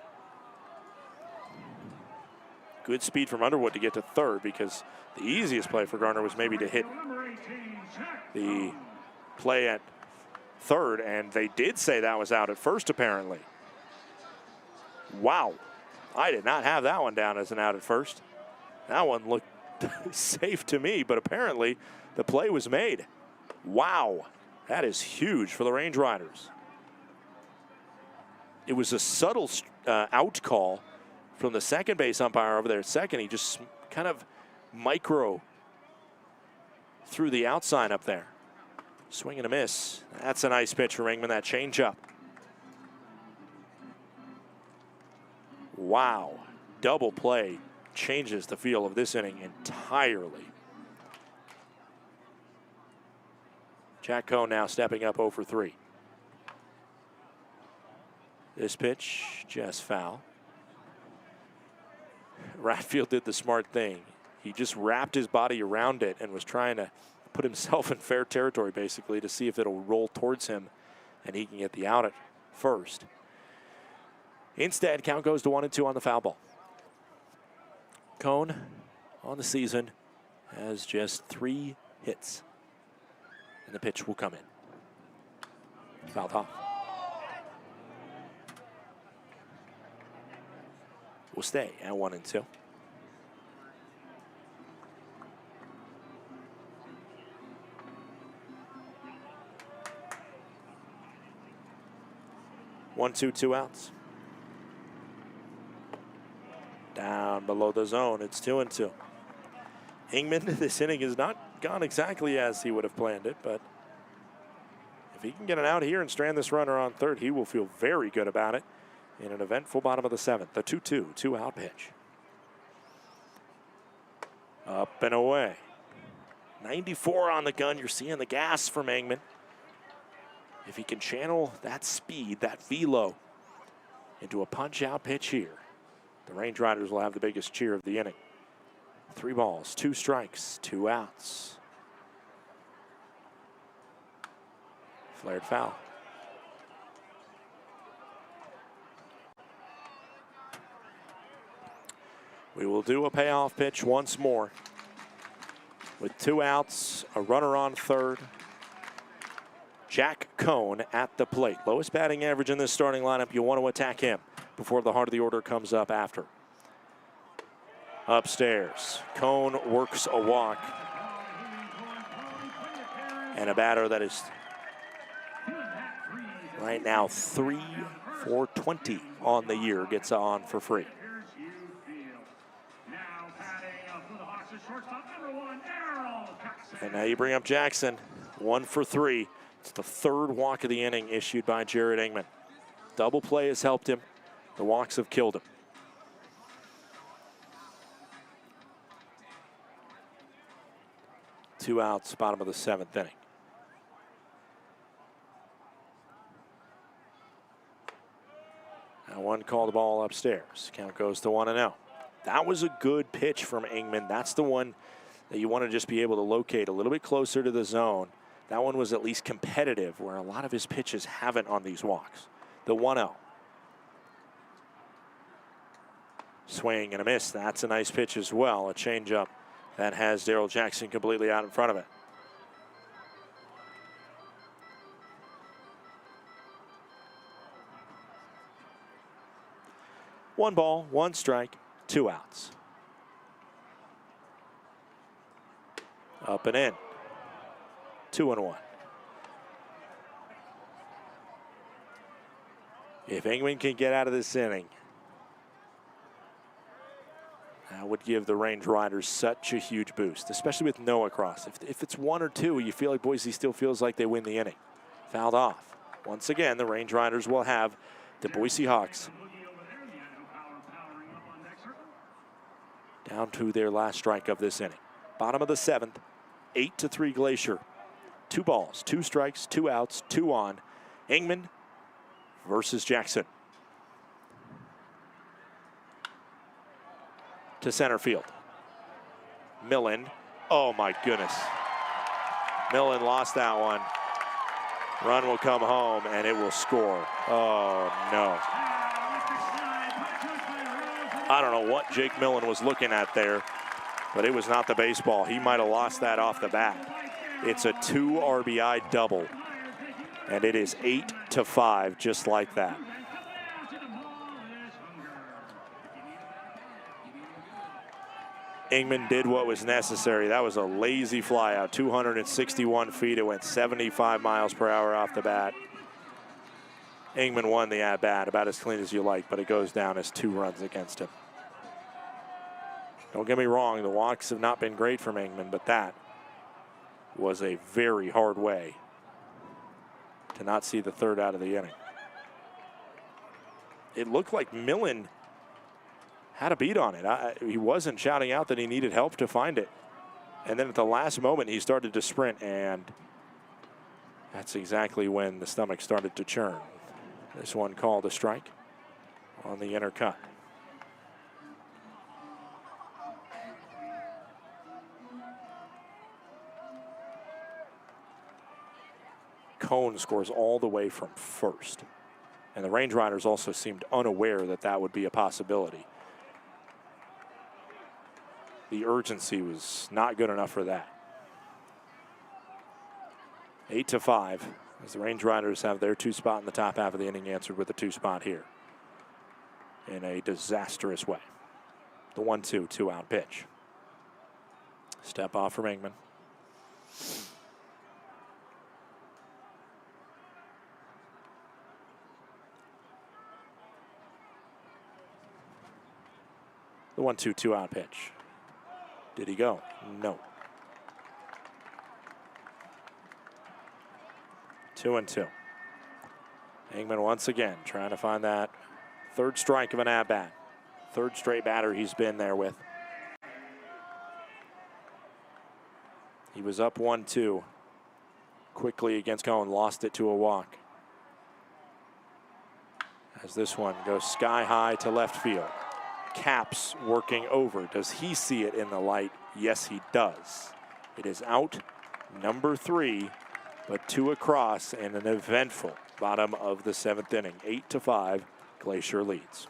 Good speed from Underwood to get to third, because the easiest play for Garner was maybe to hit the play at third, and they did say that was out at first, apparently. Wow. I did not have that one down as an out at first. That one looked safe to me, but apparently the play was made. Wow. That is huge for the Range Riders. It was a subtle out call from the second base umpire over there at second. He just kind of micro threw the outside up there. Swing and a miss. That's a nice pitch for Ingman, that changeup. Wow. Double play changes the feel of this inning entirely. Jack Cohn now stepping up 0 for 3. This pitch just foul. Ratfield did the smart thing. He just wrapped his body around it and was trying to put himself in fair territory, basically, to see if it'll roll towards him and he can get the out at first. Instead, count goes to 1-2 on the foul ball. Cohn on the season has just 3 hits. And the pitch will come in. Fouled off. Will stay at 1-2. 1-2, 2 outs. Down below the zone, it's 2-2. Ingman, this inning has not gone exactly as he would have planned it, but if he can get an out here and strand this runner on third, he will feel very good about it in an eventful bottom of the 7th. The 2-2, 2 out pitch. Up and away. 94 on the gun. You're seeing the gas from Ingman. If he can channel that speed, that velo, into a punch-out pitch here, the Range Riders will have the biggest cheer of the inning. 3 balls, 2 strikes, 2 outs. Flared foul. We will do a payoff pitch once more. With 2 outs, a runner on third. Jack Cohn at the plate. Lowest batting average in this starting lineup. You want to attack him before the heart of the order comes up after. Upstairs, Cohn works a walk. And a batter that is right now 3 for 20 on the year gets on for free. And now you bring up Jackson, 1 for 3. It's the 3rd walk of the inning issued by Jared Ingman. Double play has helped him. The walks have killed him. Two outs, bottom of the 7th inning. Now 1 called the ball upstairs. Count goes to 1-0. That was a good pitch from Ingman. That's the one that you want to just be able to locate a little bit closer to the zone. That one was at least competitive, where a lot of his pitches haven't on these walks. The 1-0. Swing and a miss. That's a nice pitch as well. A changeup that has Darryl Jackson completely out in front of it. One ball, 1 strike, 2 outs. Up and in. 2-1. If Ingman can get out of this inning, that would give the Range Riders such a huge boost, especially with Noah across. If it's 1 or 2, you feel like Boise still feels like they win the inning. Fouled off. Once again, the Range Riders will have the Boise Hawks down to their last strike of this inning. Bottom of the 7th, 8-3 Glacier. 2 balls, 2 strikes, 2 outs, 2 on. Ingman versus Jackson. To center field. Millen. Oh my goodness. Millen lost that one. Run will come home and it will score. Oh no. I don't know what Jake Millen was looking at there, but it was not the baseball. He might have lost that off the bat. It's a 2 RBI double, and it is 8-5 just like that. Ingman did what was necessary. That was a lazy fly out, 261 feet. It went 75 miles per hour off the bat. Ingman won the at-bat, about as clean as you like, but it goes down as 2 runs against him. Don't get me wrong, the walks have not been great from Ingman, but that was a very hard way to not see the 3rd out of the inning. It looked like Millen had a beat on it. He wasn't shouting out that he needed help to find it. And then at the last moment, he started to sprint, and that's exactly when the stomach started to churn. This one called a strike on the inner cut. Cohn scores all the way from first. And the Range Riders also seemed unaware that that would be a possibility. The urgency was not good enough for that. 8-5 as the Range Riders have their 2 spot in the top half of the inning answered with a 2 spot here in a disastrous way. The 1-2, 2 out pitch. Step off from Ingman. The 1-2 two-out pitch. Did he go? No. 2-2. Hangman once again trying to find that third strike of an at-bat. Third straight batter he's been there with. He was up 1-2 quickly against Cohen, lost it to a walk. As this one goes sky high to left field. Capps working over. Does he see it in the light? Yes, he does. It is out, number 3, but 2 across and an eventful bottom of the 7th inning. 8-5, Glacier leads.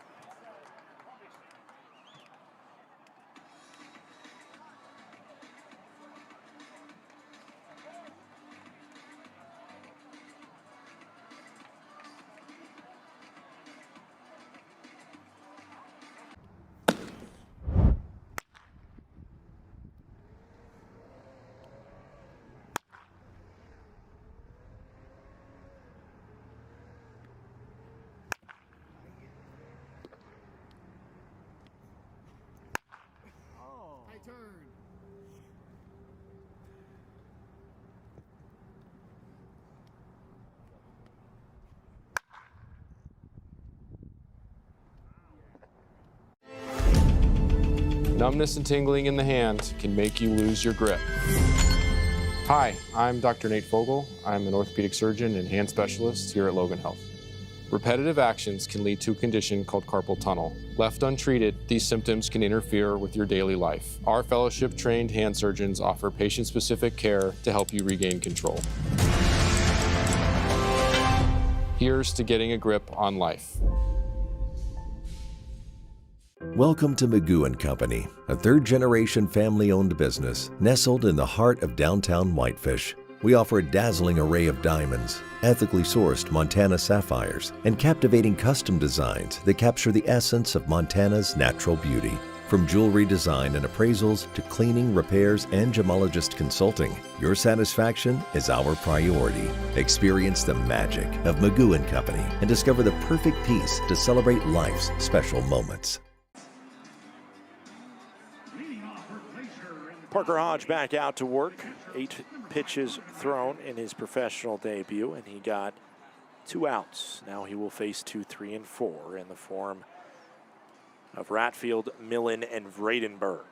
Numbness and tingling in the hand can make you lose your grip. Hi, I'm Dr. Nate Fogel. I'm an orthopedic surgeon and hand specialist here at Logan Health. Repetitive actions can lead to a condition called carpal tunnel. Left untreated, these symptoms can interfere with your daily life. Our fellowship-trained hand surgeons offer patient-specific care to help you regain control. Here's to getting a grip on life. Welcome to Magoo & Company, a third-generation family-owned business nestled in the heart of downtown Whitefish. We offer a dazzling array of diamonds, ethically sourced Montana sapphires, and captivating custom designs that capture the essence of Montana's natural beauty. From jewelry design and appraisals to cleaning, repairs, and gemologist consulting, your satisfaction is our priority. Experience the magic of Magoo & Company and discover the perfect piece to celebrate life's special moments. Parker Hodge back out to work. 8 pitches thrown in his professional debut, and he got 2 outs. Now he will face 2, 3, and 4 in the form of Ratfield, Millen, and Vredenberg.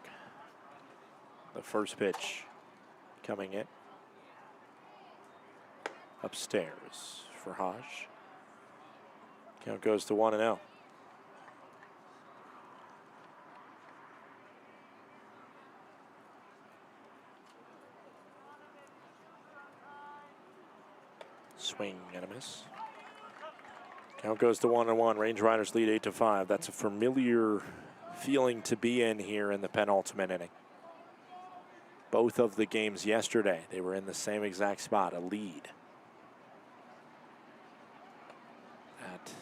The first pitch coming in. Upstairs for Hodge. Count goes to 1-0. Swing and a miss. Count goes to 1-1. Range Riders lead 8-5. That's a familiar feeling to be in here in the penultimate inning. Both of the games yesterday, they were in the same exact spot, a lead. That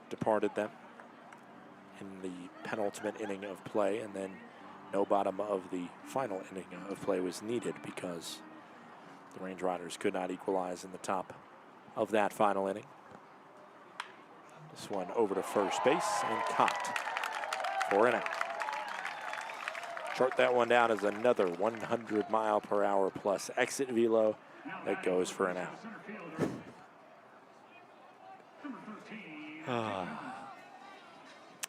departed them in the penultimate inning of play, and then no bottom of the final inning of play was needed because the Range Riders could not equalize in the top of that final inning. This one over to first base and caught for an out. Chart that one down as another 100-mile-per-hour plus exit velo that goes for an out.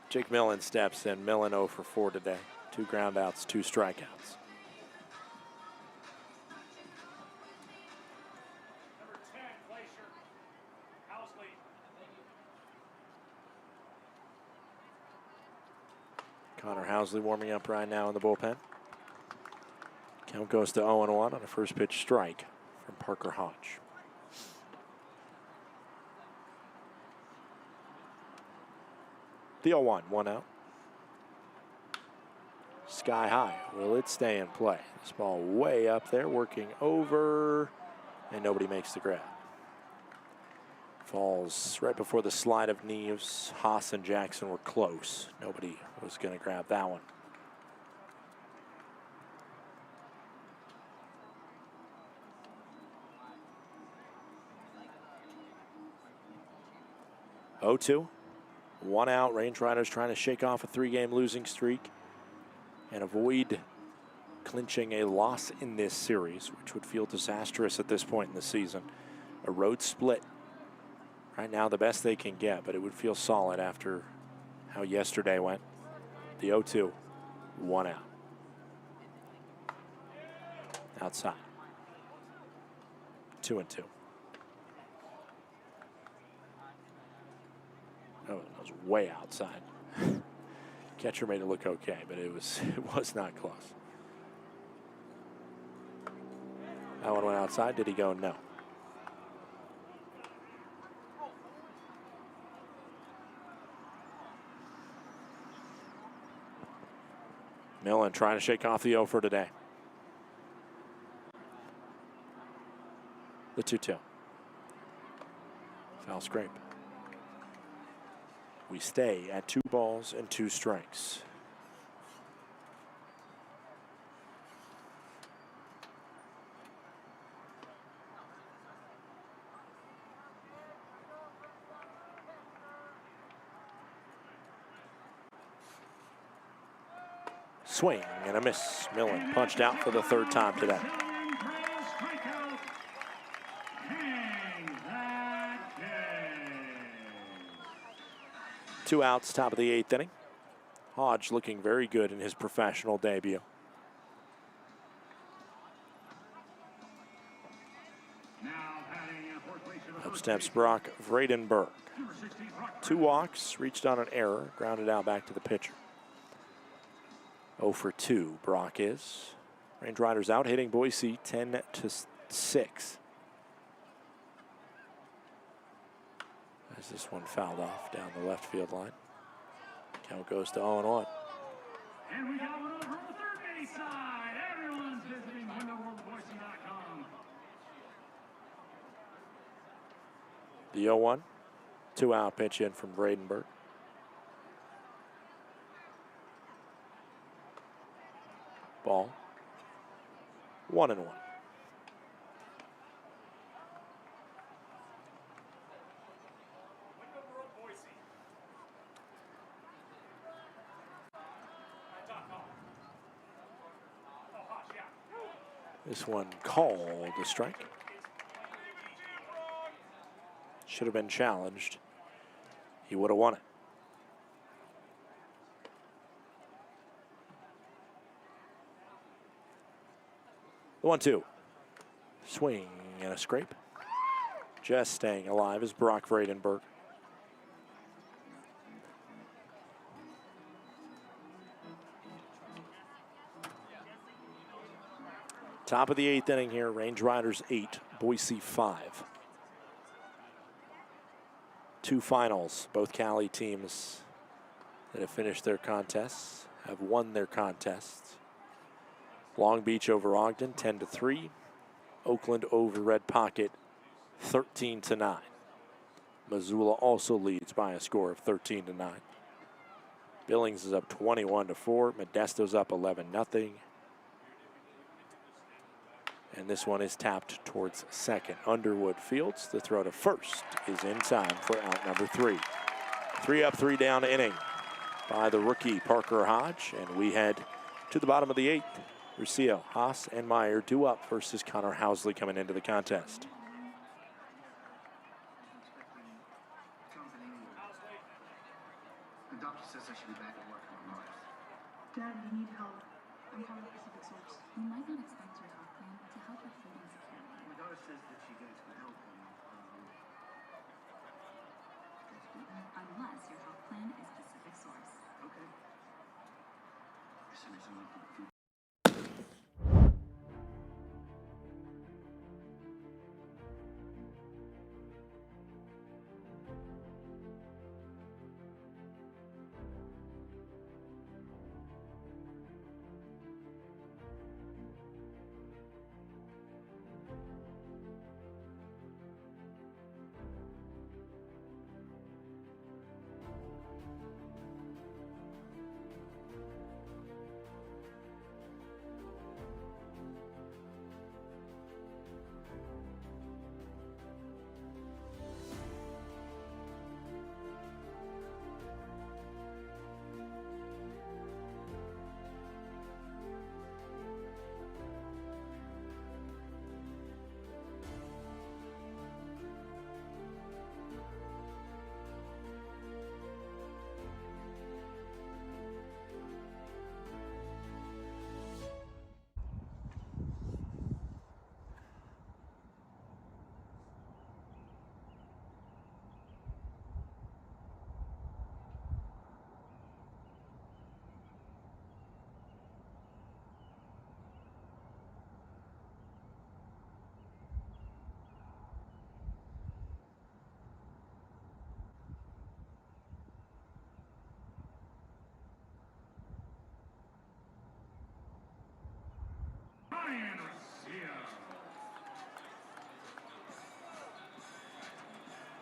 Jake Millen steps in. Millen 0 for 4 today. 2 ground outs, 2 strikeouts. Connor Housley warming up right now in the bullpen. Count goes to 0-1 on a first pitch strike from Parker Hodge. The 0-1, 1 out. Sky high. Will it stay in play? This ball way up there, working over, and nobody makes the grab. Falls right before the slide of Neves. Haas and Jackson were close. Nobody was going to grab that one. Oh, 2. 1 out. Range Riders trying to shake off a 3-game losing streak. and avoid clinching a loss in this series, which would feel disastrous at this point in the season. A road split. Right now, the best they can get, but it would feel solid after how yesterday went. The 0-2, 1 out. Outside. 2-2. Oh, that was way outside. Catcher made it look okay, but it was not close. That one went outside. Did he go? No. Millen trying to shake off the 0 for today. The 2-2. Foul scrape. We stay at 2 balls and 2 strikes. Swing and a miss. Millen punched out for the 3rd time today. 2 outs, top of the 8th inning. Hodge looking very good in his professional debut. Up steps Brock Vredenberg. 2 walks, reached on an error, grounded out back to the pitcher. 0 for 2, Brock is. Range Riders out, hitting Boise 10-6. As this one fouled off down the left field line. Count goes to 0-1. And we got one over on the third base side. Everyone's visiting windowworldboise.com. The 0-1, 2 out pitch in from Vredenberg. Ball. 1-1. This one called a strike. Should have been challenged. He would have won it. The 1-2. Swing and a scrape. Just staying alive is Brock Vredenberg. Top of the 8th inning here. Range Riders 8, Boise 5. 2 finals. Both Cali teams that have finished their contests have won their contests. Long Beach over Ogden 10-3. Oakland over Red Pocket 13-9. Missoula also leads by a score of 13-9. Billings is up 21-4. Modesto's up 11-0. And this one is tapped towards second. Underwood fields. The throw to first is in time for out number 3. 3 up, 3 down inning by the rookie Parker Hodge. And we head to the bottom of the 8th. Ruscio, Haas, and Meyer 2 up versus Connor Housley coming into the contest. The doctor says I should be back at work in a month. Dad, you need help. I'm calling Pacific Source. You might not expect your health plan to help with food insecurity. My daughter says that she gets good help. Unless your health plan is Pacific Source. Okay. Send her some food.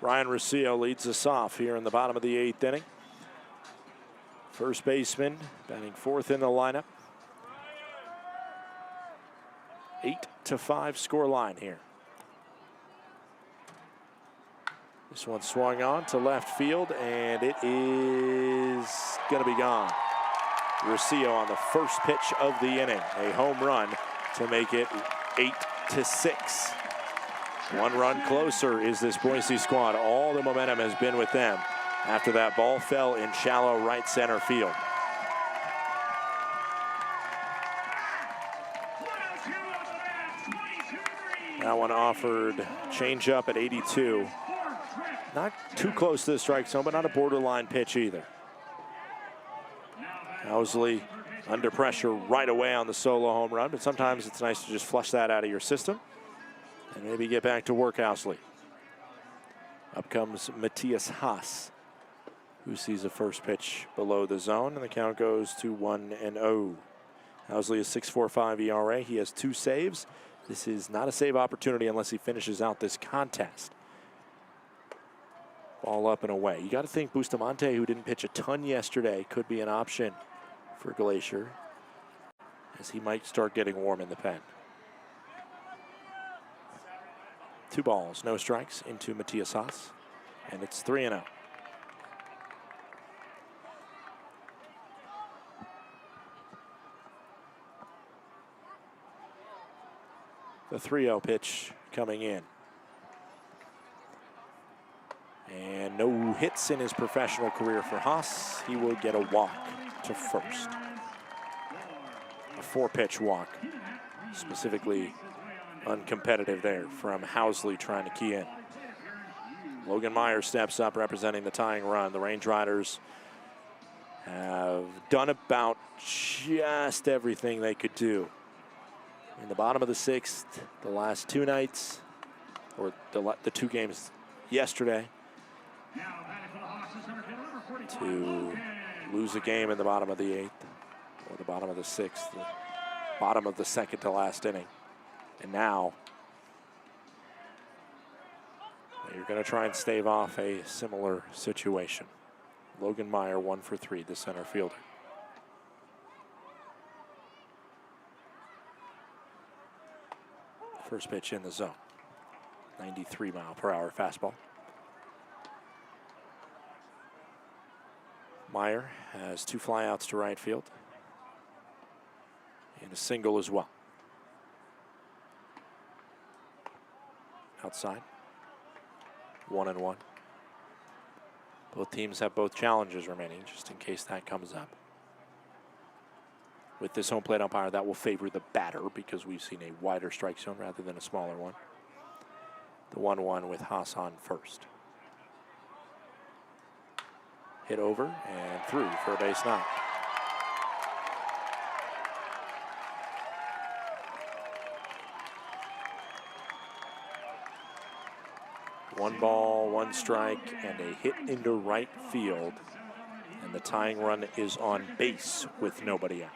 Ryan Rosillo leads us off here in the bottom of the 8th inning. First baseman batting 4th in the lineup. 8-5 score line here. This one swung on to left field, and it is going to be gone. Rosillo on the first pitch of the inning. A home run to make it 8-6. One run closer is this Boise squad. All the momentum has been with them after that ball fell in shallow right center field. That one offered changeup at 82. Not too close to the strike zone, but not a borderline pitch either. Housley under pressure right away on the solo home run, but sometimes it's nice to just flush that out of your system and maybe get back to work, Housley. Up comes Matthias Haas, who sees a first pitch below the zone, and the count goes to 1-0. Housley is 6.45 ERA. He has 2 saves. This is not a save opportunity unless he finishes out this contest. Ball up and away. You got to think Bustamante, who didn't pitch a ton yesterday, could be an option for Glacier, as he might start getting warm in the pen. 2 balls, no strikes into Matthias Haas, and it's 3-0. The 3-0 pitch coming in. And no hits in his professional career for Haas. He will get a walk to first. A 4-pitch walk, specifically uncompetitive there from Housley trying to key in. Logan Meyer steps up representing the tying run. The Range Riders have done about just everything they could do. In the bottom of the 6th, the last 2 nights, or the 2 games yesterday, to lose a game in the bottom of the 8th, or the bottom of the 6th, the bottom of the 2nd to last inning. And now you're going to try and stave off a similar situation. Logan Meyer 1 for 3, the center fielder. First pitch in the zone. 93-mile-per-hour fastball. Meyer has 2 flyouts to right field and a single as well. Outside, 1-1. Both teams have both challenges remaining, just in case that comes up. With this home plate umpire, that will favor the batter because we've seen a wider strike zone rather than a smaller one. The 1-1 with Haas on first. Hit over and through for a base knock. One ball, 1 strike, and a hit into right field. And the tying run is on base with nobody out.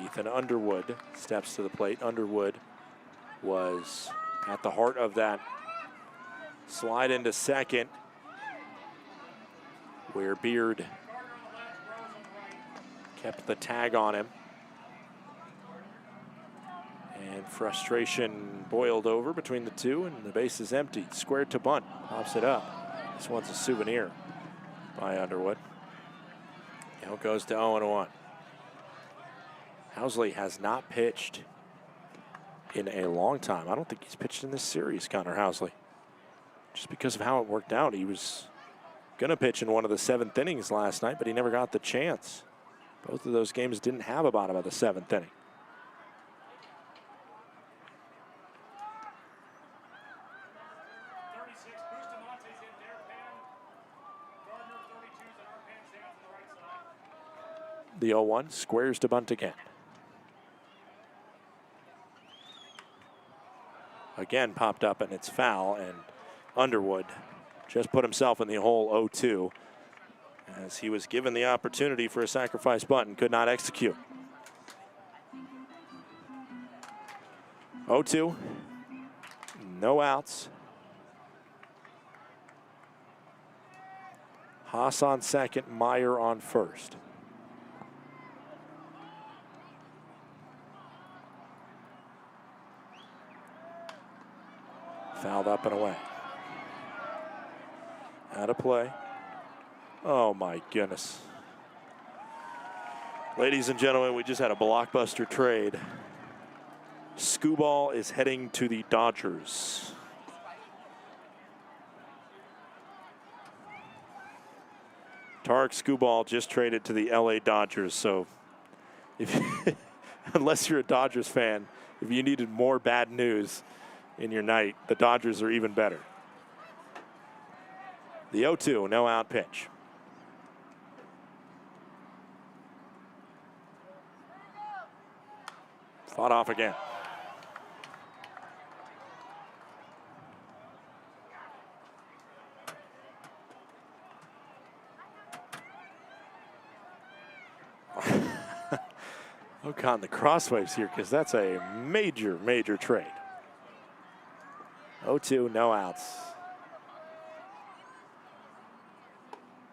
Ethan Underwood steps to the plate. Underwood was at the heart of that slide into second, where Beard kept the tag on him. And frustration boiled over between the two, and the base is empty. Squared to bunt, pops it up. This one's a souvenir by Underwood. Count goes to 0-1. Housley has not pitched in a long time. I don't think he's pitched in this series, Connor Housley. Just because of how it worked out. He was going to pitch in one of the 7th innings last night, but he never got the chance. Both of those games didn't have a bottom of the 7th inning. The 0-1 squares to bunt again. Again popped up and it's foul, and Underwood just put himself in the hole 0-2 as he was given the opportunity for a sacrifice bunt and could not execute. 0-2, No outs. Haas on second, Meyer on first. Fouled up and away. Out of play. Oh my goodness. Ladies and gentlemen, we just had a blockbuster trade. Skubal is heading to the Dodgers. Tarek Skubal just traded to the LA Dodgers, so if unless you're a Dodgers fan, if you needed more bad news in your night, the Dodgers are even better. The 0-2, no out pitch. Fought off again. Look on the crosswaves here, because that's a major, major trade. 0-2, no outs.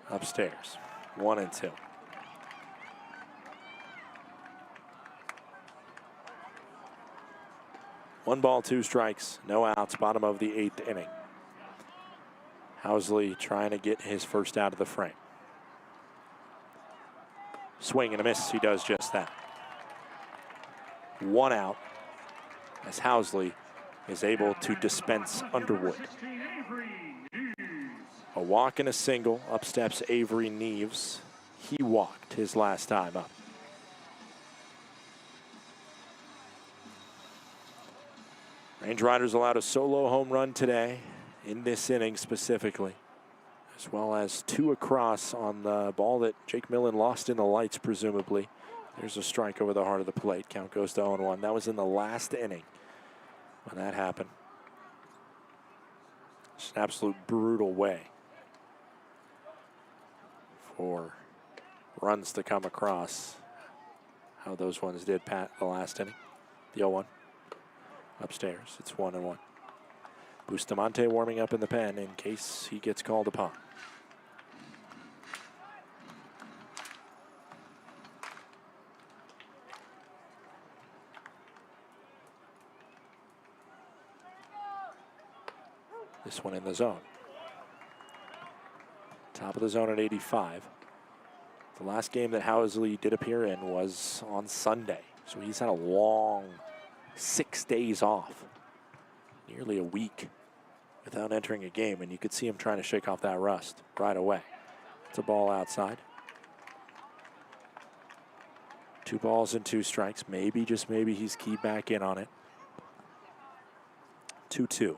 Upstairs, 1-2. One ball, two strikes, no outs, bottom of the 8th inning. Housley trying to get his first out of the frame. Swing and a miss, he does just that. 1 out as Housley is able to dispense Underwood. A walk and a single. Up steps Avery Neves. He walked his last time up. Range Riders allowed a solo home run today in this inning specifically, as well as 2 across on the ball that Jake Millen lost in the lights, presumably. There's a strike over the heart of the plate. Count goes to 0-1. That was in the last inning when that happened. It's an absolute brutal way for runs to come across. How those ones did, Pat, the last inning. The 0-1. Upstairs, it's 1-1. Bustamante warming up in the pen in case he gets called upon. This one in the zone. Top of the zone at 85. The last game that Housley did appear in was on Sunday. So he's had a long 6 days off. Nearly a week without entering a game, and you could see him trying to shake off that rust right away. It's a ball outside. 2 balls and 2 strikes. Maybe, just maybe, he's keyed back in on it. 2-2.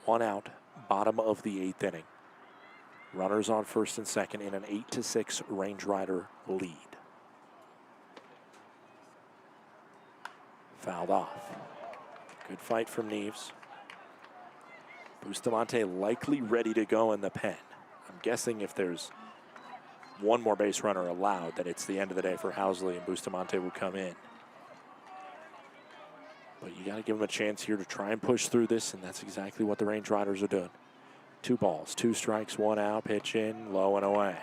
1 out, bottom of the 8th inning. Runners on first and second in an 8-6 Range Rider lead. Fouled off. Good fight from Neves. Bustamante likely ready to go in the pen. I'm guessing if there's one more base runner allowed, that it's the end of the day for Housley and Bustamante will come in. But you got to give him a chance here to try and push through this, and that's exactly what the Range Riders are doing. 2 balls, 2 strikes, 1 out, pitch in, low and away.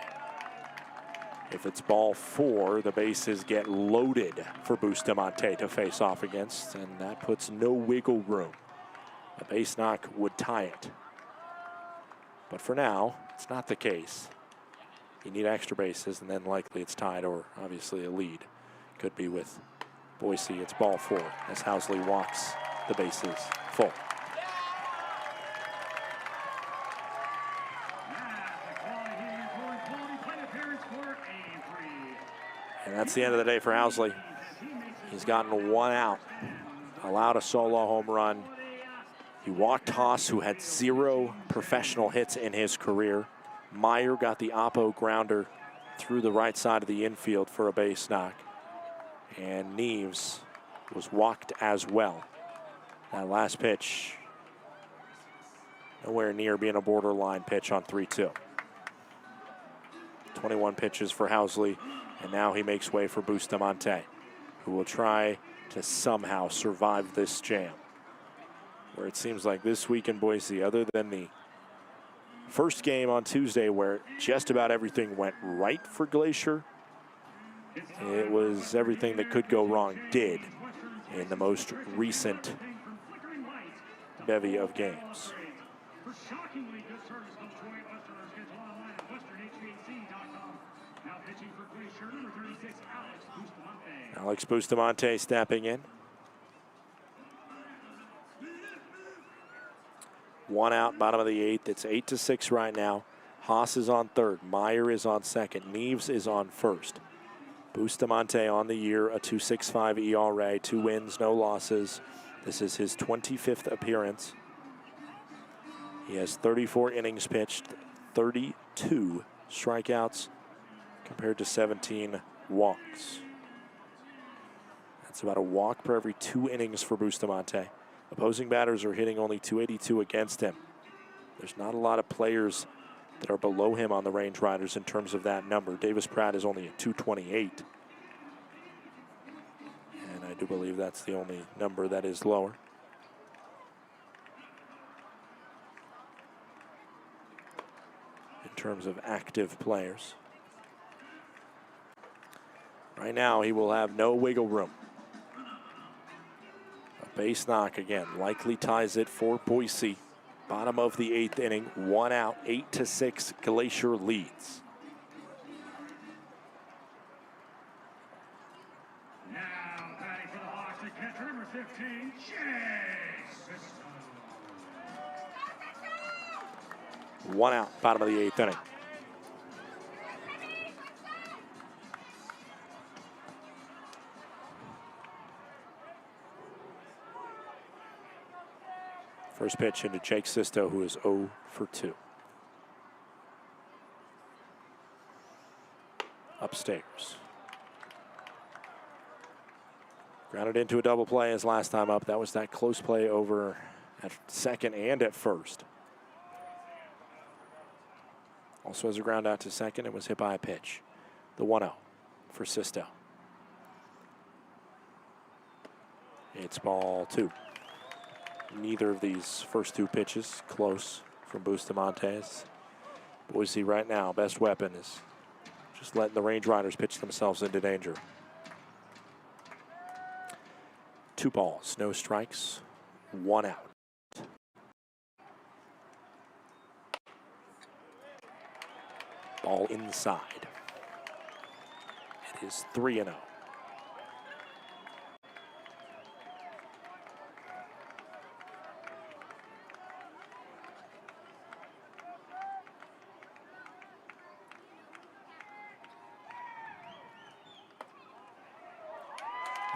If it's ball 4, the bases get loaded for Bustamante to face off against, and that puts no wiggle room. A base knock would tie it. But for now, it's not the case. You need extra bases, and then likely it's tied, or obviously a lead. Could be with Boise. It's ball 4 as Housley walks the bases full. And that's the end of the day for Housley. He's gotten 1 out, allowed a solo home run. He walked Haas, who had 0 professional hits in his career. Meyer got the oppo grounder through the right side of the infield for a base knock. And Neves was walked as well. That last pitch, nowhere near being a borderline pitch on 3-2. 21 pitches for Housley, and now he makes way for Bustamante, who will try to somehow survive this jam. where it seems like this week in Boise, other than the first game on Tuesday where just about everything went right for Glacier, it was everything that could go wrong did in the most recent bevy of games. Alex Bustamante stepping in. 1 out, bottom of the 8th. It's 8-6 right now. Haas is on 3rd. Meyer is on 2nd. Neves is on 1st. Bustamante on the year, a 2.65 ERA, 2 wins, no losses. This is his 25th appearance. He has 34 innings pitched, 32 strikeouts compared to 17 walks. That's about a walk per every 2 innings for Bustamante. Opposing batters are hitting only .282 against him. There's not a lot of players that are below him on the Range Riders in terms of that number. Davis Pratt is only at .228. And I do believe that's the only number that is lower. In terms of active players. Right now, he will have no wiggle room. A base knock again, likely ties it for Boise. Bottom of the 8th inning, 1 out, 8-6, Glacier leads. Now batting for the Hawks, the catcher, number 15, Chase. 1 out, bottom of the 8th inning. First pitch into Jake Sisto, who is 0 for 2. Upstairs. Grounded into a double play his last time up. That was that close play over at 2nd and at 1st. Also has a ground out to 2nd and was hit by a pitch. The 1-0 for Sisto. It's ball 2. Neither of these first 2 pitches close from Bustamante. Boise right now, best weapon is just letting the Range Riders pitch themselves into danger. 2 balls, no strikes, 1 out. Ball inside. It is 3-0.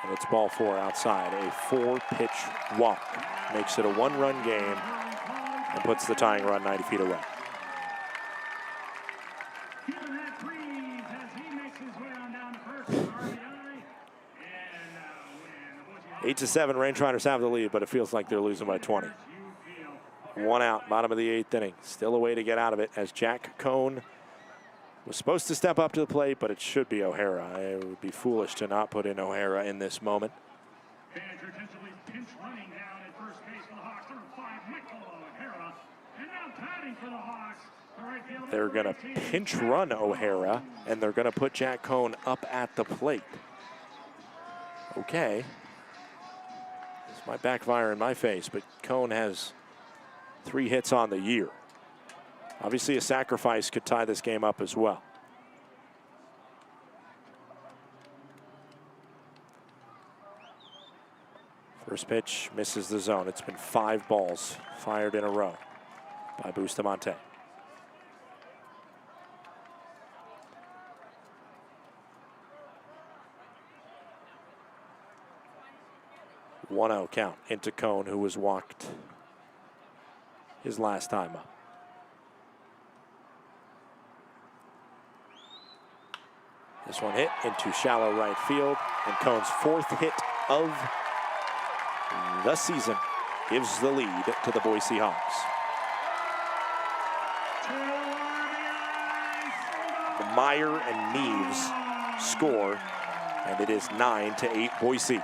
And it's ball 4 outside. A 4-pitch walk makes it a 1-run game and puts the tying run 90 feet away. 8-7, Range Riders have the lead, but it feels like they're losing by 20. 1 out, bottom of the 8th inning. Still a way to get out of it as Jack Cohn was supposed to step up to the plate, but it should be O'Hara. It would be foolish to not put in O'Hara in this moment. They're going to pinch run O'Hara, and they're going to put Jack Cohn up at the plate. Okay. This might backfire in my face, but Cohn has 3 hits on the year. Obviously, a sacrifice could tie this game up as well. First pitch misses the zone. It's been 5 balls fired in a row by Bustamante. One-0 count into Cohn, who was walked his last time up. This one hit into shallow right field, and Cohn's 4th hit of the season gives the lead to the Boise Hawks. Meyer and Neves score, and it is 9-8 Boise.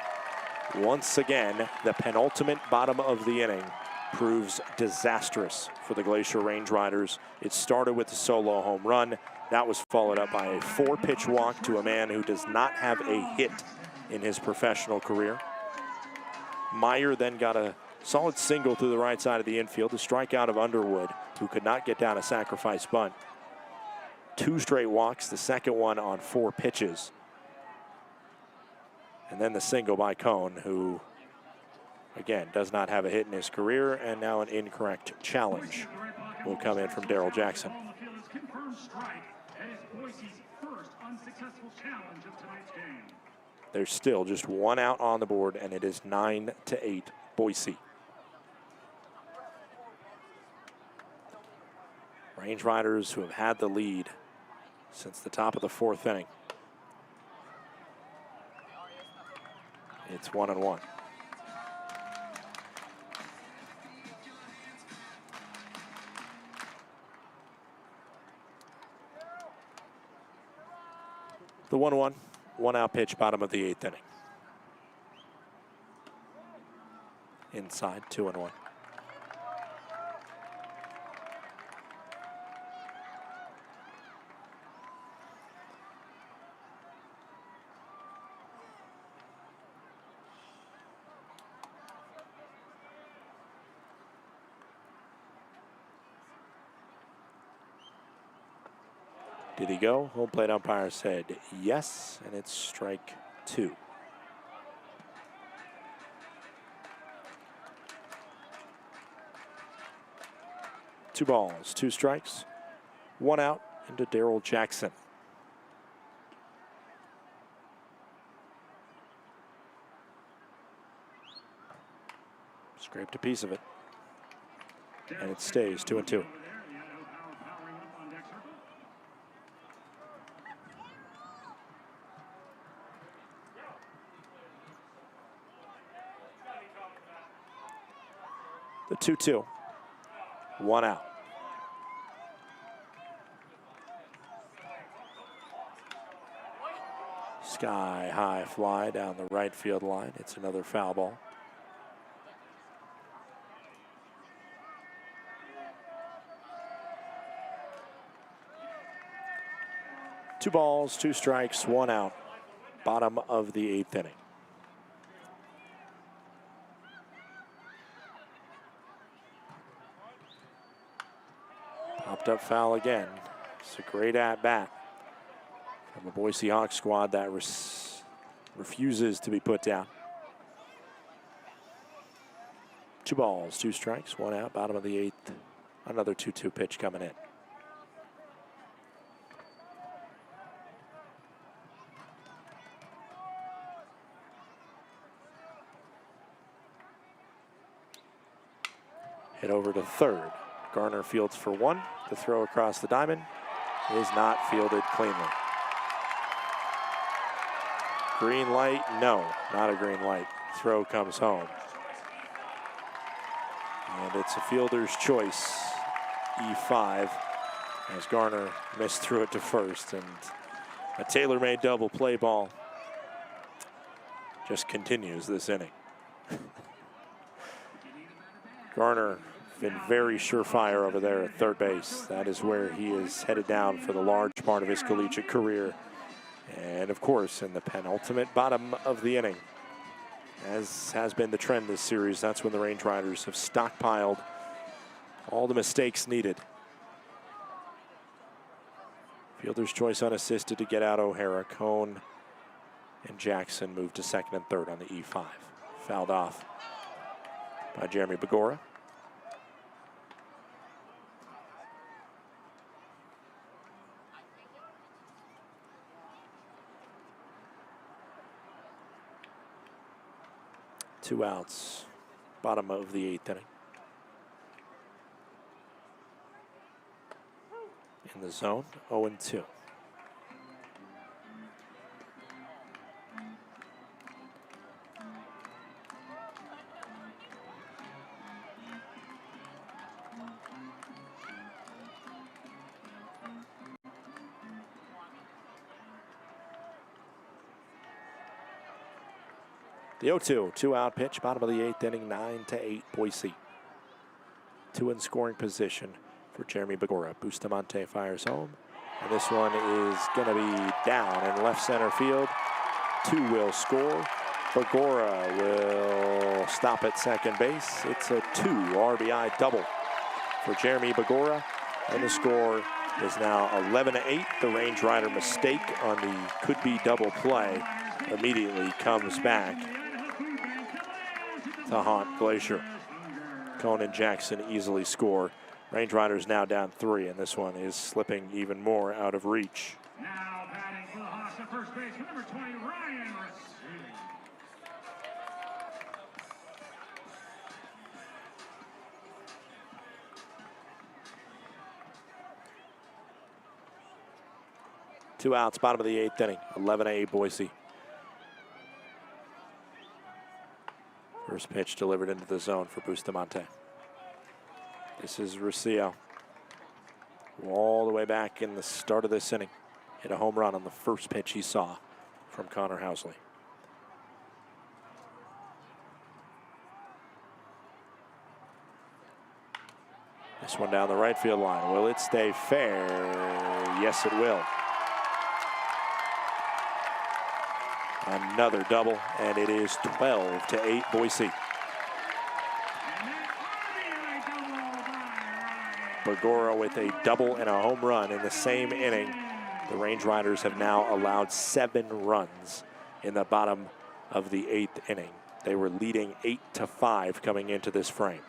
Once again, the penultimate bottom of the inning proves disastrous for the Glacier Range Riders. It started with a solo home run. That was followed up by a 4-pitch walk to a man who does not have a hit in his professional career. Meyer then got a solid single through the right side of the infield, a strikeout of Underwood, who could not get down a sacrifice bunt. 2 straight walks, the second one on 4 pitches. And then the single by Cone, who, again, does not have a hit in his career, and now an incorrect challenge will come in from Darrell Jackson. There's still just 1 out on the board, and it is 9-8 Boise. Range Riders who have had the lead since the top of the 4th inning. It's 1-1. The 1-1, 1-out pitch, bottom of the 8th inning. Inside, 2-1. Did he go? Home plate umpire said yes, and it's strike 2. Two balls, 2 strikes, 1 out into Darrell Jackson. Scraped a piece of it, and it stays 2-2. The 2-2, 1 out. Sky high fly down the right field line. It's another foul ball. Two balls, 2 strikes, 1 out. Bottom of the 8th inning. Popped up foul again. It's a great at-bat from the Boise Hawks squad that refuses to be put down. 2 balls, 2 strikes, 1 out, bottom of the 8th. Another 2-2 pitch coming in. Hit over to third. Garner fields for 1. The throw across the diamond is not fielded cleanly. Green light? No, not a green light. Throw comes home. And it's a fielder's choice, E5, as Garner missed through it to first. And a tailor-made double play ball just continues this inning. Garner been very surefire over there at third base. That is where he is headed down for the large part of his collegiate career. And of course, in the penultimate bottom of the inning, as has been the trend this series, that's when the Range Riders have stockpiled all the mistakes needed. Fielder's choice unassisted to get out O'Hara. Cone and Jackson moved to second and third on the E5. Fouled off by Jeremy Begora. Two outs, bottom of the 8th inning. In the zone, 0-2. The 0-2, 2-out pitch, bottom of the 8th inning, 9-8 Boise. Two in scoring position for Jeremy Begora. Bustamante fires home. And this one is going to be down in left center field. Two will score. Begora will stop at second base. It's a 2 RBI double for Jeremy Begora. And the score is now 11-8. The Range Rider mistake on the could-be double play immediately comes back to haunt Glacier. Cone and Jackson easily score. Range Riders now down 3, and this one is slipping even more out of reach. Now batting for the Hawks at first base, number 20, Ryan Racine. Two outs, bottom of the 8th inning. 11-8 Boise. First pitch delivered into the zone for Bustamante. This is Rocio. All the way back in the start of this inning. Hit a home run on the first pitch he saw from Connor Housley. This one down the right field line. Will it stay fair? Yes, it will. Another double, and it is 12-8 Boise. Begora with a double and a home run in the same inning. The Range Riders have now allowed 7 runs in the bottom of the 8th inning. They were leading 8-5 coming into this frame.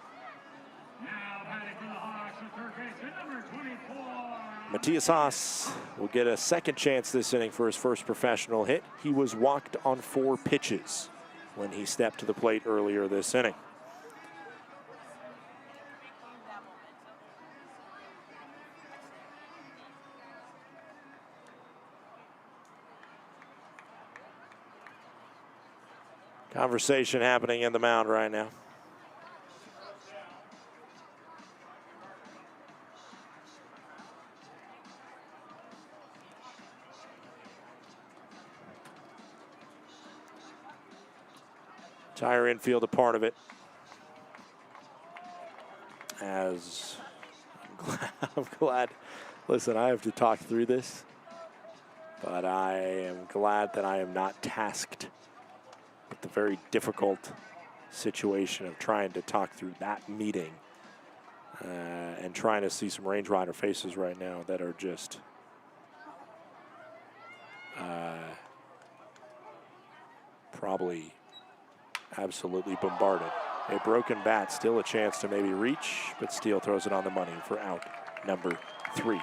Matias Haas will get a second chance this inning for his first professional hit. He was walked on 4 pitches when he stepped to the plate earlier this inning. Conversation happening in the mound right now. Entire infield a part of it. As I'm glad, listen, I have to talk through this, but I am glad that I am not tasked with the very difficult situation of trying to talk through that meeting and trying to see some Range Rider faces right now that are just probably absolutely bombarded. A broken bat, still a chance to maybe reach, but Steele throws it on the money for out number 3.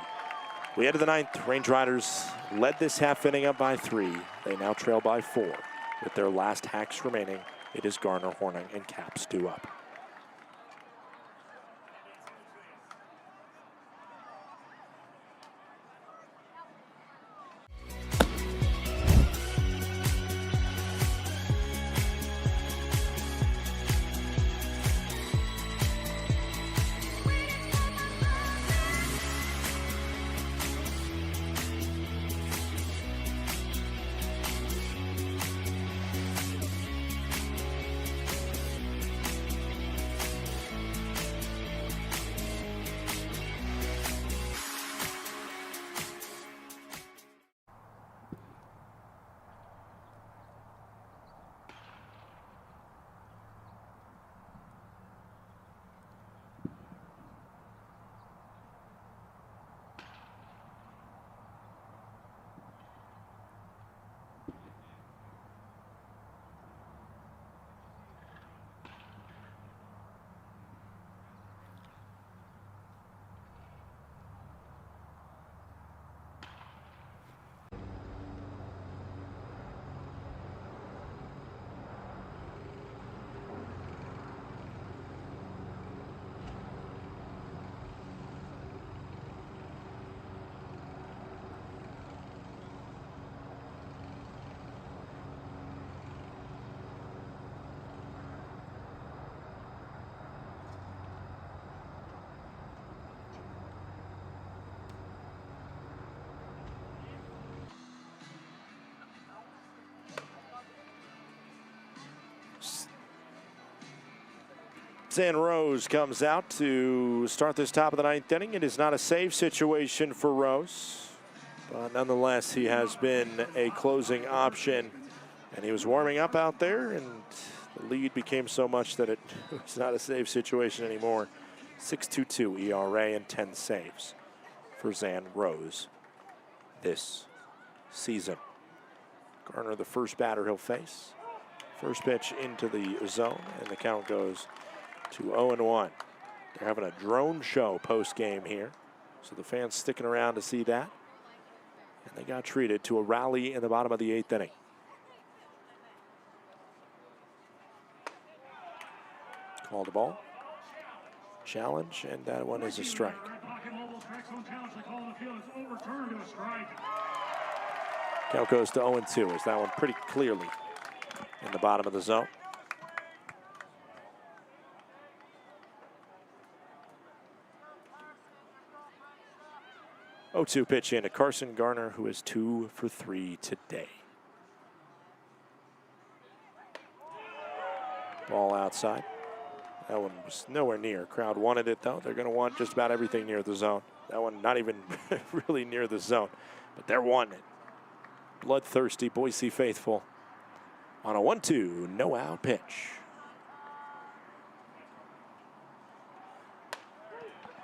We head to the 9th. Range Riders led this half inning up by 3. They now trail by 4. With their last hacks remaining, it is Garner, Hornung, and Capps due up. Zan Rose comes out to start this top of the 9th inning. It is not a save situation for Rose, but nonetheless, he has been a closing option. And he was warming up out there, and the lead became so much that it was not a save situation anymore. 6.22 ERA and 10 saves for Zan Rose this season. Garner, the first batter he'll face. First pitch into the zone, and the count goes to 0-1. They're having a drone show post-game here, so the fans sticking around to see that. And they got treated to a rally in the bottom of the 8th inning. Called the ball. Challenge, and that one is a strike. Count goes to 0-2 as that one pretty clearly in the bottom of the zone. Oh, 2 pitch in to Carson Garner, who is 2 for 3 today. Ball outside. That one was nowhere near. Crowd wanted it, though. They're going to want just about everything near the zone. That one not even really near the zone, but they're wanting it. Bloodthirsty Boise faithful on a 1-2, no-out pitch.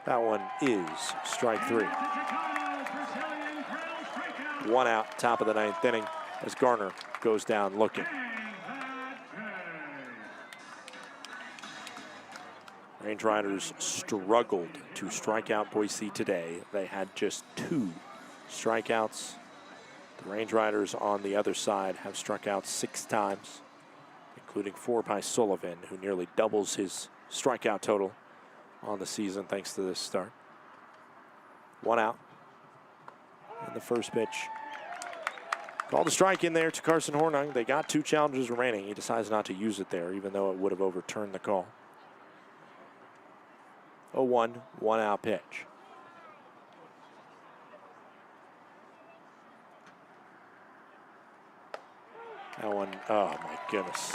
That one is strike 3. 1 out, top of the 9th inning as Garner goes down looking. Range Riders struggled to strike out Boise today. They had just 2 strikeouts. The Range Riders on the other side have struck out 6 times, including 4 by Sullivan, who nearly doubles his strikeout total on the season thanks to this start. 1 out. And the first pitch. Called a strike in there to Carson Hornung. They got 2 challenges remaining. He decides not to use it there, even though it would have overturned the call. 0-1, 1 out pitch. That one, oh my goodness.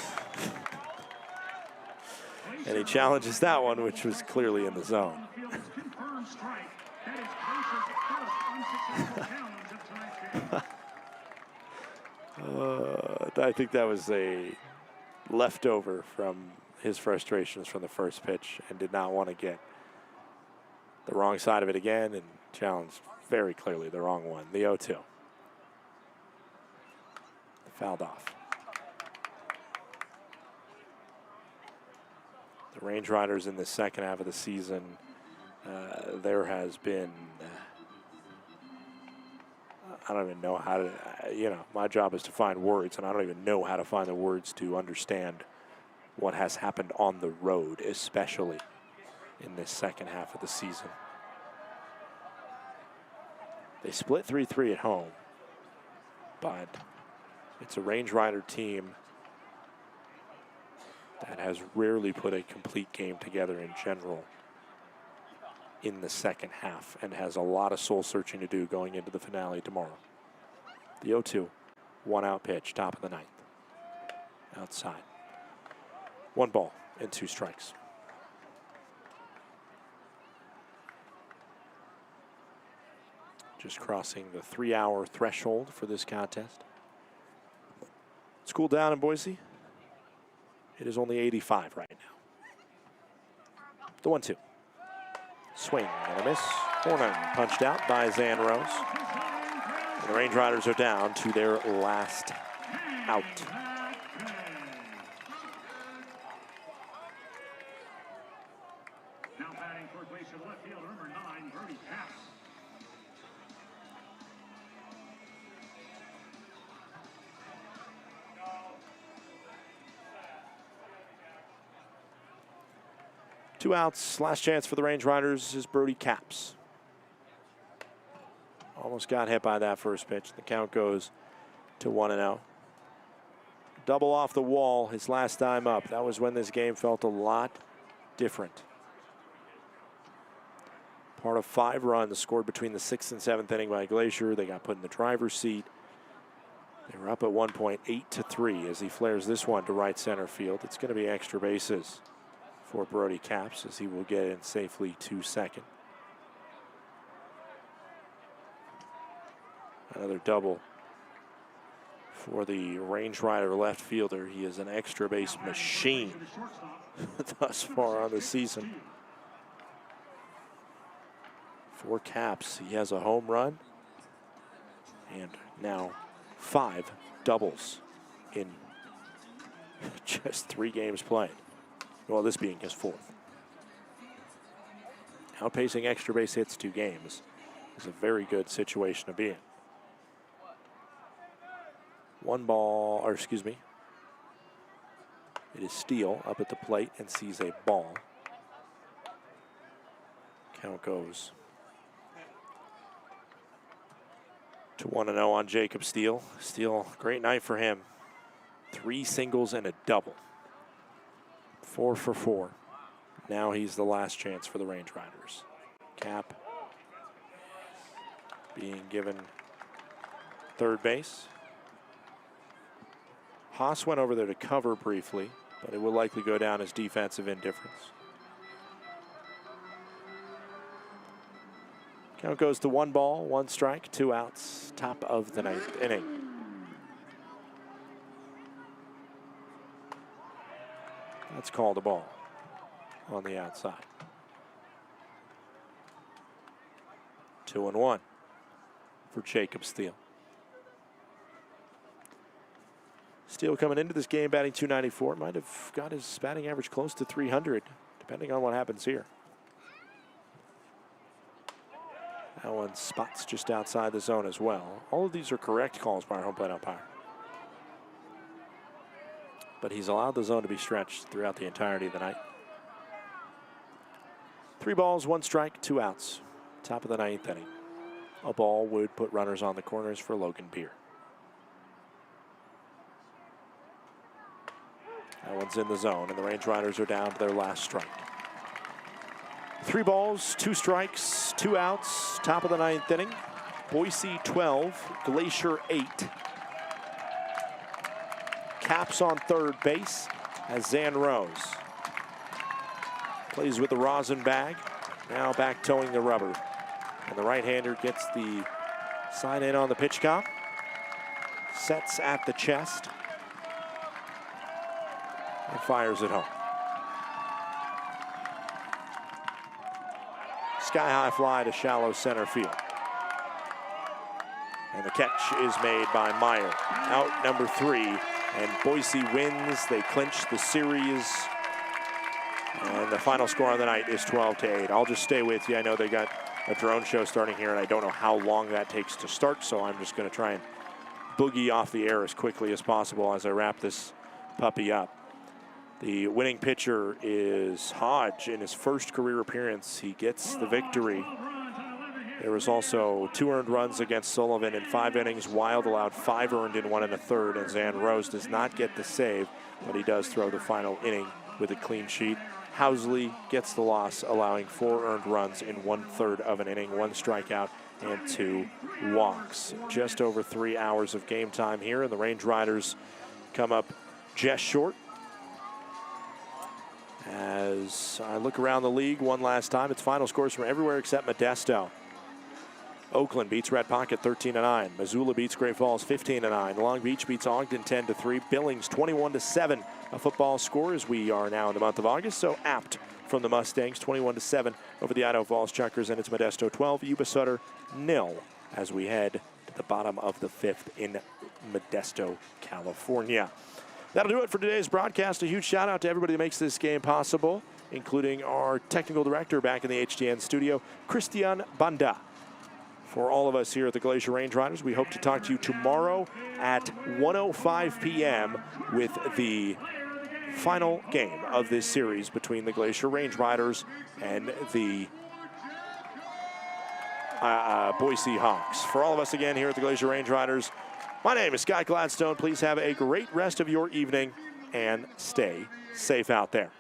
And he challenges that one, which was clearly in the zone. I think that was a leftover from his frustrations from the first pitch and did not want to get the wrong side of it again and challenged very clearly the wrong one. The 0-2. Fouled off. The Range Riders in the second half of the season, there has been, I don't even know how to, my job is to find words, and I don't even know how to find the words to understand what has happened on the road, especially in this second half of the season. They split 3-3 at home, but it's a Range Rider team that has rarely put a complete game together in general in the second half and has a lot of soul searching to do going into the finale tomorrow. The 0-2, 1 out pitch, top of the 9th. Outside. 1 ball and 2 strikes. Just crossing the 3-hour threshold for this contest. It's cooled down in Boise. It is only 85 right now. The 1-2. Swing and a miss. Hornung punched out by Zan Rose. And the Range Riders are down to their last out. Now batting for Glacier left field, number 9, Brody Cass. Two outs. Last chance for the Range Riders is Brody Capps. Almost got hit by that first pitch. The count goes to 1-0. Double off the wall his last time up. That was when this game felt a lot different. Part of 5 runs scored between the 6th and 7th inning by Glacier. They got put in the driver's seat. They were up at one point 8-3 as he flares this one to right center field. It's going to be extra bases for Brody Capps as he will get in safely to second. Another double for the range rider left fielder. He is an extra base machine thus far on the season. For Capps, he has a home run and now 5 doubles in just 3 games played. Well, this being his 4th. Outpacing extra base hits 2 games is a very good situation to be in. 1 ball, or excuse me. It is Steele up at the plate and sees a ball. Count goes to 1-0 on Jacob Steele. Steele, great night for him. 3 singles and a double. 4 for 4. Now he's the last chance for the Range Riders. Cap being given third base. Haas went over there to cover briefly, but it will likely go down as defensive indifference. Count goes to 1 ball, 1 strike, 2 outs, top of the 9th inning. Let's call the ball on the outside. 2-1 for Jacob Steele. Steele coming into this game batting .294. Might have got his batting average close to .300, depending on what happens here. That one spots just outside the zone as well. All of these are correct calls by our home plate umpire. But he's allowed the zone to be stretched throughout the entirety of the night. 3 balls, 1 strike, 2 outs. Top of the 9th inning. A ball would put runners on the corners for Logan Beer. That one's in the zone, and the Range Riders are down to their last strike. 3 balls, 2 strikes, 2 outs, top of the 9th inning. Boise 12, Glacier 8. Capps on third base as Zan Rose plays with the rosin bag, now back towing the rubber. And the right-hander gets the sign in on the pitch count, sets at the chest, and fires it home. Sky-high fly to shallow center field. And the catch is made by Meyer. Out number 3, and Boise wins. They clinch the series. And the final score on the night is 12-8. I'll just stay with you. I know they got a drone show starting here, and I don't know how long that takes to start, so I'm just going to try and boogie off the air as quickly as possible as I wrap this puppy up. The winning pitcher is Hodge. In his first career appearance, he gets the victory. There was also 2 earned runs against Sullivan in 5 innings. Wild allowed 5 earned in 1 1/3, and Zan Rose does not get the save, but he does throw the final inning with a clean sheet. Housley gets the loss, allowing 4 earned runs in 1/3 of an inning, 1 strikeout and 2 walks. Just over 3 hours of game time here, and the Range Riders come up just short. As I look around the league one last time, it's final scores from everywhere except Modesto. Oakland beats Red Pocket 13-9. Missoula beats Great Falls 15-9. Long Beach beats Ogden 10-3. Billings 21-7. A football score as we are now in the month of August, so apt from the Mustangs, 21-7 over the Idaho Falls Chuckers, and it's Modesto 12, Yuba Sutter 0 as we head to the bottom of the 5th in Modesto, California. That'll do it for today's broadcast. A huge shout out to everybody that makes this game possible, including our technical director back in the HTN studio, Christian Banda. For all of us here at the Glacier Range Riders, we hope to talk to you tomorrow at 1:05 p.m. with the final game of this series between the Glacier Range Riders and the Boise Hawks. For all of us again here at the Glacier Range Riders, my name is Scott Gladstone. Please have a great rest of your evening and stay safe out there.